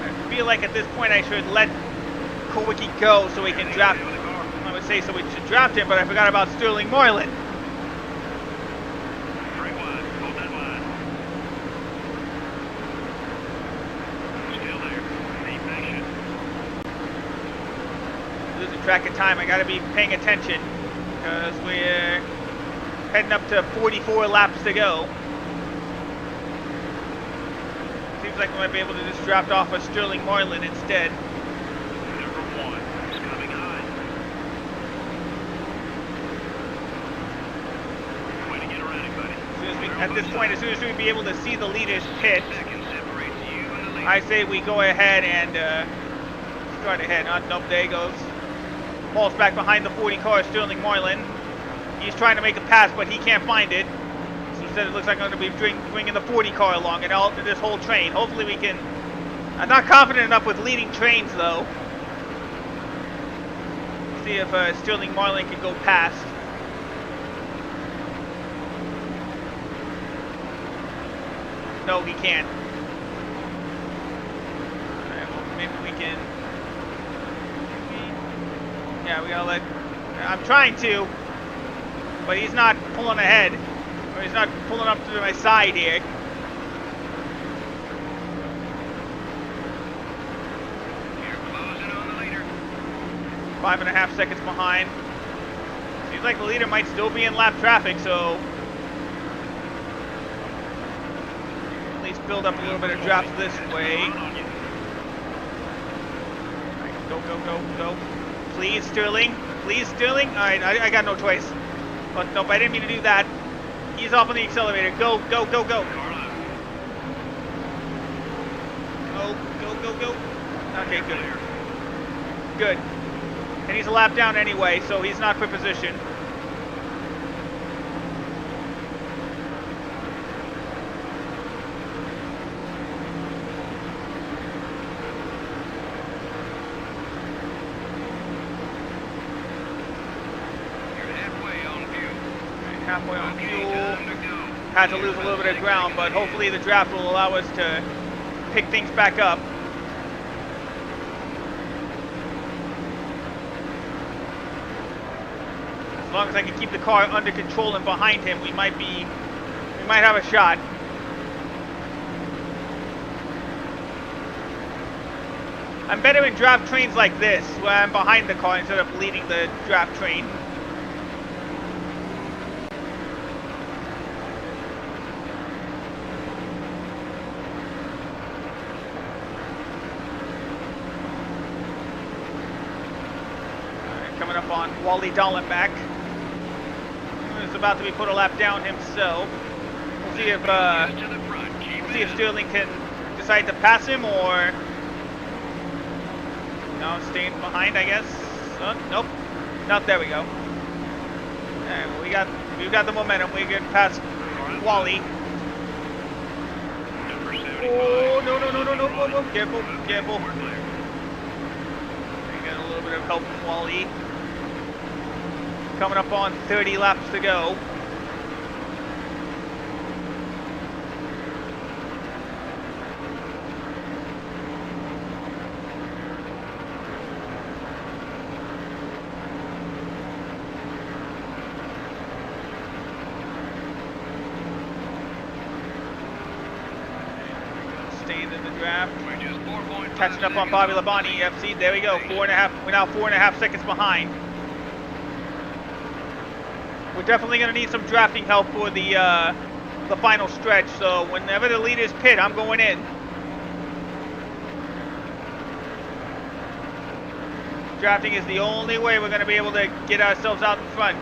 I feel like at this point I should let Kowicki go so we can draft. I would say so we should draft him, but I forgot about Sterling Moylan. 3 wide. Hold that line. Still there. Be patient. Losing track of time. I got to be paying attention because we're heading up to 44 laps to go. Seems like we might be able to just draft off a Sterling Moylan instead. Number 1 is coming high. Way to get around it, buddy. As soon as we At this point, as soon as we be able to see the leaders pit, Second separates you and the leader. I say we go ahead and start ahead. Nope, there he goes. Falls back behind the 40 car, Sterling Moylan. He's trying to make a pass, but he can't find it. So instead, it looks like I'm going to be bringing the 40 car along and all this whole train. Hopefully, we can. I'm not confident enough with leading trains, though. See if Sterling Moylan can go past. No, he can't. Alright, well, maybe we can. Yeah, we gotta let. I'm trying to, but he's not pulling ahead, or he's not pulling up to my side here. You're closing on the leader. 5.5 seconds behind. Seems like the leader might still be in lap traffic, so at least build up a little bit of drops this way. Alright, go, go, go, go. Please, Sterling. Please, Sterling. Alright, I got no choice. But nope, I didn't mean to do that. He's off on the accelerator. Go, go, go, go. Go, go, go, go. Okay, good. Good. And he's a lap down anyway, so he's not for position. Halfway on fuel. Had to lose a little bit of ground, but hopefully the draft will allow us to pick things back up. As long as I can keep the car under control and behind him, we might have a shot. I'm better in draft trains like this, where I'm behind the car instead of leading the draft train. Coming up on Wally Dallenbach. He's about to be put a lap down himself. We'll see if Sterling can decide to pass him or no, staying behind, I guess. Nope. Nope. There we go. Alright, well, we've got the momentum. We get past Wally. Oh no no no no no! Whoa, whoa. Careful, careful. We got a little bit of help from Wally. Coming up on 30 laps to go. Staying in the draft. Catching up on Bobby Labonte. Yep, see, there we go. 4.5. We're now 4.5 seconds behind. We're definitely going to need some drafting help for the final stretch, so whenever the leaders pit, I'm going in. Drafting is the only way we're going to be able to get ourselves out in front.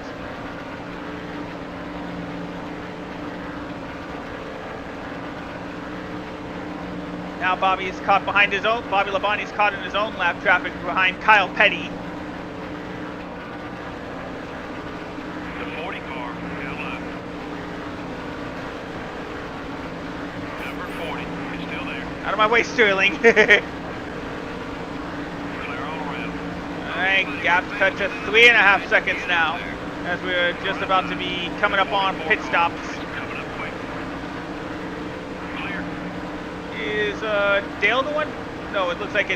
Now Bobby's caught behind his own. Bobby Labonte's caught in his own lap traffic behind Kyle Petty. Out of my way, Sterling. Alright, gap cut to 3.5 seconds now, as we're just about to be coming up on pit stops. Is Dale the one? No, it looks like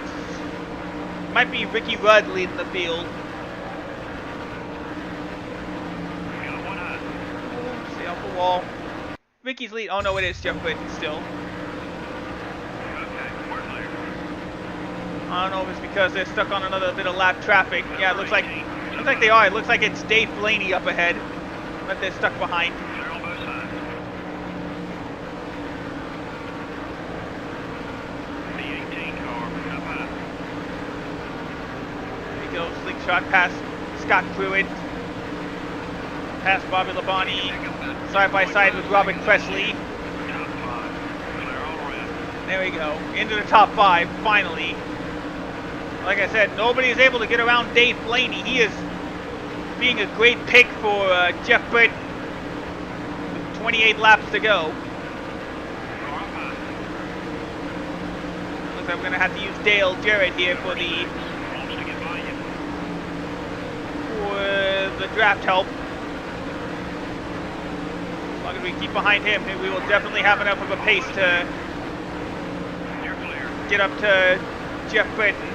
might be Ricky Rudd leading the field. Stay off the wall. Ricky's lead. Oh no, it is Jeff Britton still. I don't know if it's because they're stuck on another bit of lap traffic. Yeah, it looks like they are. It looks like it's Dave Blaney up ahead, but they're stuck behind. There you go, slingshot past Scott Pruitt. Past Bobby Labonte, side by side with Robert Presley. Top 5. Clear all around. There we go. Into the top 5, finally. Like I said, nobody is able to get around Dave Blaney. He is being a great pick for Jeff Britton. 28 laps to go. Looks like we're going to have to use Dale Jarrett here for the draft help. As long as we keep behind him, we will definitely have enough of a pace to get up to Jeff Britton.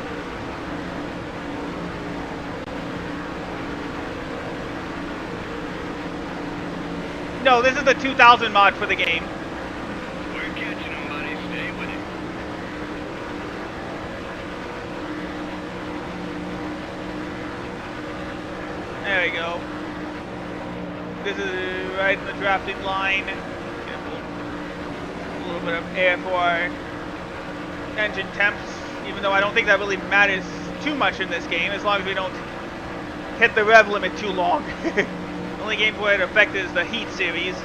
No, this is the 2000 mod for the game. We're catching him, buddy. Stay with it. There we go. This is right in the drafting line. Get a little bit of air for our engine temps, even though I don't think that really matters too much in this game, as long as we don't hit the rev limit too long. The only game where it affects is the Heat series.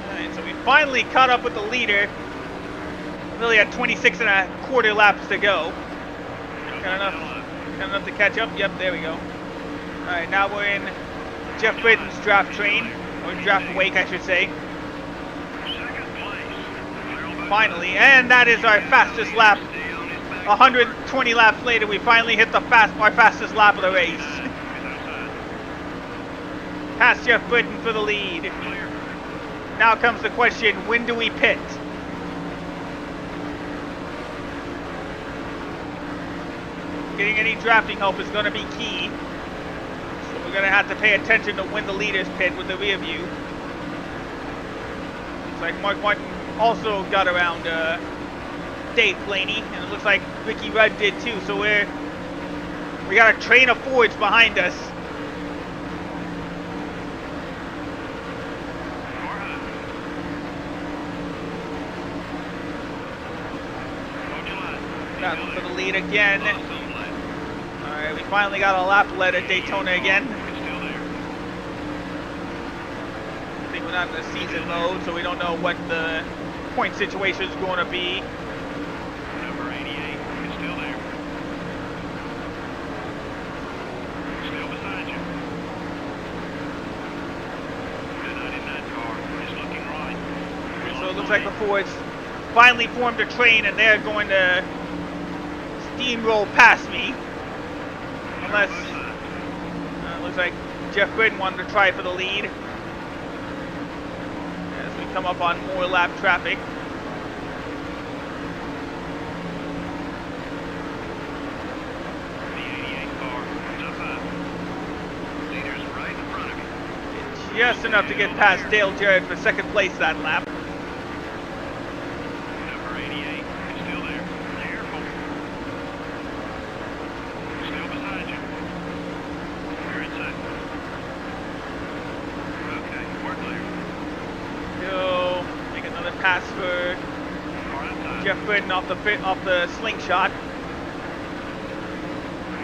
Alright, so we finally caught up with the leader. Really at 26 and a quarter laps to go. Got enough to catch up? Yep, there we go. Alright, now we're in Jeff Britton's draft train, or draft wake I should say. Finally, and that is our fastest lap. 120 laps later, we finally hit our fastest lap of the race. Past Jeff Britton for the lead. Now comes the question, when do we pit? Getting any drafting help is going to be key. So we're going to have to pay attention to when the leaders pit with the rear view. Looks like Mark Martin also got around Dave Blaney, and it looks like Ricky Rudd did too. So we got a train of Fords behind us. Battling for the lead again. Alright, we finally got a lap led at Daytona again. I think we're not in the season mode, so we don't know what the point situation is going to be. Number 88 is still there. Still beside you. The 99 car is looking right. So it looks like the Fords finally formed a train, and they're going to steamroll past me. Unless looks like Jeff Britton wanted to try for the lead. As we come up on more lap traffic. The 88 car is up high. Leader's right in front of you. Just enough to get past Dale Jarrett for second place that lap. Number 88 is still there. Careful. Still beside you. You're in sight. Okay, we're clear. Go make another pass for Car outside. Jeff Britton off the slingshot.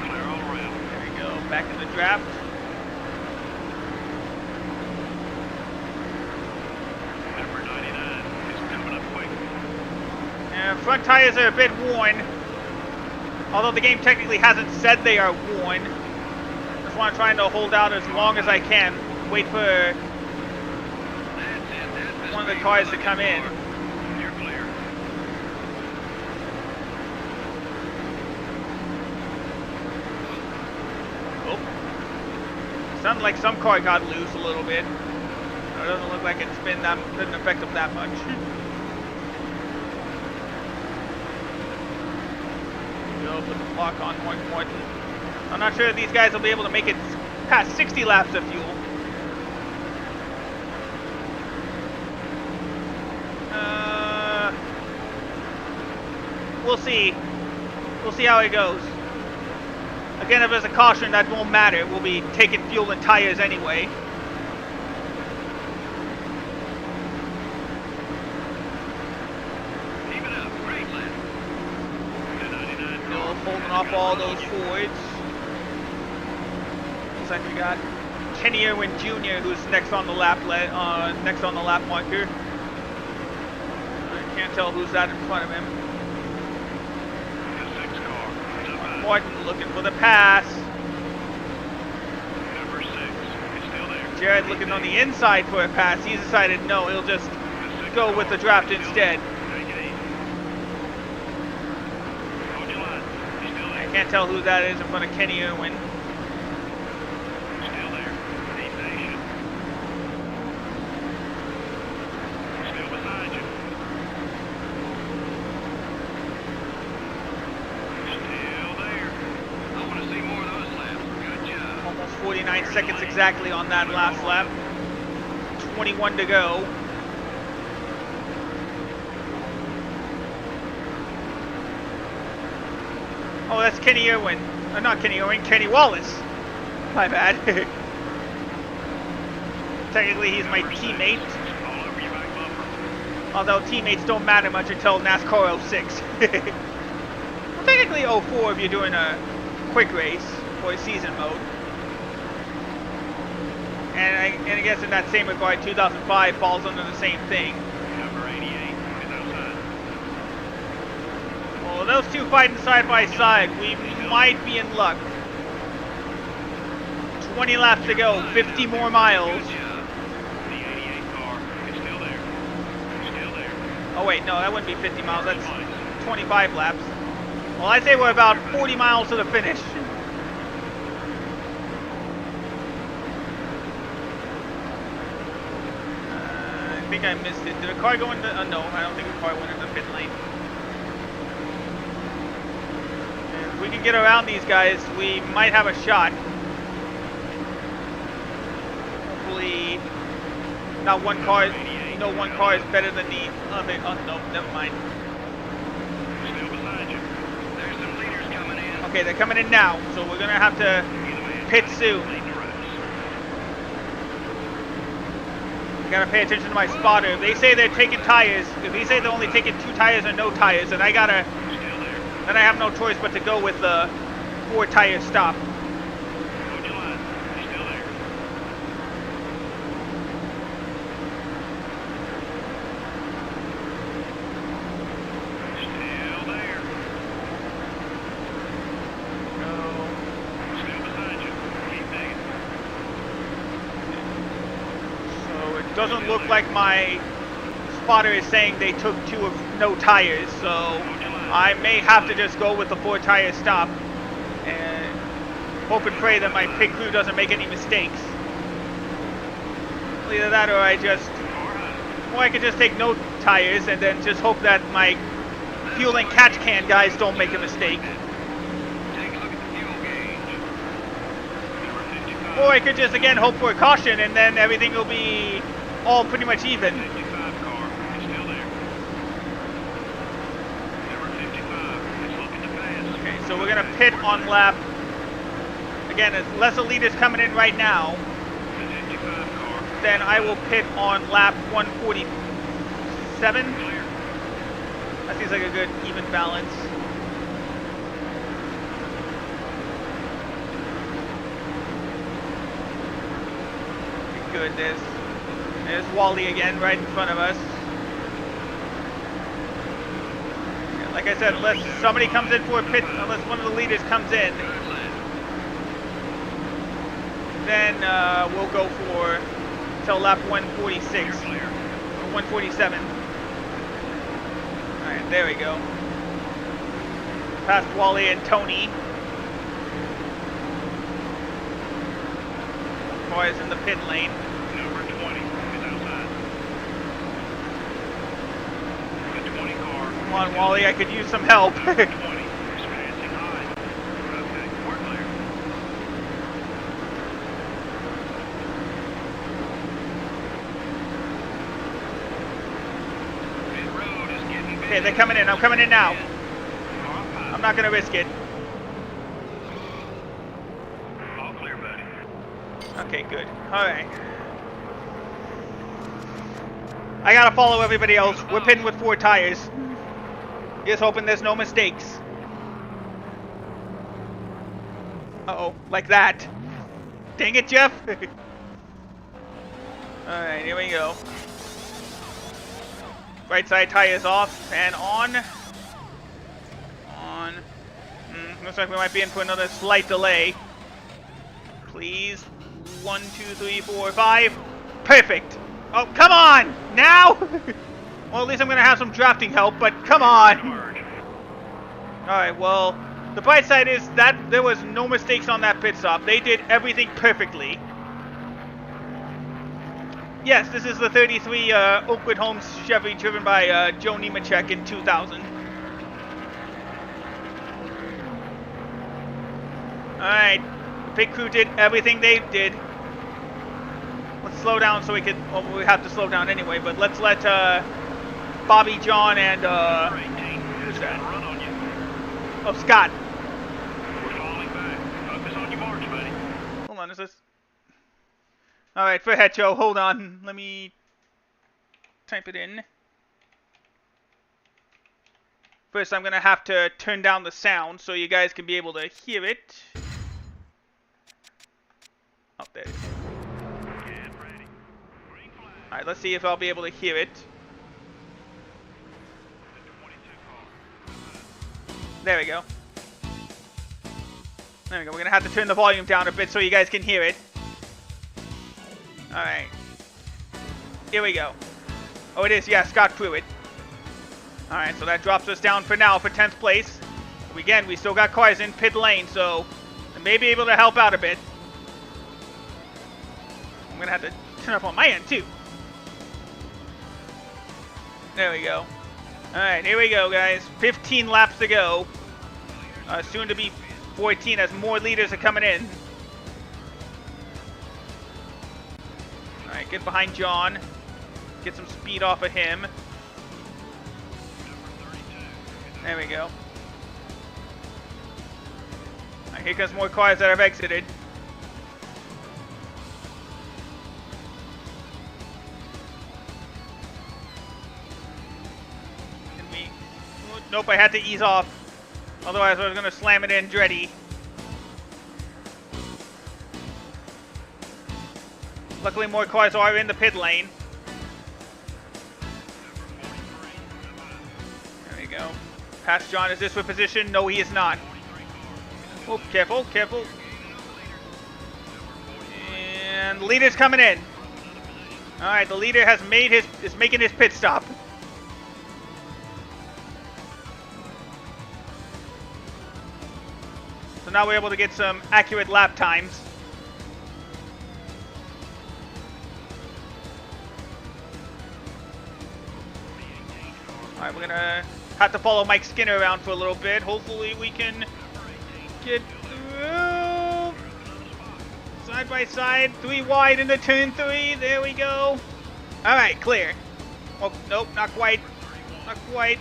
Clear all around. There we go, back in the draft. Number 99 is coming up quick. And front tires are a bit worn, although the game technically hasn't said they are worn. Just want to try to hold out as long as I can. Wait for That's it. That's one of the cars to come in. You're clear. Oh, sounded like some car got loose a little bit. It doesn't look like it's been that, didn't affect them that much. Go put the clock on Mark Martin. I'm not sure if these guys will be able to make it past 60 laps of fuel. We'll see. We'll see how it goes. Again, if there's a caution, that won't matter. We'll be taking fuel and tires anyway. Keep it up. Great lap. The 99 Still car holding off all those Fords. else I forgot? Kenny Irwin Jr., who's next on the lap marker. I can't tell who's that in front of him. The 6 car. It's up high. Martin looking for the pass. Number 6. It's still there. Jared looking on the inside for a pass. He's decided no, he'll just The 6 go with car. the draft It's still there. instead. Take it easy. Hold your line. He's still I there. can't tell who that is in front of Kenny Irwin. Still there. Be patient. Still beside you. Still there. I want to see more of those laps. Good job. Almost 49 seconds exactly on that last lap. 21 to go. Oh, that's Kenny Irwin. Not Kenny Irwin, Kenny Wallace. My bad. Technically, he's my teammate. All over your back bumper. Although teammates don't matter much until NASCAR 06. Well, technically 04 if you're doing a quick race or season mode. And I guess in that same regard, 2005 falls under the same thing. Number 88 is outside. Well, those two fighting side by side, we might be in luck. 20 laps to go, 50 more miles. Good job. The 88 car is still there. Still there. Oh wait, no, that wouldn't be 50 miles, that's 25 laps. Well, I'd say we're about 40 miles to the finish. I think I missed it. Did a car go into... no, I don't think a car went into the pit lane. And if we can get around these guys, we might have a shot. Hopefully, not one car... No one car is better than the other... Oh, no, never mind. Still beside you. There's some leaders coming in. Okay, they're coming in now, so we're going to have to pit soon. Leading the race. I gotta pay attention to my spotter. If they say they're taking tires, if they say they're only taking 2 tires or no tires, then I gotta, Still there. then I have no choice but to go with the 4 tire stop. Hold your line. Still there. Still there. Still beside you. Keep digging. So it doesn't look like my spotter is saying they took 2 of no tires, so I may have to just go with the 4 tire stop and hope and pray that my pit crew doesn't make any mistakes. Either that or I could just take no tires and then just hope that my fuel and catch can guys don't make a mistake. Take a look at the fuel gauge. Number 55. Or I could just again hope for a caution and then everything will be all pretty much even. 55 car is still there. Number 55 is looking to pass. Okay, so we're gonna pit on lap. Again, unless the leader's coming in right now, The 55 car. then I will pit on lap 147. Clear. That seems like a good even balance. Good, there's Wally again right in front of us. Yeah, like I said, unless somebody comes in for a pit, unless one of the leaders comes in, Good lap. then we'll go for till lap 146 You're clear. or 147. All right, there we go. Past Wally and Tony. Boys in the pit lane. Number 20 is outside. The 20 car. Come on, Wally, I could use some help. Number 20 is passing high. Okay, we're clear. Pit road is getting busy. Okay, they're coming in. I'm coming in now. Car five. I'm not gonna risk it. All clear, buddy. Okay, good. All right. I gotta follow everybody else. We're pitting with 4 tires. Just hoping there's no mistakes. Uh-oh, like that. Dang it, Jeff. Alright, here we go. Right side tires off and on. On. Looks like we might be in for another slight delay. Please. 1, 2, 3, 4, 5. Perfect. Oh, come on! Now? Well, at least I'm going to have some drafting help, but come on. Alright, well, the bright side is that there was no mistakes on that pit stop. They did everything perfectly. Yes, this is the 33 Oakwood Homes Chevy driven by Joe Nemechek in 2000. Alright, the pit crew did everything they did. Let's slow down so we can, well, we have to slow down anyway, but let's let Bobby, John, and who's that? Oh, Scott. We're falling back. Focus on your march, buddy. Hold on, is this? Alright, for Hetcho, hold on. Let me type it in. First, I'm going to have to turn down the sound so you guys can be able to hear it. Oh, there it is. Get ready. Green flag. Alright, let's see if I'll be able to hear it. The 22 car. There we go. There we go. We're going to have to turn the volume down a bit so you guys can hear it. Alright. Here we go. Oh, it is. Yeah, Scott Pruitt. Alright, so that drops us down for now for 10th place. Again, we still got cars in pit lane, so I may be able to help out a bit. I'm going to have to turn up on my end, too. There we go. Alright, here we go, guys. 15 laps to go. Soon to be 14 as more leaders are coming in. Alright, get behind John. Get some speed off of him. There we go. Alright, here comes more cars that have exited. Can we... Nope, I had to ease off. Otherwise I was going to slam it in Dreddy. Luckily more cars are in the pit lane. There we go. Past John, is this for position? No, he is not. Oh, careful, careful. And the leader's coming in. Alright, the leader has made is making his pit stop. So now we're able to get some accurate lap times. Alright, we're gonna have to follow Mike Skinner around for a little bit. Hopefully we can get through. Side by side, 3 wide into turn 3. There we go. Alright, clear. Oh, nope, not quite. Not quite.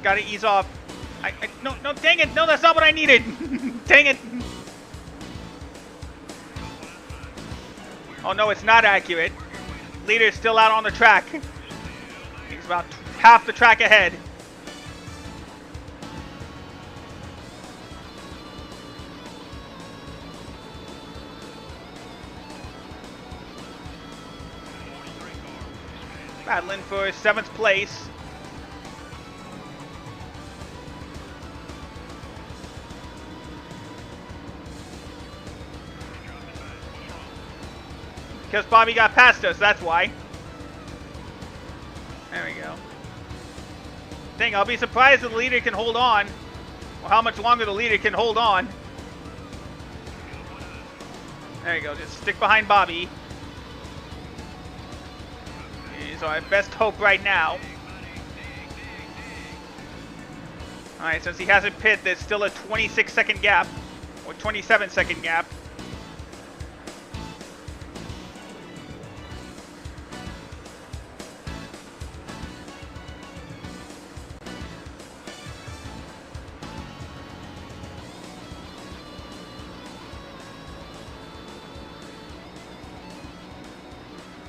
Gotta ease off. No, dang it. No, that's not what I needed. Dang it. Oh, no, it's not accurate. Leader's still out on the track. He's about half the track ahead. Battling for 7th place. Because Bobby got past us, that's why. There we go. Dang, I'll be surprised if the leader can hold on. Or how much longer the leader can hold on. There you go, just stick behind Bobby. He's our best hope right now. Alright, since he hasn't pit, there's still a 26-second gap. Or 27-second gap.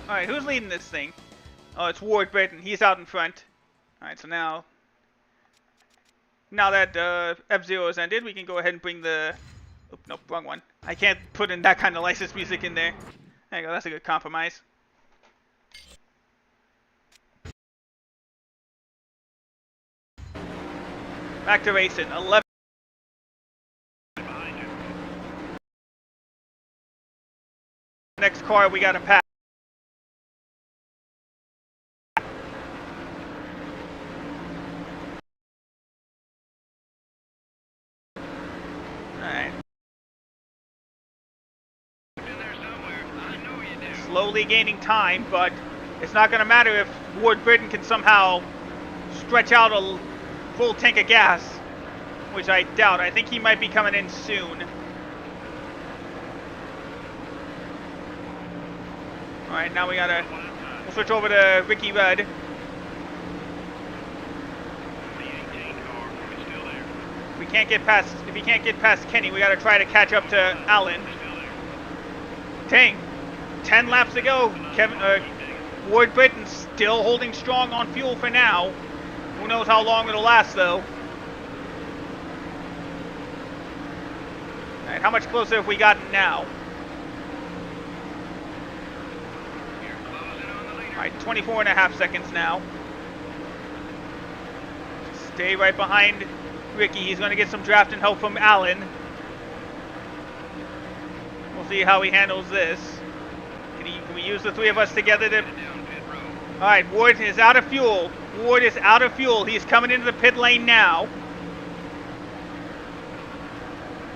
Alright, who's leading this thing? Oh, it's Ward Burton. He's out in front. Alright, so now that F-Zero has ended, we can go ahead and bring the Oop, nope, wrong one. I can't put in that kind of licensed music in there. There you go, that's a good compromise. Back to racing. 11. Next car we gotta pass. Alright. Slowly gaining time, but it's not gonna matter if Ward Britton can somehow stretch out a full tank of gas, which I doubt. I think he might be coming in soon. Alright, now we'll switch over to Ricky Rudd. If he can't get past Kenny, we gotta try to catch up to Allen. Dang, 10 laps to go. Ward Britton still holding strong on fuel for now. Who knows how long it'll last, though. Alright, how much closer have we gotten now? Alright, 24.5 seconds now. Stay right behind Ricky. He's going to get some drafting help from Allen. We'll see how he handles this. Can we use the three of us together to... Alright, Ward is out of fuel. Ward is out of fuel. He's coming into the pit lane now.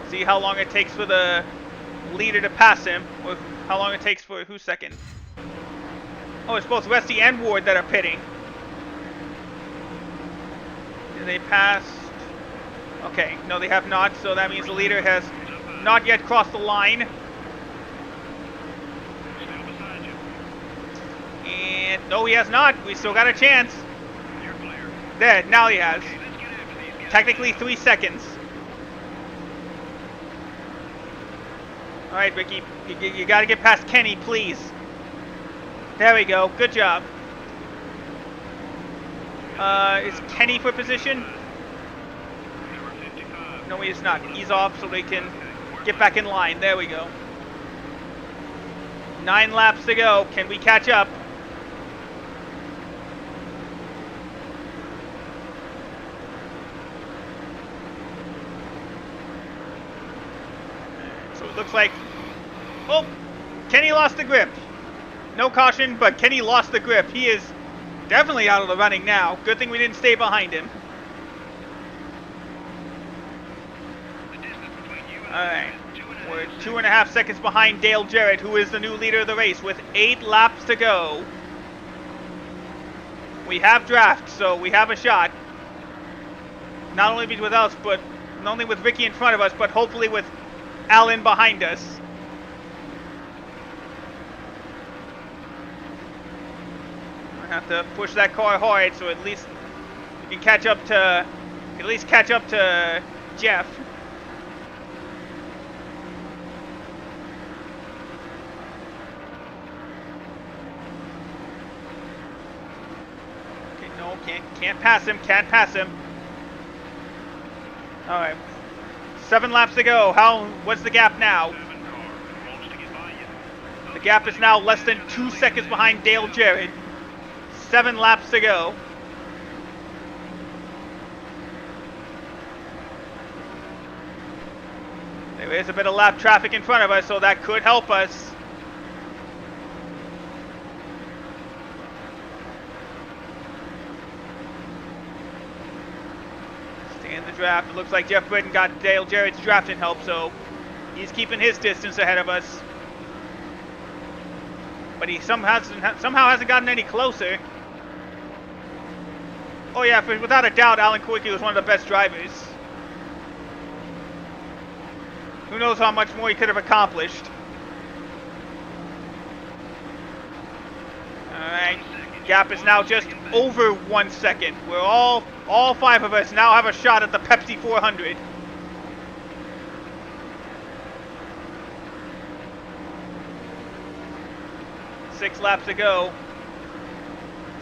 See how long it takes for the leader to pass him, or how long it takes for who's second. Oh, it's both Rusty and Ward that are pitting. Did they pass? Okay, no they have not, so that means the leader has not yet crossed the line. And no, he has not. We still got a chance. There, now he has. Technically 3 seconds. Alright, Ricky, you gotta get past Kenny, please. There we go, good job. Is Kenny for position? No, he is not. He's off so they can get back in line. There we go. 9 laps to go. Can we catch up? So it looks like... Oh! Kenny lost the grip. No caution, but Kenny lost the grip. He is definitely out of the running now. Good thing we didn't stay behind him. Alright. We're 2.5 seconds behind Dale Jarrett, who is the new leader of the race, with 8 laps to go. We have draft, so we have a shot. Not only with us, but not only with Ricky in front of us, but hopefully with Allen behind us. I have to push that car hard, so at least we can catch up to Jeff. Okay, no, can't pass him. All right, 7 laps to go. What's the gap now? The gap is now less than 2 seconds behind Dale Jarrett. 7 laps to go. There is a bit of lap traffic in front of us, so that could help us. Stay in the draft. It looks like Jeff Britton got Dale Jarrett's drafting help, so he's keeping his distance ahead of us. But he somehow hasn't gotten any closer. Oh yeah, without a doubt, Alan Koike was one of the best drivers. Who knows how much more he could have accomplished. Alright, gap is now just over 1 second. We're all 5 of us now have a shot at the Pepsi 400. Six laps to go.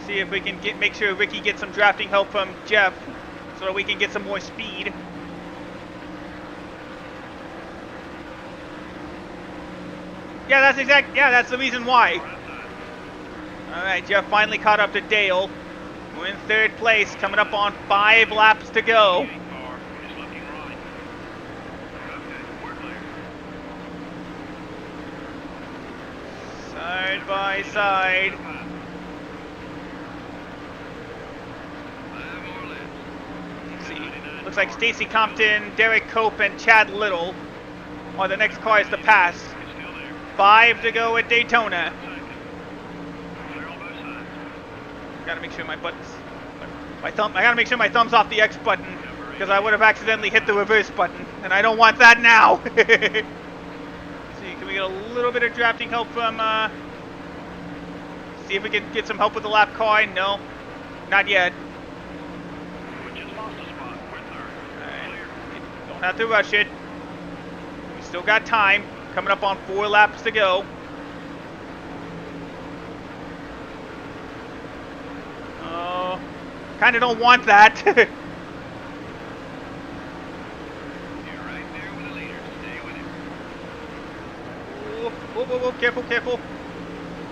See if we can make sure Ricky gets some drafting help from Jeff so that we can get some more speed. Yeah, that's the reason why. All right, Jeff finally caught up to Dale. We're in third place, coming up on 5 laps to go. Car is looking right. Okay, we're clear. Side by side. 5 more laps. Let's see. Looks like Stacy Compton, Derek Cope, and Chad Little are the next cars to pass. It's still there. 5 to go at Daytona. Second. Clear on both sides. Gotta make sure my buttons. I gotta make sure my thumb's off the X button because I would have accidentally hit the reverse button, and I don't want that now. See, can we get a little bit of drafting help from? See if we can get some help with the lap car. No, not yet. We just lost a spot. We're third. Alright. Clear. Don't have to rush it. We still got time. Coming up on 4 laps to go. Oh, kind of don't want that. You're right there with the leader. Stay with him. Whoa, whoa, whoa, careful, careful.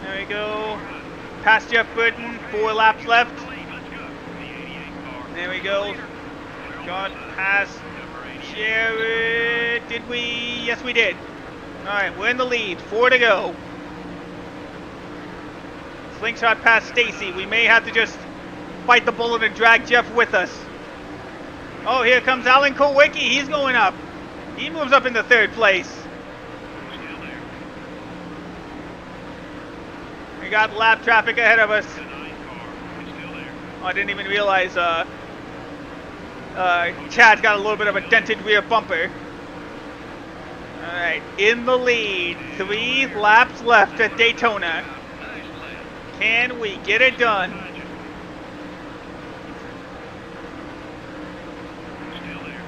There we go. Past Jeff Burton, 4 laps left. Lead, let's go. The 88 car. There we go. Got past Jared. Did we? Yes, we did. Alright, we're in the lead. 4 to go. Slingshot past Stacy. We may have to just bite the bullet and drag Jeff with us. Oh, here comes Alan Kowicki. He's going up. He moves up into 3rd place. Still there. We got lap traffic ahead of us. The 9 car is still there. Oh, I didn't even realize Chad's got a little bit of a dented rear bumper. Alright, in the lead. 3 laps left at Daytona. Nice lap. Can we get it done? Still there.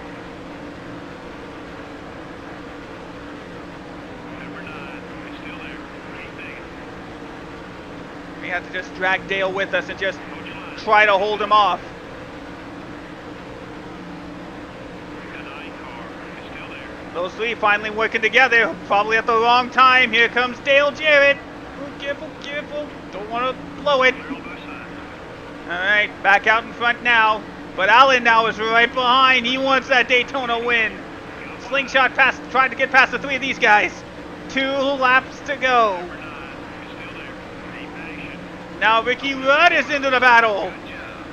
Number 9 is still there. Keep digging. We have to just drag Dale with us and just Hold your line. try to hold him off. The 9 car is still there. Those 3 finally working together, probably at the wrong time. Here comes Dale Jarrett. Oh, careful, careful. Don't want to blow it. Clear on both sides. Alright, back out in front now. But Allen now is right behind. He wants that Daytona win. Slingshot past, trying to get past the 3 of these guys. 2 laps to go. Number 9 is still there. Keep patient. Now Ricky Rudd is into the battle. Good job.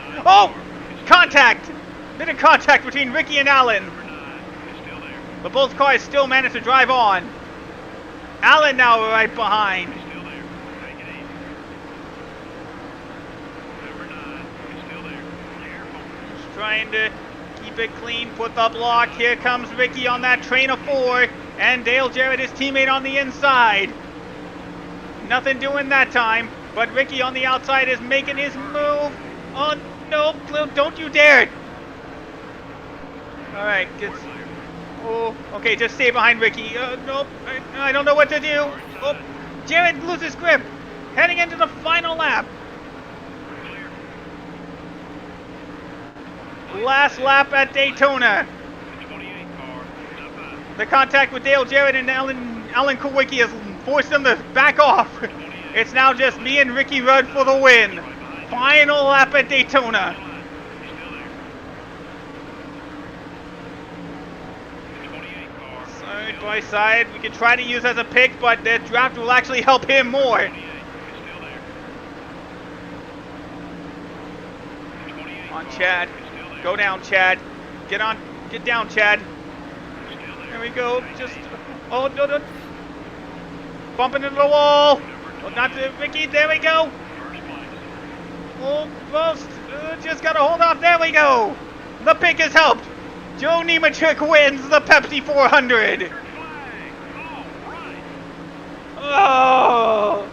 The 9 Oh! car is Contact! Bit of contact between Ricky and Allen. Number 9 is still there. But both cars still manage to drive on. Allen now right behind. He's still there. Take it easy. Number 9 is still there. Careful. Just trying to keep it clean, put the block. Here comes Ricky on that train of 4. And Dale Jarrett, his teammate, on the inside. Nothing doing that time. But Ricky on the outside is making his move. Oh, no, don't you dare. All right, gets... Oh, okay, just stay behind Ricky. Nope, I don't know what to do. Oh, Jarrett loses grip. Heading into the final lap. Clear. Last lap at Daytona. The 28 car is up high. The contact with Dale Jarrett and Alan Kowicki has forced them to back off. It's now just me and Ricky Rudd for the win. Final lap at Daytona. He's still there. The 28 car. Side by side, we can try to use as a pick, but the draft will actually help him more. 28 is still there. The 28 On car Chad. is still there. Go down, Chad. Get down, Chad. Still there. There we go. Just, oh, no. Bumping into the wall. Oh, not to Ricky. There we go. First place. Almost. Just gotta hold off. There we go. The pick has helped. Joe Nemechek wins the Pepsi 400. Flag. All right. Oh.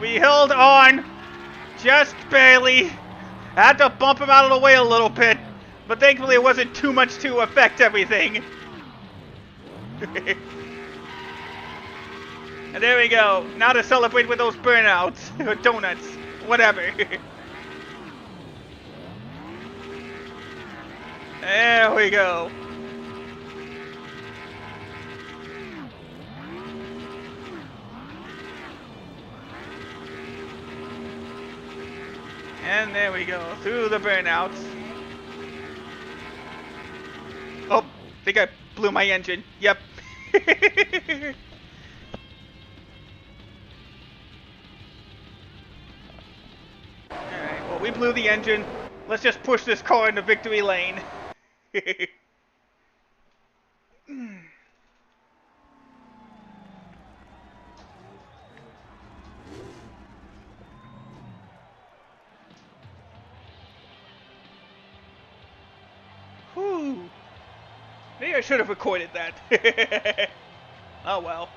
We held on. Just barely. Had to bump him out of the way a little bit. But thankfully it wasn't too much to affect everything. And there we go. Now to celebrate with those burnouts. Or donuts. Whatever. There we go. And there we go, through the burnouts. Oh, think I blew my engine. Yep. Alright, well, we blew the engine. Let's just push this car into victory lane. Whew. Maybe I should have recorded that. Oh well.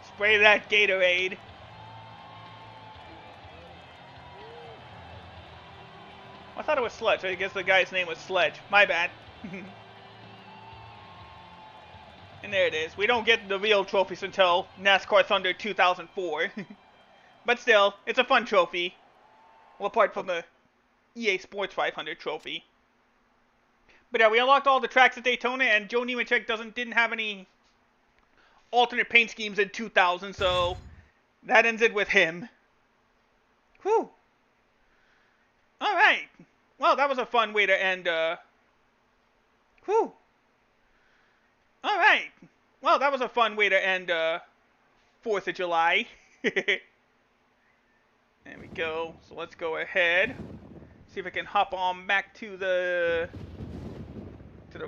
Spray that Gatorade. I thought it was Sledge. I guess the guy's name was Sledge. My bad. And there it is. We don't get the real trophies until NASCAR Thunder 2004. But still, it's a fun trophy. Well, apart from the EA Sports 500 trophy. But yeah, we unlocked all the tracks at Daytona, and Joe Nemechek didn't have any alternate paint schemes in 2000, so that ends it with him. Whew. Alright. Well, that was a fun way to end, Whew. Alright. Well, that was a fun way to end, 4th of July. There we go. So let's go ahead. See if I can hop on back to the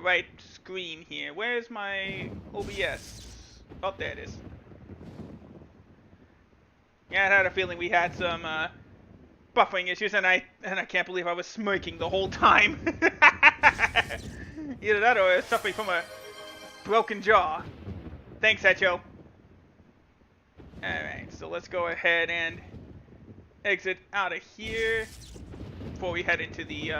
right screen here. Where's my OBS? Oh, there it is. Yeah, I had a feeling we had some buffering issues, and I can't believe I was smirking the whole time. Either that or I was suffering from a broken jaw. Thanks, Echo. Alright, so let's go ahead and exit out of here before we head into the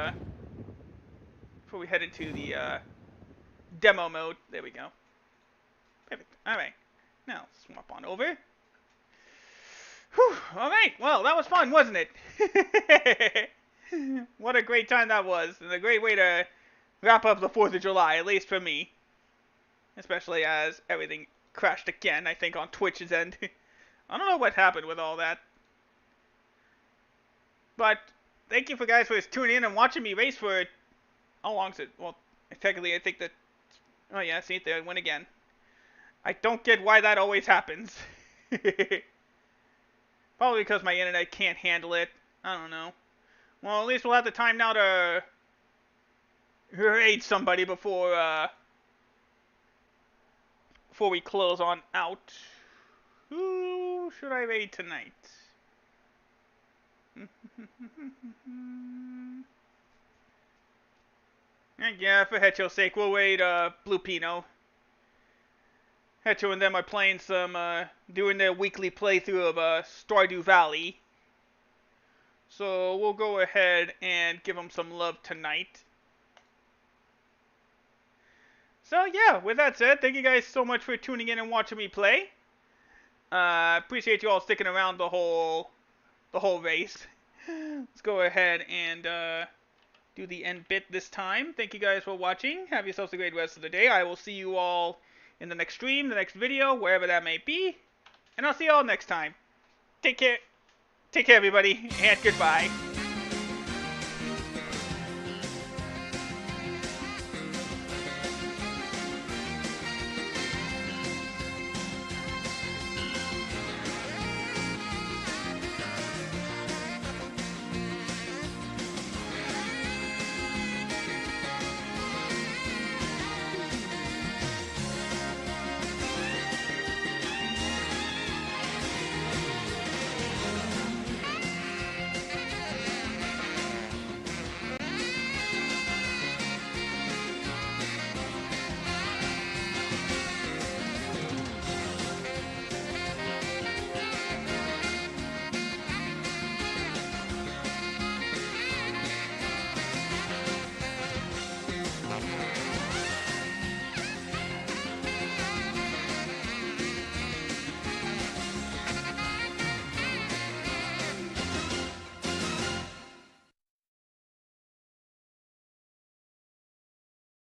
demo mode. There we go. Perfect. Alright. Now swap on over. Whew. Alright, well, that was fun, wasn't it? What a great time that was, and a great way to wrap up the 4th of July, at least for me. Especially as everything crashed again, I think, on Twitch's end. I don't know what happened with all that. But thank you for guys for tuning in and watching me race for, how long is it? Well, technically I think that, oh yeah, see it there, it went again. I don't get why that always happens. Probably because my internet can't handle it. I don't know. Well, at least we'll have the time now to raid somebody before we close on out. Who should I raid tonight? Yeah, for Hecho's sake, we'll raid Blue Pino. Hecho and them are playing some, doing their weekly playthrough of Stardew Valley. So we'll go ahead and give them some love tonight. So yeah, with that said, thank you guys so much for tuning in and watching me play. Appreciate you all sticking around the whole race. Let's go ahead and do the end bit this time. Thank you guys for watching. Have yourselves a great rest of the day. I will see you all in the next stream, the next video, wherever that may be. And I'll see you all next time. Take care. Take care, everybody, and goodbye.